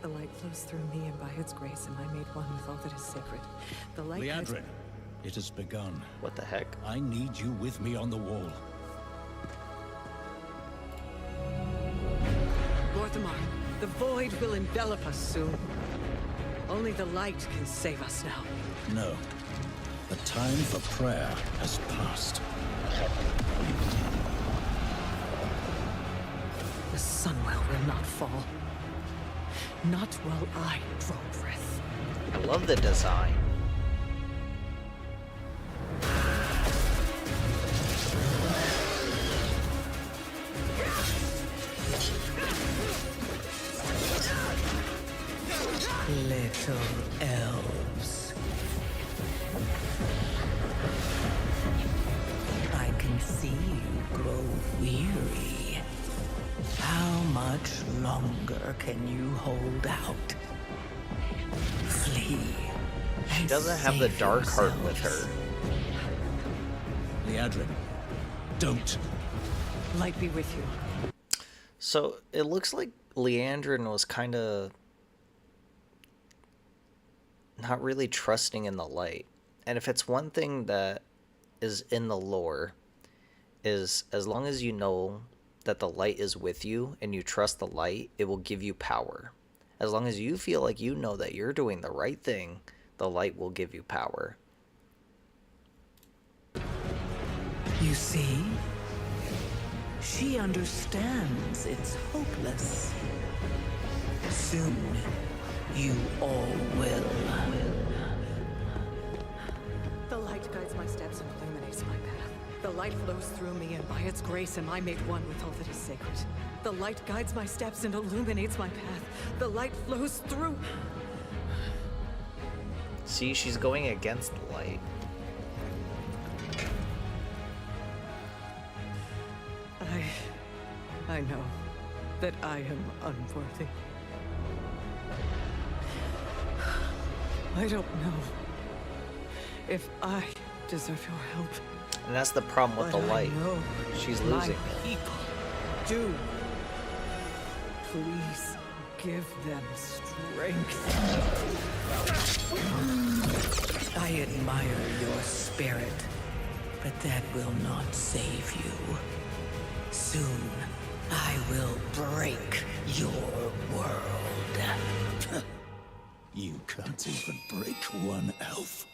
The light flows through me, and by its grace am I made one with all that is sacred. The light Leandrin, it has begun. What the heck? I need you with me on the wall. Lorthamar, the void will envelop us soon. Only the light can save us now. No. The time for prayer has passed. The Sunwell will not fall. Not while I draw breath. I love the design. Little elves. I can see you grow weary. How much longer can you hold out? Flee. She doesn't have the dark heart with her. Leandrin, don't. Light be with you. So it looks like Leandrin was kind of not really trusting in the light. And if it's one thing that is in the lore, is as long as you know that the light is with you and you trust the light, it will give you power. As long as you feel like you know that you're doing the right thing, the light will give you power. You see? She understands it's hopeless. Soon, you all will. The light guides my steps and illuminates my path. The light flows through me, and by its grace am I made one with all that is sacred. The light guides my steps and illuminates my path. The light flows through... See, she's going against the light. I know that I am unworthy. I don't know if I deserve your help. And that's the problem with But the light. I know She's my losing. people do. Please give them strength. I admire your spirit, but that will not save you. Soon, I will break your world. You can't even break one elf.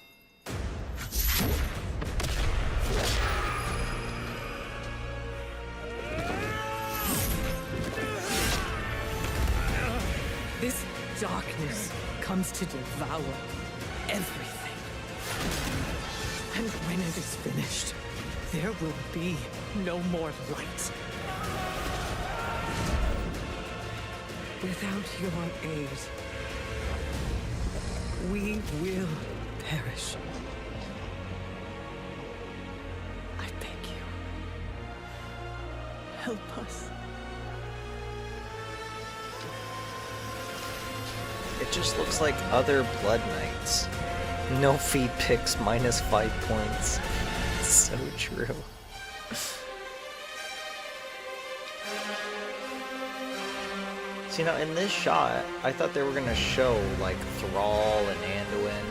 This darkness comes to devour everything. And when it is finished, there will be no more light. Without your aid, we will perish. I beg you, help us. It just looks like other Blood Knights. No feed picks, -5 points. It's so true. See, now in this shot, I thought they were gonna show like Thrall and Anduin,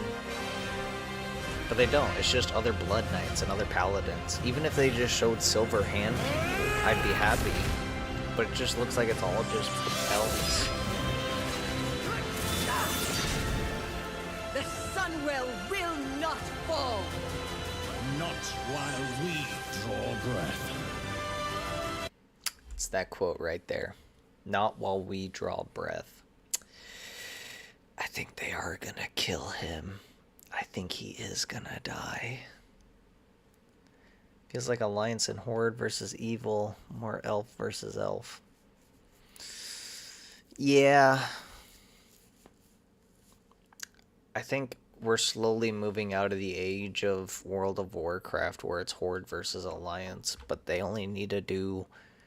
but they don't. It's just other Blood Knights and other Paladins. Even if they just showed Silver Hand people, I'd be happy. But it just looks like it's all just elves. The Sunwell will not fall! Not while we draw breath. It's that quote right there. Not while we draw breath. I think they are gonna kill him. I think he is gonna die. Feels like Alliance and Horde versus Evil, more Elf versus Elf. Yeah. I think we're slowly moving out of the age of World of Warcraft where it's Horde versus Alliance, but they only need to do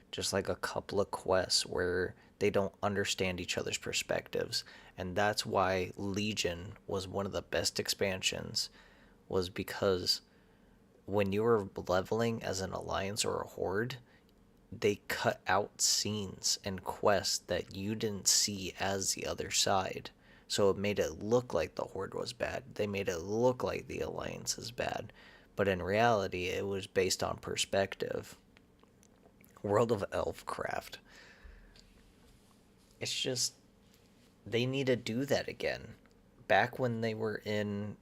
just like a couple of quests where they don't understand each other's perspectives. And that's why Legion was one of the best expansions, was because when you were leveling as an Alliance or a Horde, they cut out scenes and quests that you didn't see as the other side. So it made it look like the Horde was bad. They made it look like the Alliance is bad. But in reality, it was based on perspective. World of Elfcraft. It's just, they need to do that again. Back when they were in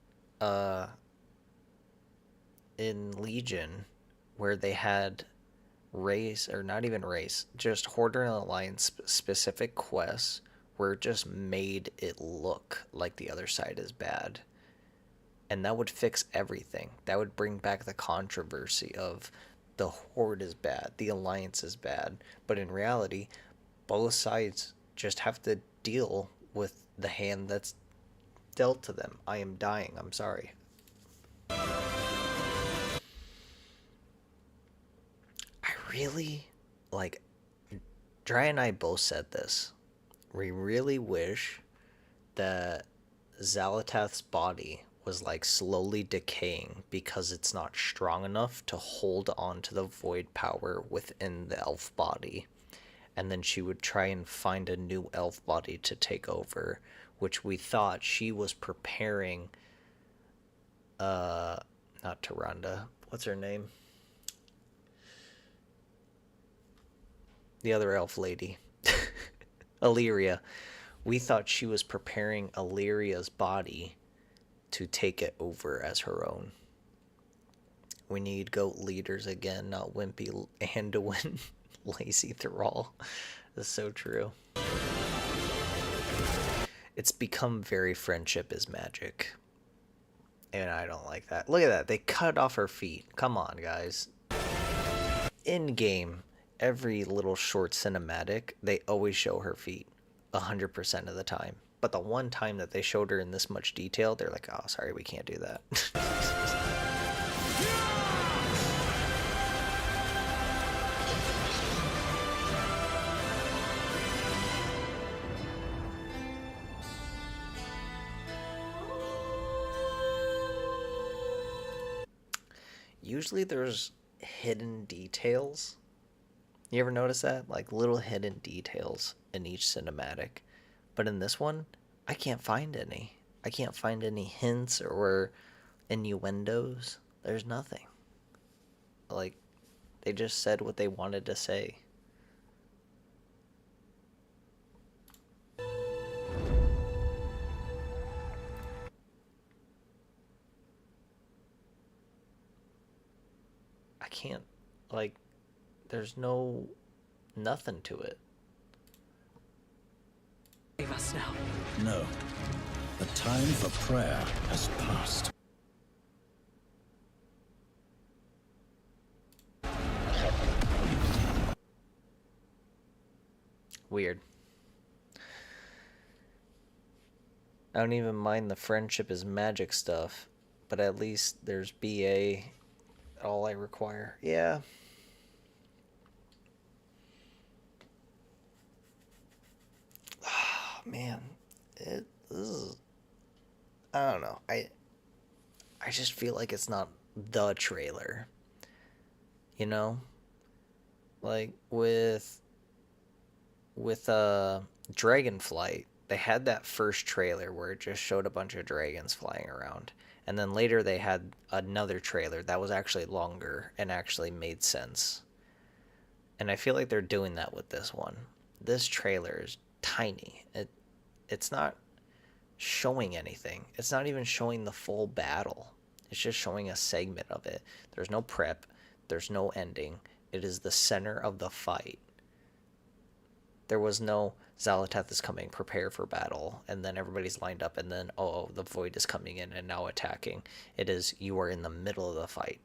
Legion, where they had race, or not even race, just Horde and Alliance specific quests where it just made it look like the other side is bad. And that would fix everything. That would bring back the controversy of the Horde is bad, the Alliance is bad. But in reality, both sides just have to deal with the hand that's dealt to them. I am dying, I'm sorry. I really, like, Dry and I both said this. We really wish that Xalatath's body was like slowly decaying because it's not strong enough to hold on to the void power within the elf body. And then she would try and find a new elf body to take over, which we thought she was preparing, not Tyrande, what's her name? The other elf lady. Illyria. We thought she was preparing Illyria's body to take it over as her own. We need goat leaders again, not wimpy Anduin, lazy Thrall. That's so true. It's become very friendship is magic. And I don't like that. Look at that. They cut off her feet. Come on, guys. In game, every little short cinematic, they always show her feet 100% of the time. But the one time that they showed her in this much detail, they're like, oh, sorry, we can't do that. Usually there's hidden details. You ever notice that? Like little hidden details in each cinematic. But in this one, I can't find any. I can't find any hints or innuendos. There's nothing. Like, they just said what they wanted to say. I can't, like, there's nothing to it. Save us now. No. The time for prayer has passed. Weird. I don't even mind the friendship is magic stuff, but at least there's BA, all I require. Yeah. Oh, man. This is, I don't know. I just feel like it's not the trailer. You know? Like with Dragonflight, they had that first trailer where it just showed a bunch of dragons flying around. And then later they had another trailer that was actually longer and actually made sense. And I feel like they're doing that with this one. This trailer is tiny. It's not showing anything. It's not even showing the full battle. It's just showing a segment of it. There's no prep. There's no ending. It is the center of the fight. There was no Xal'atath is coming, prepare for battle, and then everybody's lined up, and then, oh, the Void is coming in and now attacking. It is, you are in the middle of the fight.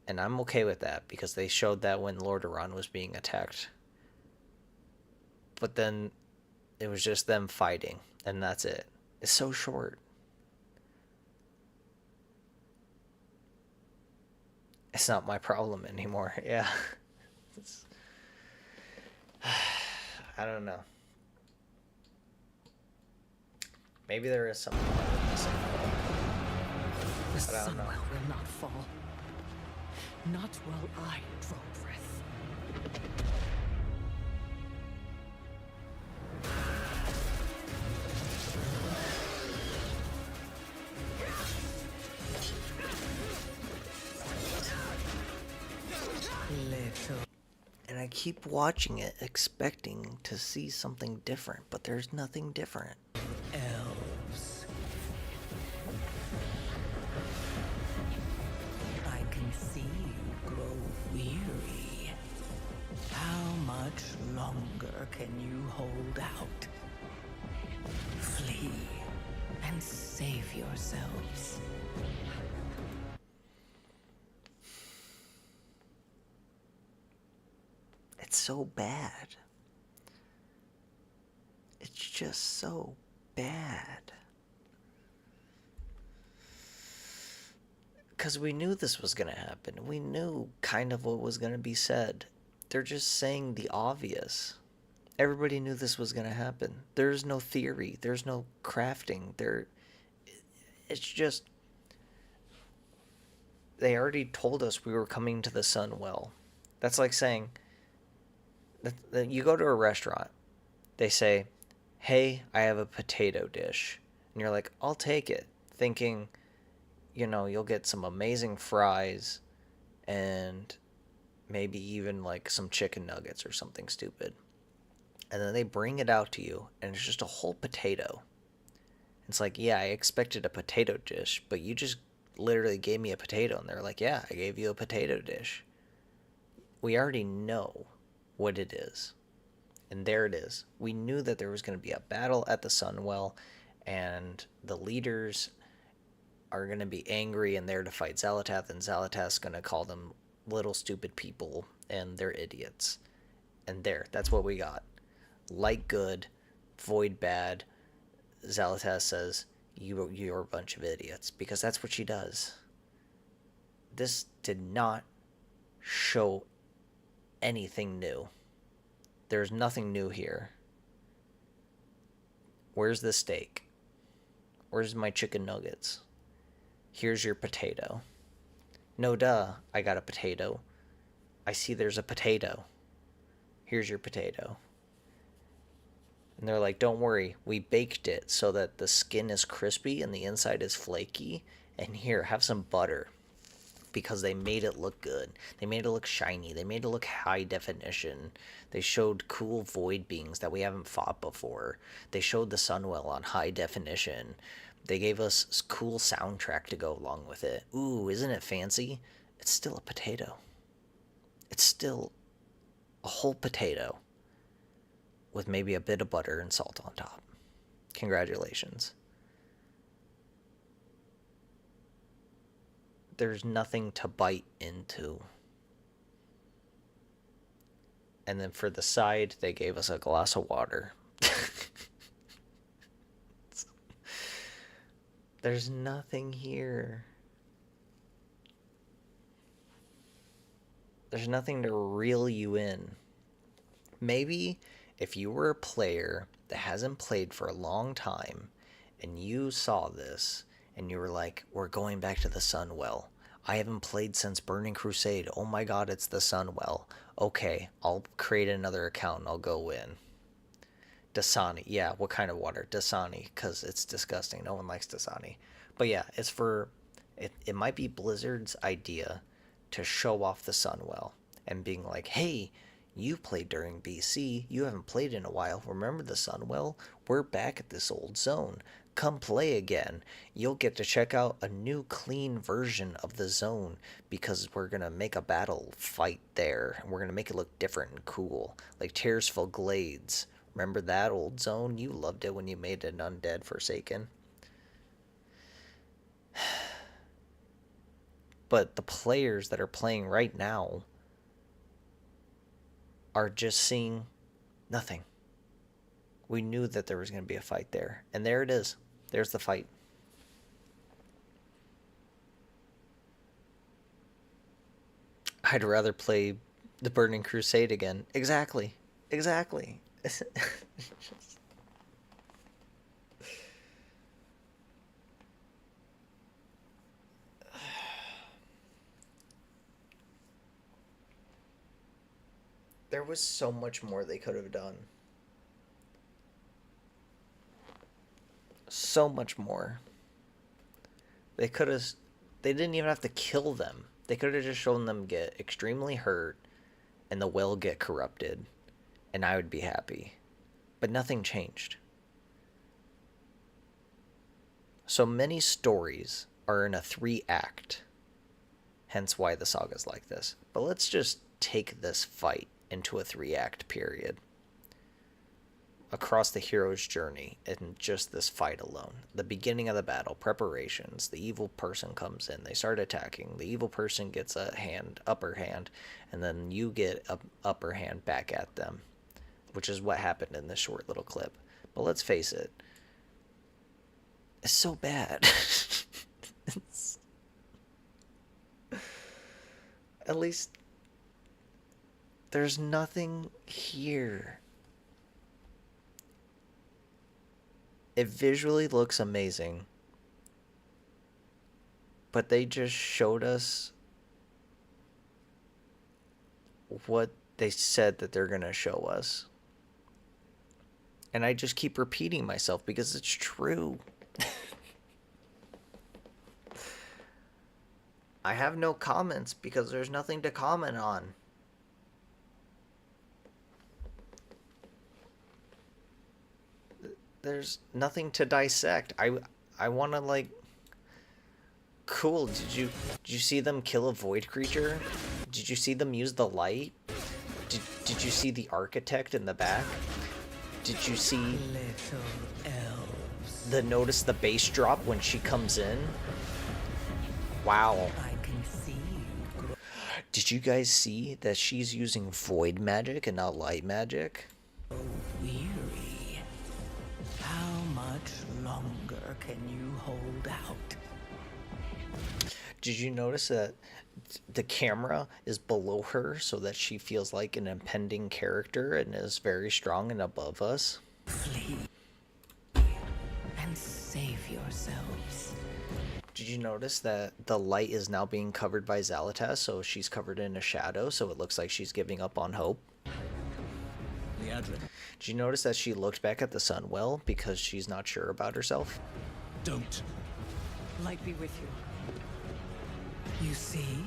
And I'm okay with that, because they showed that when Lordaeron was being attacked. But then, it was just them fighting, and that's it. It's so short. It's not my problem anymore, yeah. I don't know. Maybe there is something missing. The Sunwell will not fall. Not while I draw breath. Little. And I keep watching it, expecting to see something different, but there's nothing different. Elves. I can see you grow weary. How much longer can you hold out? Flee and save yourselves. It's so bad. It's just so bad. Because we knew this was going to happen. We knew kind of what was going to be said. They're just saying the obvious. Everybody knew this was going to happen. There's no theory. There's no crafting. It's just... They already told us we were coming to the Sunwell. That's like saying... You go to a restaurant, they say, hey, I have a potato dish. And you're like, I'll take it. Thinking, you know, you'll get some amazing fries and maybe even like some chicken nuggets or something stupid. And then they bring it out to you and it's just a whole potato. It's like, yeah, I expected a potato dish, but you just literally gave me a potato, and they're like, yeah, I gave you a potato dish. We already know what it is. And there it is. We knew that there was going to be a battle at the Sunwell, and the leaders are going to be angry and there to fight Xalatath, and Xalatath's going to call them little stupid people, and they're idiots. And there, that's what we got. Light good, void bad. Xalatath says, you're a bunch of idiots, because that's what she does. This did not show anything new. There's nothing new here. Where's the steak? Where's my chicken nuggets? Here's your potato. No duh, I got a potato. I see there's a potato. Here's your potato. And they're like, don't worry, we baked it so that the skin is crispy and the inside is flaky. And here, have some butter. Because they made it look good. They made it look shiny. They made it look high definition. They showed cool void beings that we haven't fought before. They showed the Sunwell on high definition. They gave us cool soundtrack to go along with it. Ooh, isn't it fancy? It's still a potato. It's still a whole potato with maybe a bit of butter and salt on top. Congratulations. There's nothing to bite into. And then for the side, they gave us a glass of water. There's nothing here. There's nothing to reel you in. Maybe if you were a player that hasn't played for a long time and you saw this, and you were like, we're going back to the Sunwell. I haven't played since Burning Crusade. Oh my god, it's the Sunwell. Okay, I'll create another account and I'll go in. Dasani. Yeah, what kind of water? Dasani, because it's disgusting. No one likes Dasani. But yeah, it's for... It might be Blizzard's idea to show off the Sunwell. And being like, hey, you played during BC. You haven't played in a while. Remember the Sunwell? We're back at this old zone. Come play again. You'll get to check out a new clean version of the zone because we're going to make a battle fight there. And we're going to make it look different and cool. Like Tearsful Glades. Remember that old zone? You loved it when you made an Undead Forsaken. But the players that are playing right now are just seeing nothing. We knew that there was going to be a fight there. And there it is. There's the fight. I'd rather play the Burning Crusade again. Exactly. Exactly. There was so much more they could have done. So much more. They could have... They didn't even have to kill them. They could have just shown them get extremely hurt and the well get corrupted. And I would be happy. But nothing changed. So many stories are in a 3-act. Hence why the saga's like this. But let's just take this fight into a 3-act period. Across the hero's journey in just this fight alone. The beginning of the battle, preparations, the evil person comes in, they start attacking, the evil person gets a upper hand, and then you get an upper hand back at them, which is what happened in this short little clip. But let's face it, it's so bad. At least there's nothing here. It visually looks amazing, but they just showed us what they said that they're going to show us. And I just keep repeating myself because it's true. I have no comments because there's nothing to comment on. There's nothing to dissect. I want to, like... Cool. Did you see them kill a void creature? Did you see them use the light? Did you see the architect in the back? Did you see notice the bass drop when she comes in? Wow. I can see you. Did you guys see that she's using void magic and not light magic? Oh, weary. How much longer can you hold out? Did you notice that the camera is below her so that she feels like an impending character and is very strong and above us? Flee and save yourselves. Did you notice that the light is now being covered by Zalatas, so she's covered in a shadow, so it looks like she's giving up on hope? Did you notice that she looked back at the sun well because she's not sure about herself? Don't. Light be with you. You see?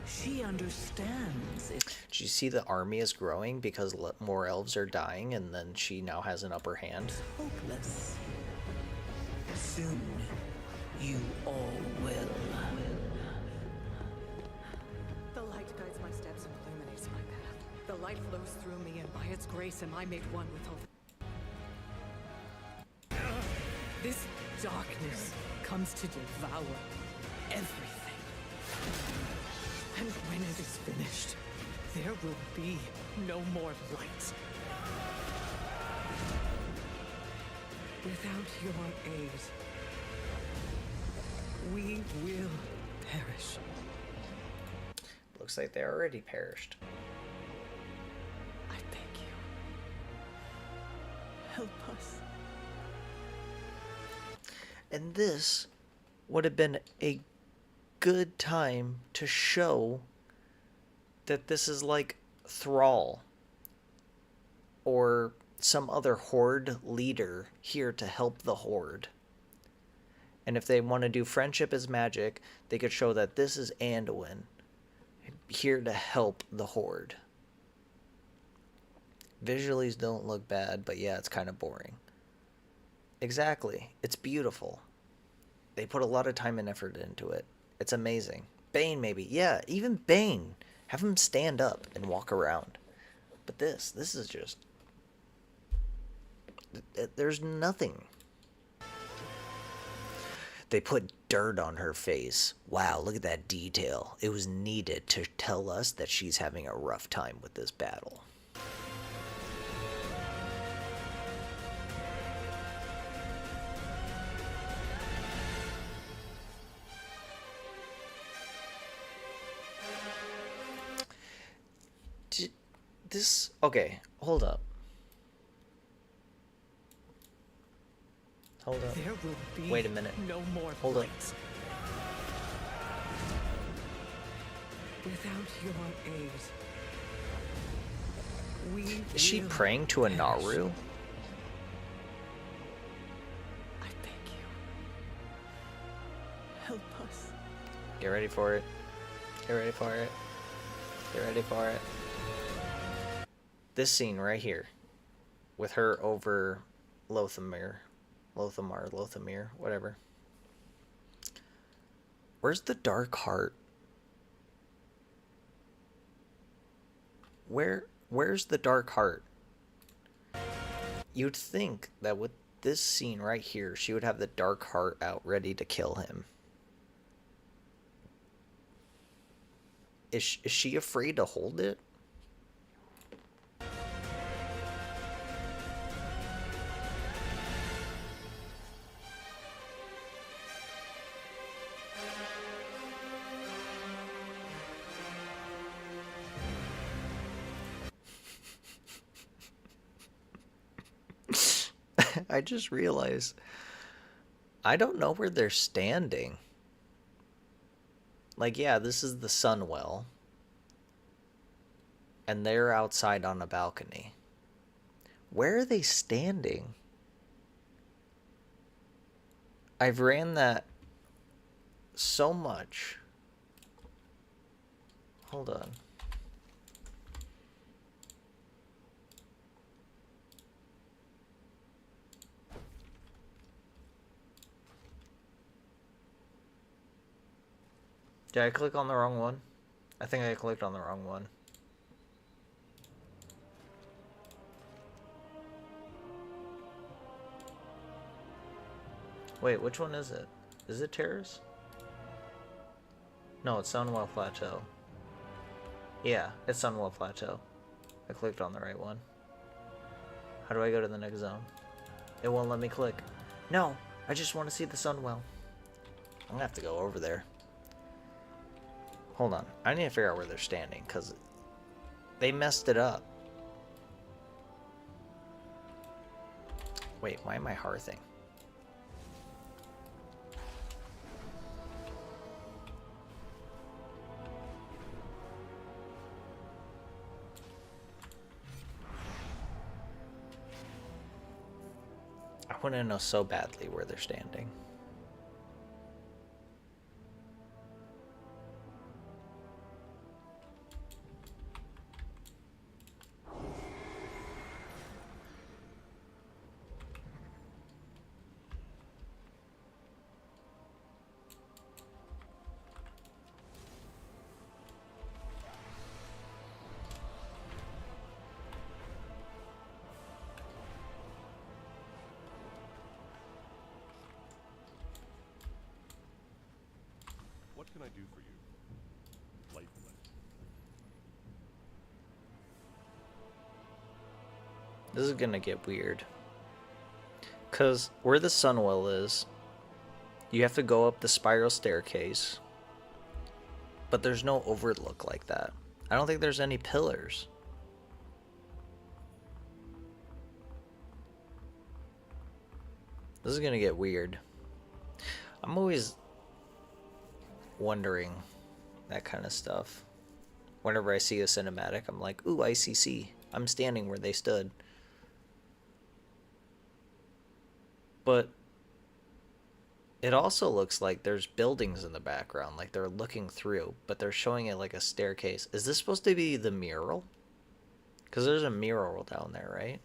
She understands it. Did you see the army is growing because more elves are dying, and then she now has an upper hand? Hopeless. Soon, you all will. The light guides my steps and illuminates my path. The light flows through me, and by its grace am I made one with all. This darkness comes to devour everything. And when it is finished, there will be no more light. Without your aid, we will perish. Looks like they already perished. I beg you, help us. And this would have been a good time to show that this is like Thrall or some other Horde leader here to help the Horde. And if they want to do friendship as magic, they could show that this is Anduin here to help the Horde. Visuals don't look bad, but yeah, it's kind of boring. Exactly. It's beautiful. They put a lot of time and effort into it. It's amazing. Bane, maybe. Yeah, even Bane. Have him stand up and walk around. But this is just... There's nothing. They put dirt on her face. Wow, look at that detail. It was needed to tell us that she's having a rough time with this battle. This... Okay, hold up. Hold up. There will be Wait a minute. no more Hold up. light. Without your aid, we Is she will praying to a perish. Naru? I beg you, help us. Get ready for it. Get ready for it. Get ready for it. This scene right here, with her over Lothamir, whatever. Where's the Dark Heart? Where's the Dark Heart? You'd think that with this scene right here, she would have the Dark Heart out ready to kill him. Is she afraid to hold it? I just realized I don't know where they're standing. Like, yeah, this is the Sunwell. And they're outside on a balcony. Where are they standing? I've ran that so much. Hold on. Did I click on the wrong one? I think I clicked on the wrong one. Wait, which one is it? Is it Terrace? No, it's Sunwell Plateau. Yeah, it's Sunwell Plateau. I clicked on the right one. How do I go to the next zone? It won't let me click. No, I just want to see the Sunwell. I'm gonna have to go over there. Hold on, I need to figure out where they're standing, because they messed it up. Wait, why am I hearthing? I want to know so badly where they're standing. What can I do for you? Light blend. This is gonna get weird. Because where the Sunwell is, you have to go up the spiral staircase. But there's no overlook like that. I don't think there's any pillars. This is gonna get weird. I'm always wondering that kind of stuff. Whenever I see a cinematic, I'm like, ooh, ICC. I'm standing where they stood. But it also looks like there's buildings in the background, like they're looking through, but they're showing it like a staircase. Is this supposed to be the mural? Because there's a mural down there, right?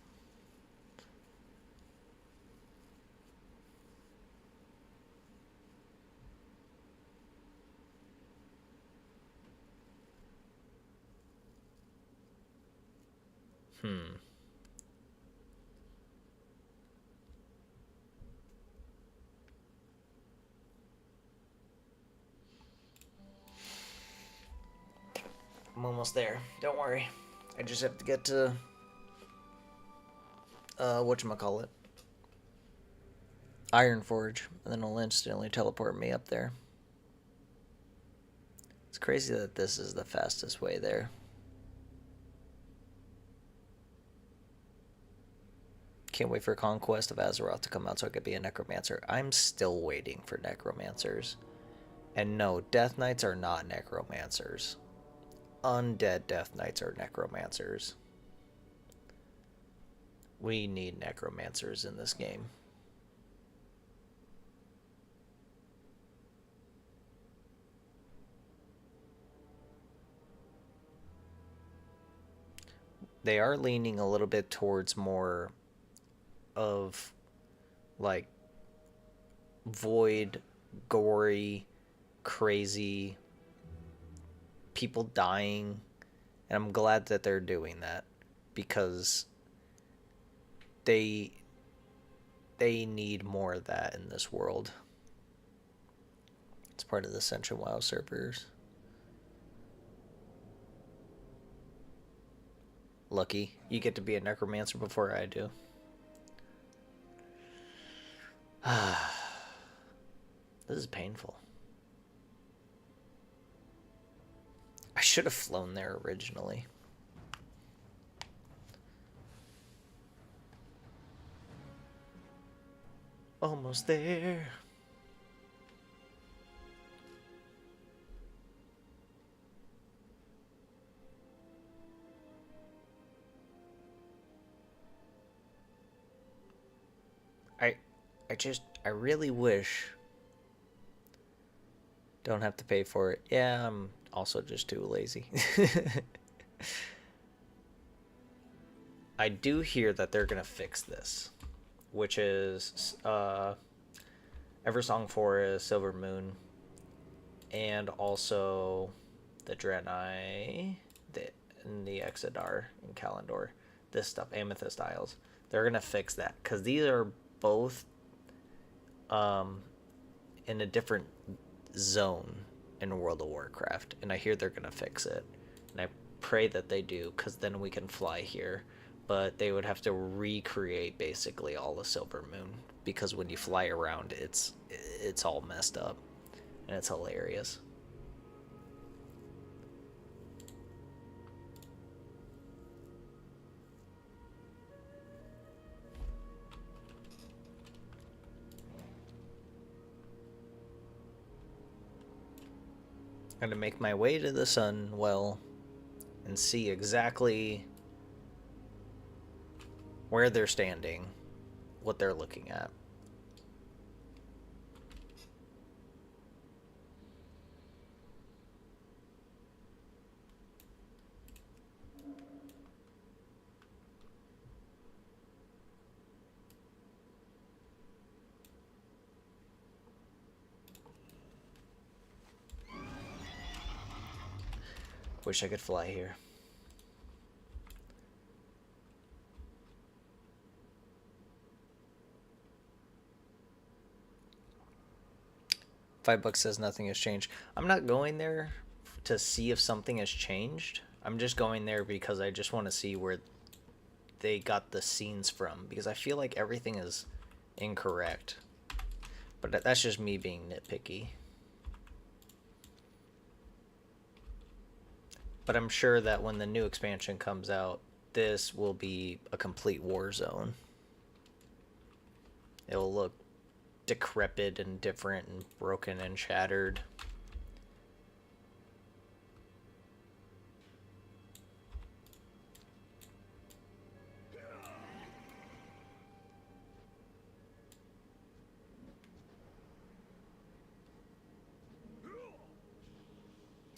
I'm almost there. Don't worry. I just have to get to whatchamacallit? Ironforge, and then it'll instantly teleport me up there. It's crazy that this is the fastest way there. Can't wait for Conquest of Azeroth to come out so I could be a Necromancer. I'm still waiting for Necromancers. And no, Death Knights are not Necromancers. Undead Death Knights are Necromancers. We need Necromancers in this game. They are leaning a little bit towards more of like void, gory, crazy, people dying, and I'm glad that they're doing that because they need more of that in this world. It's part of the Ascension WoW servers. Lucky, you get to be a Necromancer before I do. This is painful. I should have flown there originally. Almost there. I really wish. Don't have to pay for it. Yeah, I'm also just too lazy. I do hear that they're gonna fix this, which is Eversong Forest, Silver Moon, and also the Draenei, the Exodar in Kalendor, this stuff, Amethyst Isles. They're gonna fix that because these are both in a different zone in World of Warcraft, and I hear they're gonna fix it, and I pray that they do, because then we can fly here. But they would have to recreate basically all the Silver Moon, because when you fly around, it's all messed up, and it's hilarious. I'm gonna make my way to the Sunwell and see exactly where they're standing, what they're looking at. Wish I could fly here. $5 says nothing has changed. I'm not going there to see if something has changed. I'm just going there because I just want to see where they got the scenes from, because I feel like everything is incorrect. But that's just me being nitpicky. But I'm sure that when the new expansion comes out, this will be a complete war zone. It'll look decrepit and different and broken and shattered.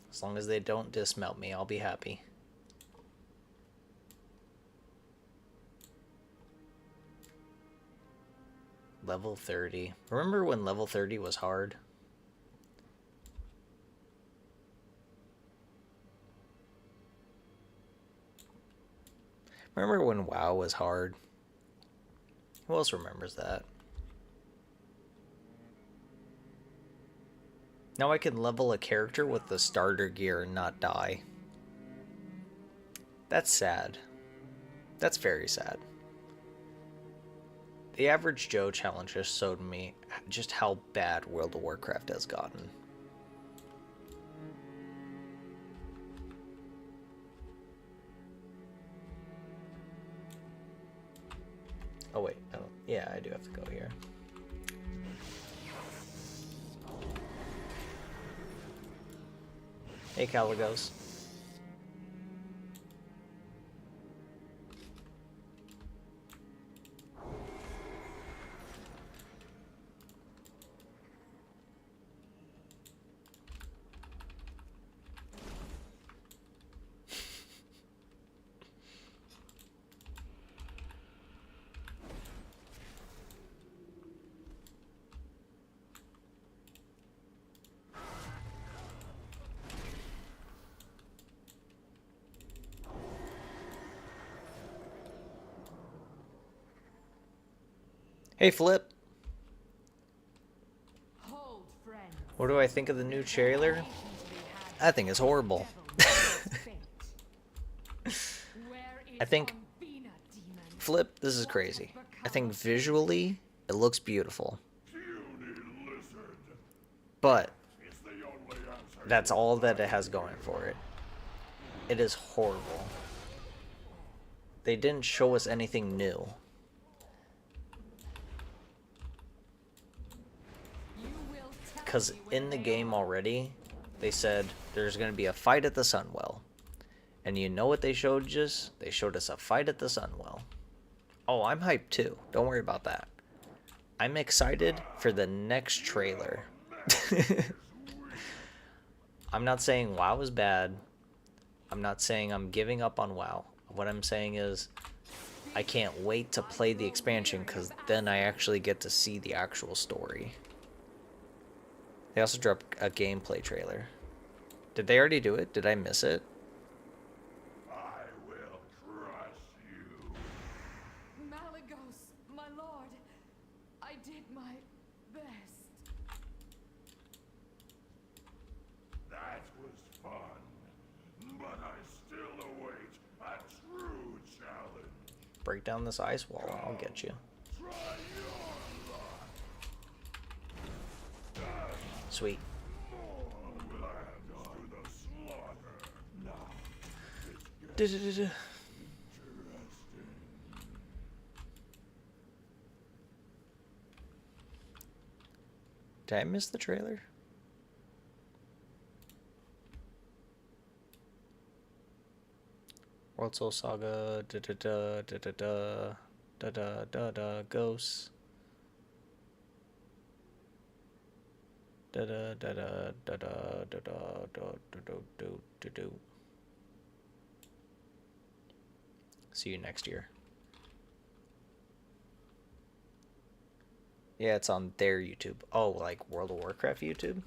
As long as they don't dismount me, I'll be happy. Level 30. Remember when level 30 was hard? Remember when WoW was hard? Who else remembers that? Now I can level a character with the starter gear and not die. That's sad. That's very sad. The Average Joe challenge just showed me just how bad World of Warcraft has gotten. Oh wait, I don't, yeah, I do have to go here. Hey, Caligos. Hey, Flip. What do I think of the new trailer? I think it's horrible. I think, Flip, this is crazy. I think visually, it looks beautiful. But, that's all that it has going for it. It is horrible. They didn't show us anything new. Because in the game already, they said there's going to be a fight at the Sunwell. And you know what they showed us? They showed us a fight at the Sunwell. Oh, I'm hyped too. Don't worry about that. I'm excited for the next trailer. I'm not saying WoW is bad. I'm not saying I'm giving up on WoW. What I'm saying is I can't wait to play the expansion, because then I actually get to see the actual story. They also dropped a gameplay trailer. Did they already do it? Did I miss it? I will crush you. Malagos, my lord, I did my best. That was fun, but I still await a true challenge. Break down this ice wall and I'll get you. Try your luck. Sweet. More will add to the slaughter. Now, Da-da-da-da. Did I miss the trailer? World Soul Saga, da-da-da, da-da-da, da-da-da-da, Ghosts. Da-da-da-da, da-da, da-da, da-da-do-do-do. See you next year. Yeah, it's on their YouTube. Oh, like World of Warcraft YouTube?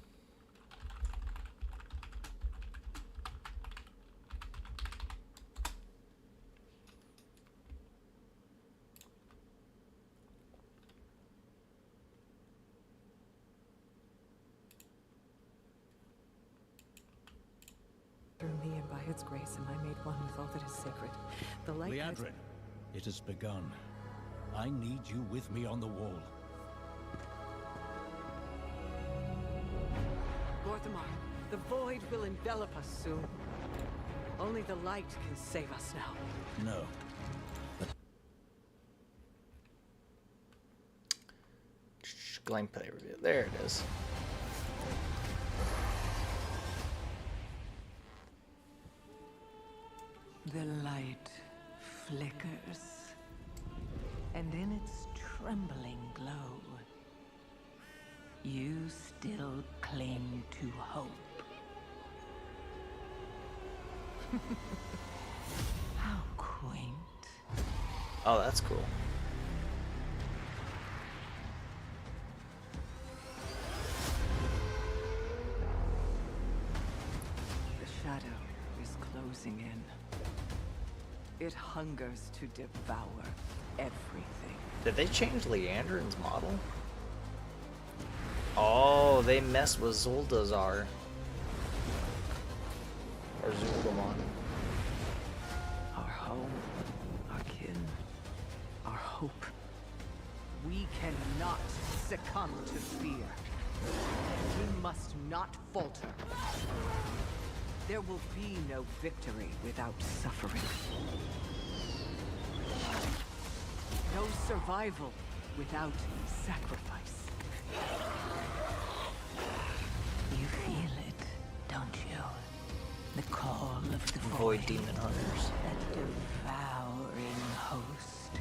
Through me and by its grace am I made one with all that is sacred. The light guides- Liadrin, it has begun. I need you with me on the wall. Lorthamar, the void will envelop us soon. Only the light can save us now. No. Gameplay review. There it is. The light flickers, and in its trembling glow, you still cling to hope. How quaint. Oh, that's cool. The shadow is closing in. It hungers to devour everything. Did they change Leandrin's model? Oh, they messed with Zuldazar. Or Zuldamon. Our home, our kin, our hope. We cannot succumb to fear. We must not falter. There will be no victory without suffering. No survival without sacrifice. You feel it, don't you? The call of the Void Demon Hunters. That devouring host.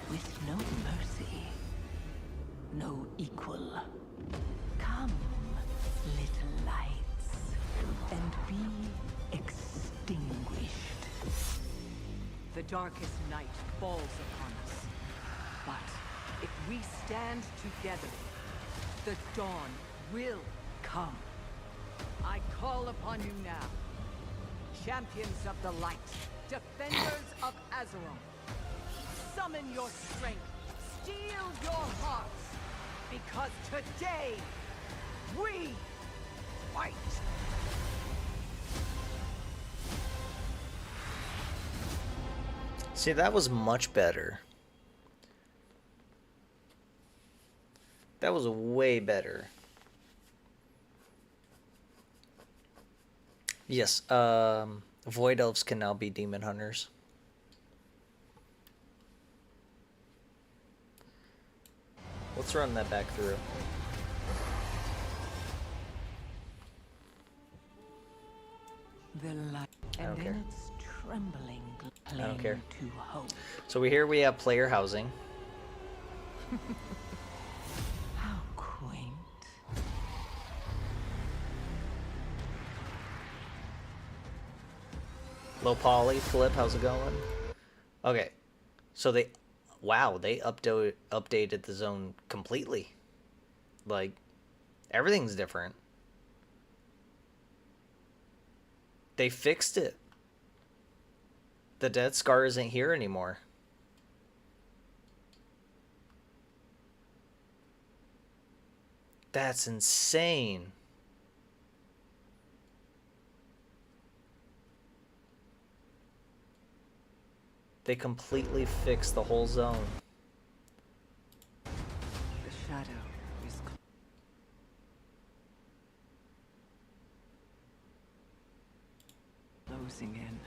With no mercy. No equal. Come, little lights, and be extinguished. The darkest night falls upon us. But if we stand together, the dawn will come. I call upon you now. Champions of the light, defenders of Azeroth. Summon your strength, steel your hearts, because today, we fight! See, that was much better. That was way better. Yes, Void Elves can now be Demon Hunters. Let's run that back through. The light, I don't and care. in its trembling I don't care. to hope. So we have player housing. How quaint. Low poly, Flip, how's it going? Okay, so they updated the zone completely. Like, Everything's different. They fixed it. The Dead Scar isn't here anymore. That's insane. They completely fixed the whole zone. The shadow is closing in.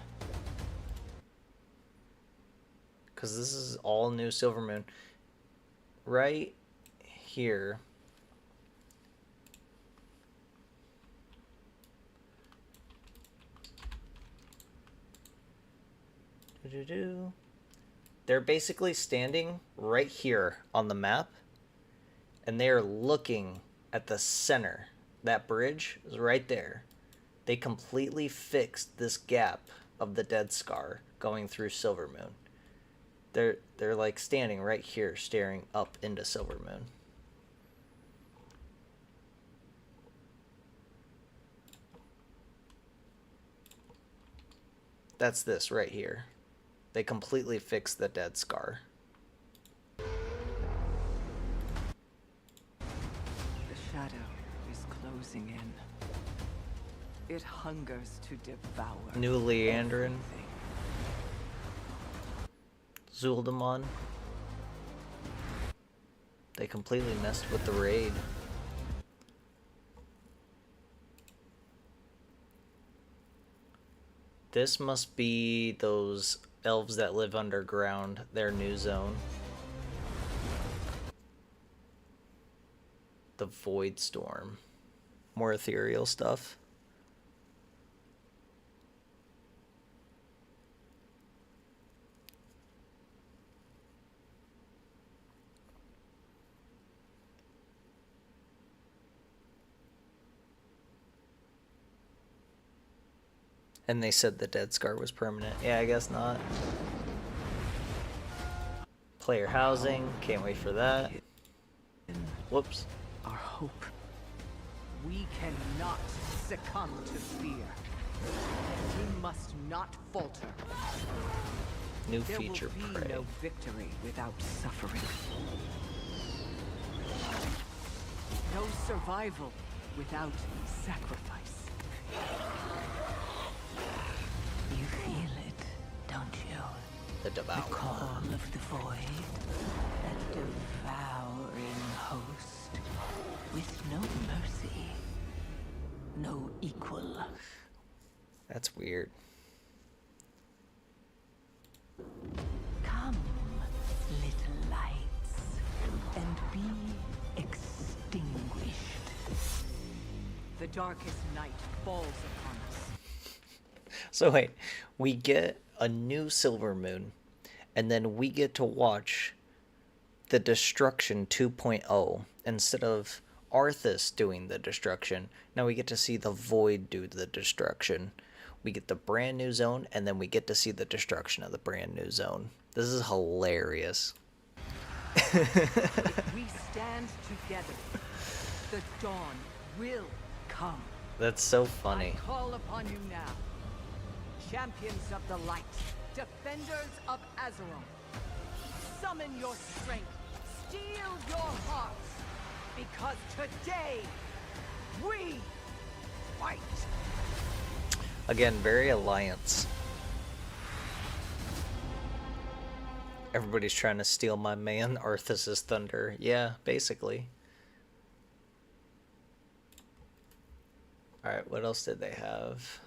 Because this is all new Silver Moon. Right here. They're basically standing right here on the map, and they are looking at the center. That bridge is right there. They completely fixed this gap of the Dead Scar going through Silver Moon. They're like standing right here, staring up into Silver Moon. That's this right here. They completely fixed the Dead Scar. The shadow is closing in. It hungers to devour. New Leandrin. Zuldamon. They completely messed with the raid. This must be those elves that live underground, their new zone. The Void Storm. More ethereal stuff. And they said the Dead Scar was permanent. Yeah, I guess not. Player housing. Can't wait for that. Whoops. Our hope. We cannot succumb to fear. We must not falter. New feature There will prey. be no victory without suffering. No survival without sacrifice. You feel it, don't you? The The Devourer. call of the void. A devouring host. With no mercy. No equal. That's weird. Come, little lights, and be extinguished. The darkest night falls upon us. So wait, we get a new Silver Moon, and then we get to watch the Destruction 2.0 instead of Arthas doing the destruction. Now we get to see the Void do the destruction. We get the brand new zone, and then we get to see the destruction of the brand new zone. This is hilarious. If we stand together, the dawn will come. That's so funny. I call upon you now, champions of the light, defenders of Azeroth. Summon your strength, steel your hearts, because today we fight. Again, very Alliance. Everybody's trying to steal my man Arthas's thunder. Yeah, basically. Alright, what else did they have?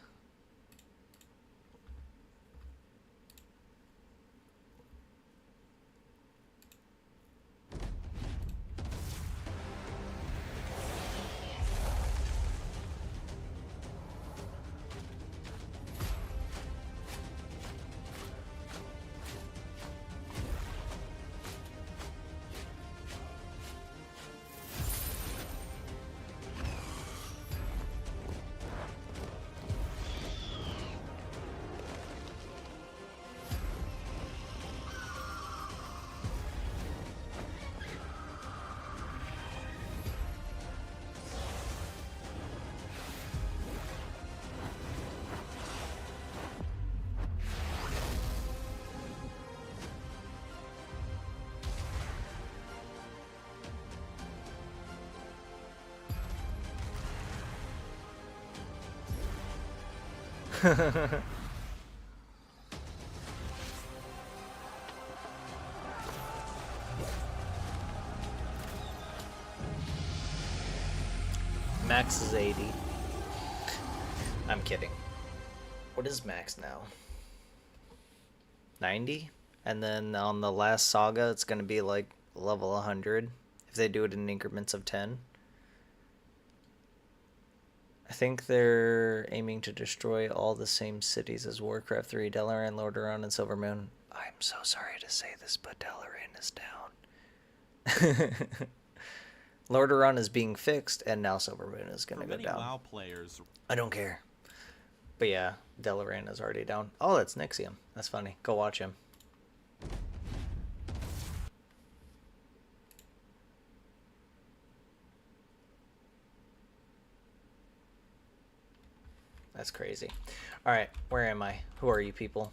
Max is 80. I'm kidding. What is max now? 90? And then on the last saga, it's going to be like level 100 if they do it in increments of 10. I think they're aiming to destroy all the same cities as Warcraft 3, Dalaran, Lordaeron, and Silvermoon. I'm so sorry to say this, but Dalaran is down. Lordaeron is being fixed, and now Silvermoon is going to go down. WoW players. I don't care. But yeah, Dalaran is already down. Oh, that's Nixium. That's funny. Go watch him. That's crazy. All right, where am I? Who are you people?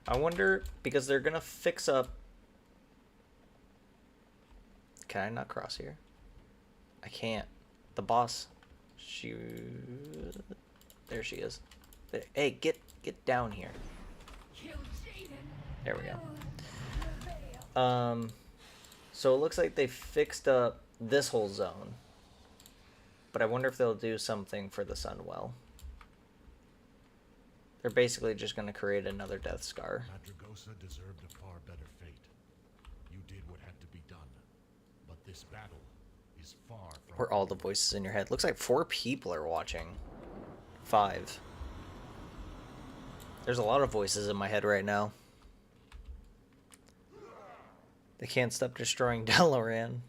I wonder, because they're gonna fix up. Can I not cross here? I can't. The boss. There she is. Hey, get down here. There we go. So it looks like they fixed up this whole zone. But I wonder if they'll do something for the Sunwell. They're basically just going to create another Death Scar. Madragosa deserved a far better fate. You did what had to be done. But this battle is far from... Where all the voices in your head. Looks like 4 people are watching. 5. There's a lot of voices in my head right now. They can't stop destroying Dalaran.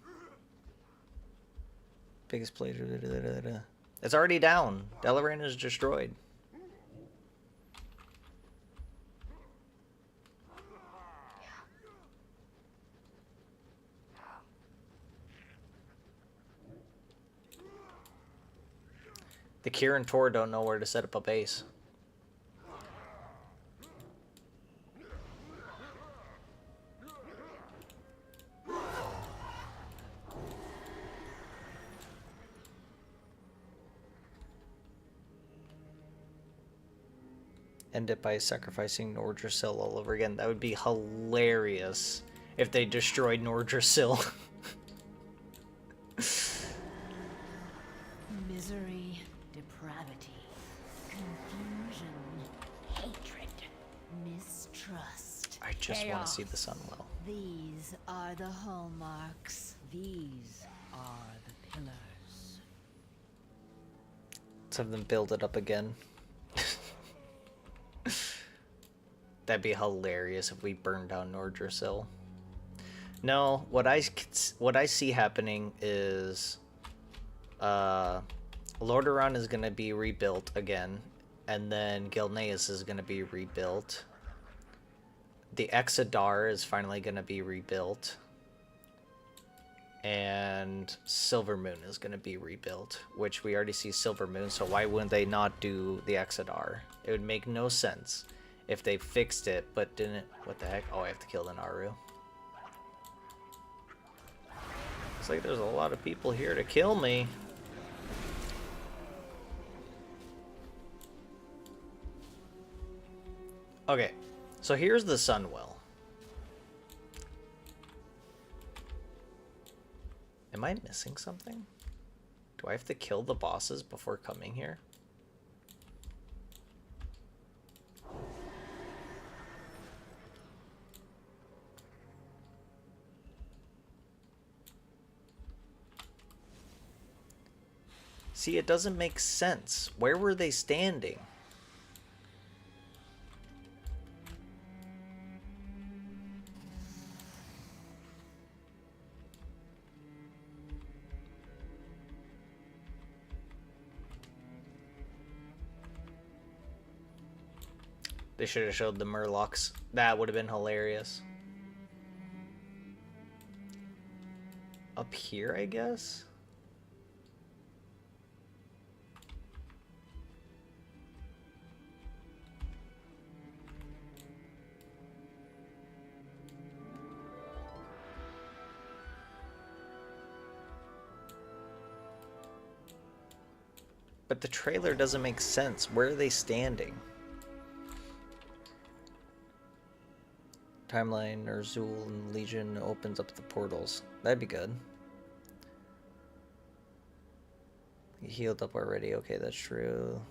Biggest player. It's already down. Dalaran is destroyed. The Kirin and Tor don't know where to set up a base. End it by sacrificing Nordrassil all over again. That would be hilarious if they destroyed Nordrassil. Misery, depravity, confusion, hatred, mistrust. I just want to see the Sunwell. These are the hallmarks. These are the pillars. Let's have them build it up again. That'd be hilarious if we burned down Nordrassil. No, what I see happening is Lordaeron is going to be rebuilt again, and then Gilneas is going to be rebuilt. The Exodar is finally going to be rebuilt. And Silvermoon is going to be rebuilt, which we already see Silvermoon, so why wouldn't they not do the Exodar? It would make no sense if they fixed it, but didn't. What the heck? Oh, I have to kill the Naru. Looks like there's a lot of people here to kill me. Okay, so here's the Sunwell. Am I missing something? Do I have to kill the bosses before coming here? See, it doesn't make sense. Where were they standing? They should have showed the Murlocs. That would have been hilarious. Up here, I guess? the trailer doesn't make sense. Where are they standing? Timeline, Urzul and Legion opens up the portals. That'd be good. He healed up already. Okay, that's true.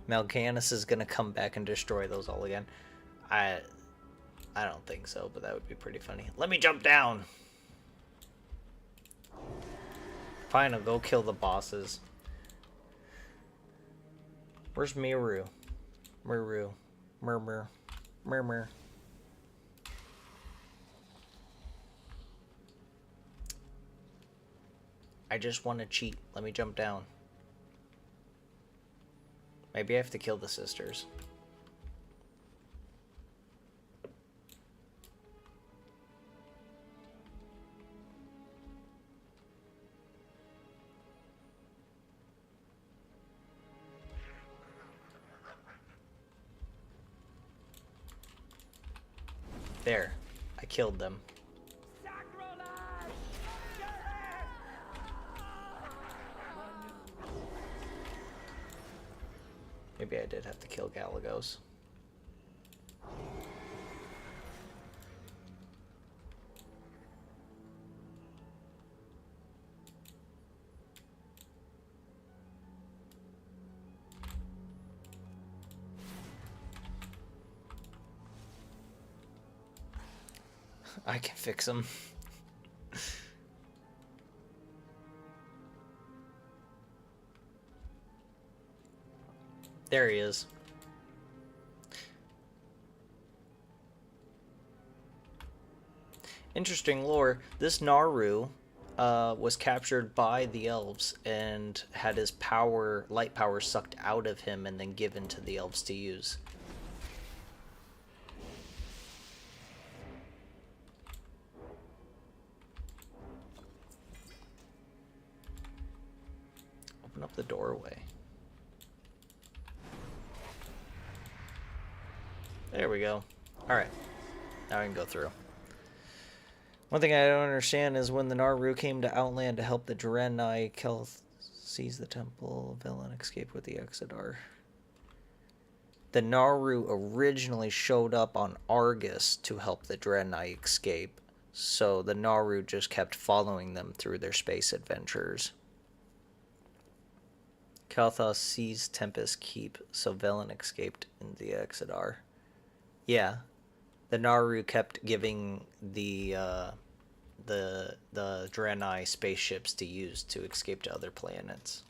Mal'Ganis is gonna come back and destroy those all again. I don't think so, but that would be pretty funny. Let me jump down! Fine, I'll go kill the bosses. Where's Miru? Murmur. I just want to cheat. Let me jump down. Maybe I have to kill the sisters. There. I killed them. Maybe I did have to kill Galagos. I can fix him. There he is. Interesting lore. This Naru was captured by the elves and had his power, light power, sucked out of him and then given to the elves to use. Open up the doorway. There we go. Alright. Now I can go through. One thing I don't understand is when the Naru came to Outland to help the Draenei, Kelth seized the temple, Velen escaped with the Exodar. The Naru originally showed up on Argus to help the Draenei escape, so the Naru just kept following them through their space adventures. Kalthos seized Tempest Keep, so Velen escaped in the Exodar. Yeah, the Naru kept giving the Draenei spaceships to use to escape to other planets.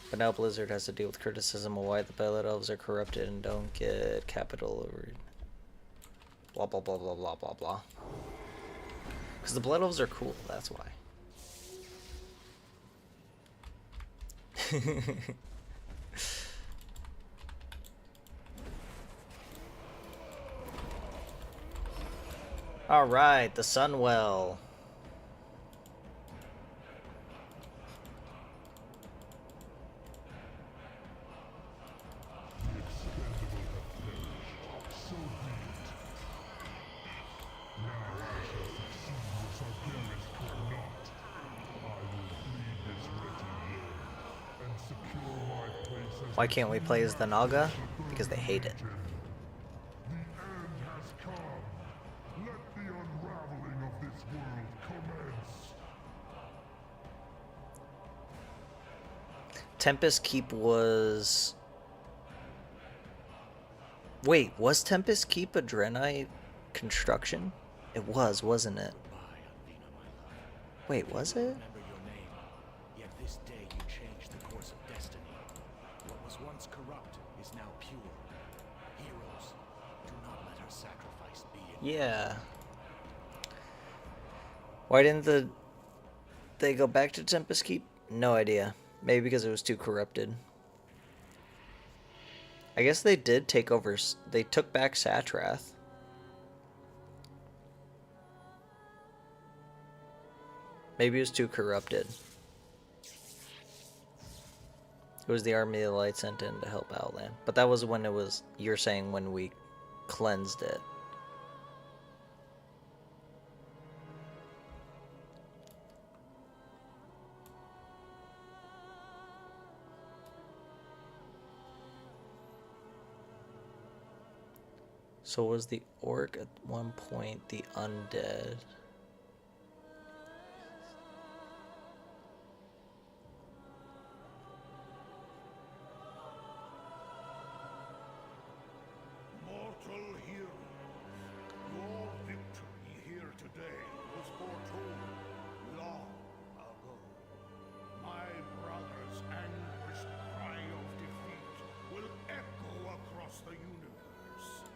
But now Blizzard has to deal with criticism of why the Blood Elves are corrupted and don't get capital over blah blah blah blah blah blah blah. Because the Blood Elves are cool, that's why. Alright, the Sunwell. Why can't we play as the Naga? Because they hate it. Tempest Keep was... Wait, was Tempest Keep a Draenei construction? It was, wasn't it? Wait, was it? Yet this day you changed the course of destiny. What was once corrupt is now pure. Heroes, do not let our sacrifice be in Yeah. Why didn't they go back to Tempest Keep? No idea. Maybe because it was too corrupted. I guess they did take over. They took back Satrath. Maybe it was too corrupted. It was the Army of the Light sent in to help Outland. But that was when it was, you're saying, when we cleansed it. So was the orc at one point the undead? Mortal hero, your victory here today was foretold long ago. My brother's anguished cry of defeat will echo across the universe,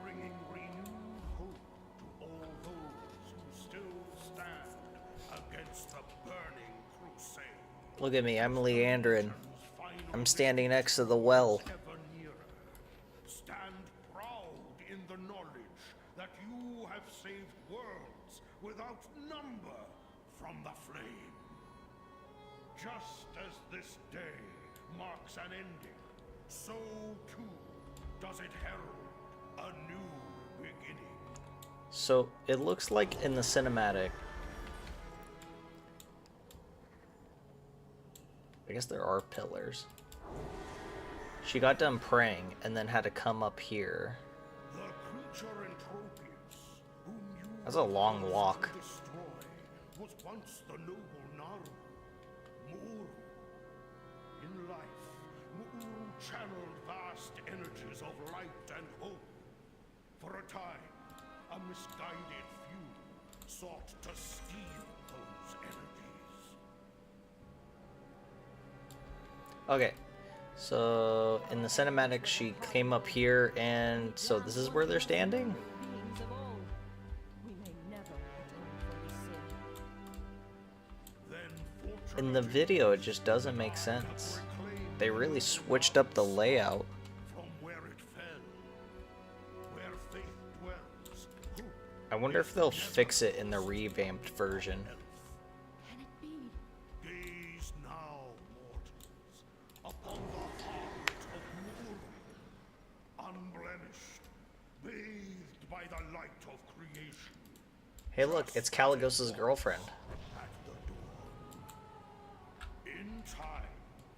bringing renewed hope to all those who still stand against the burning crusade. Look at me, I'm Leandrin. I'm standing next to the well. Ever nearer. Stand proud in the knowledge that you have saved worlds without number from the flame. Just as this day marks an ending, so too does it herald a new beginning. So it looks like in the cinematic, I guess there are pillars. She got done praying and then had to come up here. The creature Entropius, whom you That's a long walk. destroy, was once the noble Naru, Muru. In life, Muru channeled vast energies of light and hope. For a time, a misguided few sought to steal those energies. Okay, so in the cinematic she came up here, and so this is where they're standing? Beings of old, we may never atone for this sin. In the video it just doesn't make sense. They really switched up the layout. From where it fell, where faith dwells, hope I wonder if they'll fix it in the revamped version. gaze now, mortals, upon the heart of Muru, unblemished, bathed by the light of creation. Hey look, it's Caligos's girlfriend. At the dawn. In time,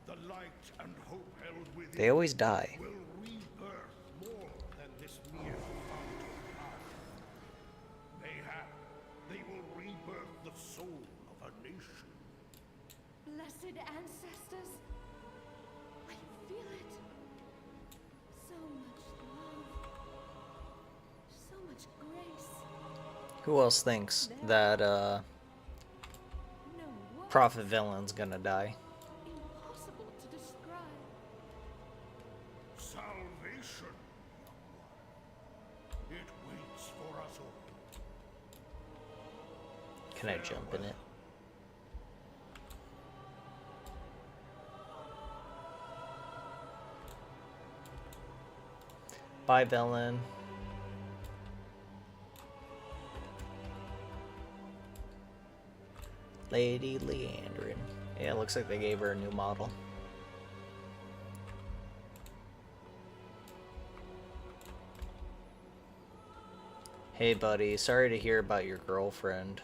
the light and hope held within They always die. will rebirth more than this mere fount of power. Mayhap they will rebirth the soul of a nation. Blessed ancestors, I feel it. So much love, so much grace. Who else thinks that Prophet Villain's gonna die? Impossible to describe. Salvation, young one. It waits for us all. Can I jump in it? Bye, Villain. Lady Leandrin. Yeah, it looks like they gave her a new model. Hey buddy, sorry to hear about your girlfriend.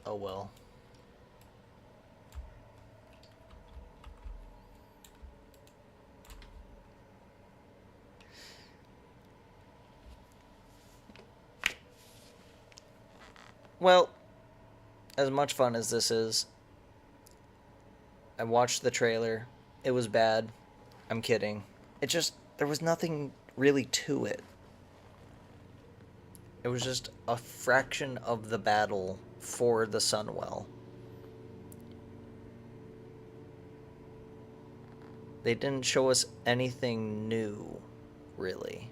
Oh well. Well, as much fun as this is, I watched the trailer. It was bad. I'm kidding. It just, there was nothing really to it. It was just a fraction of the battle for the Sunwell. They didn't show us anything new, really.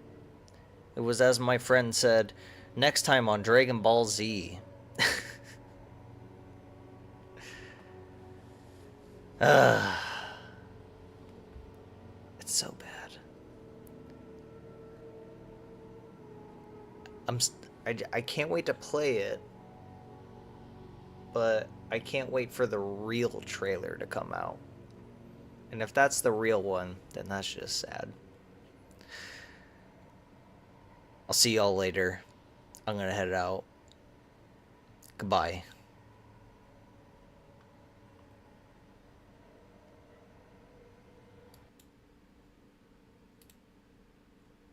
It was, as my friend said, next time on Dragon Ball Z. It's so bad. I can't wait to play it, but I can't wait for the real trailer to come out. And if that's the real one, then that's just sad. I'll see y'all later. I'm gonna head out. Goodbye.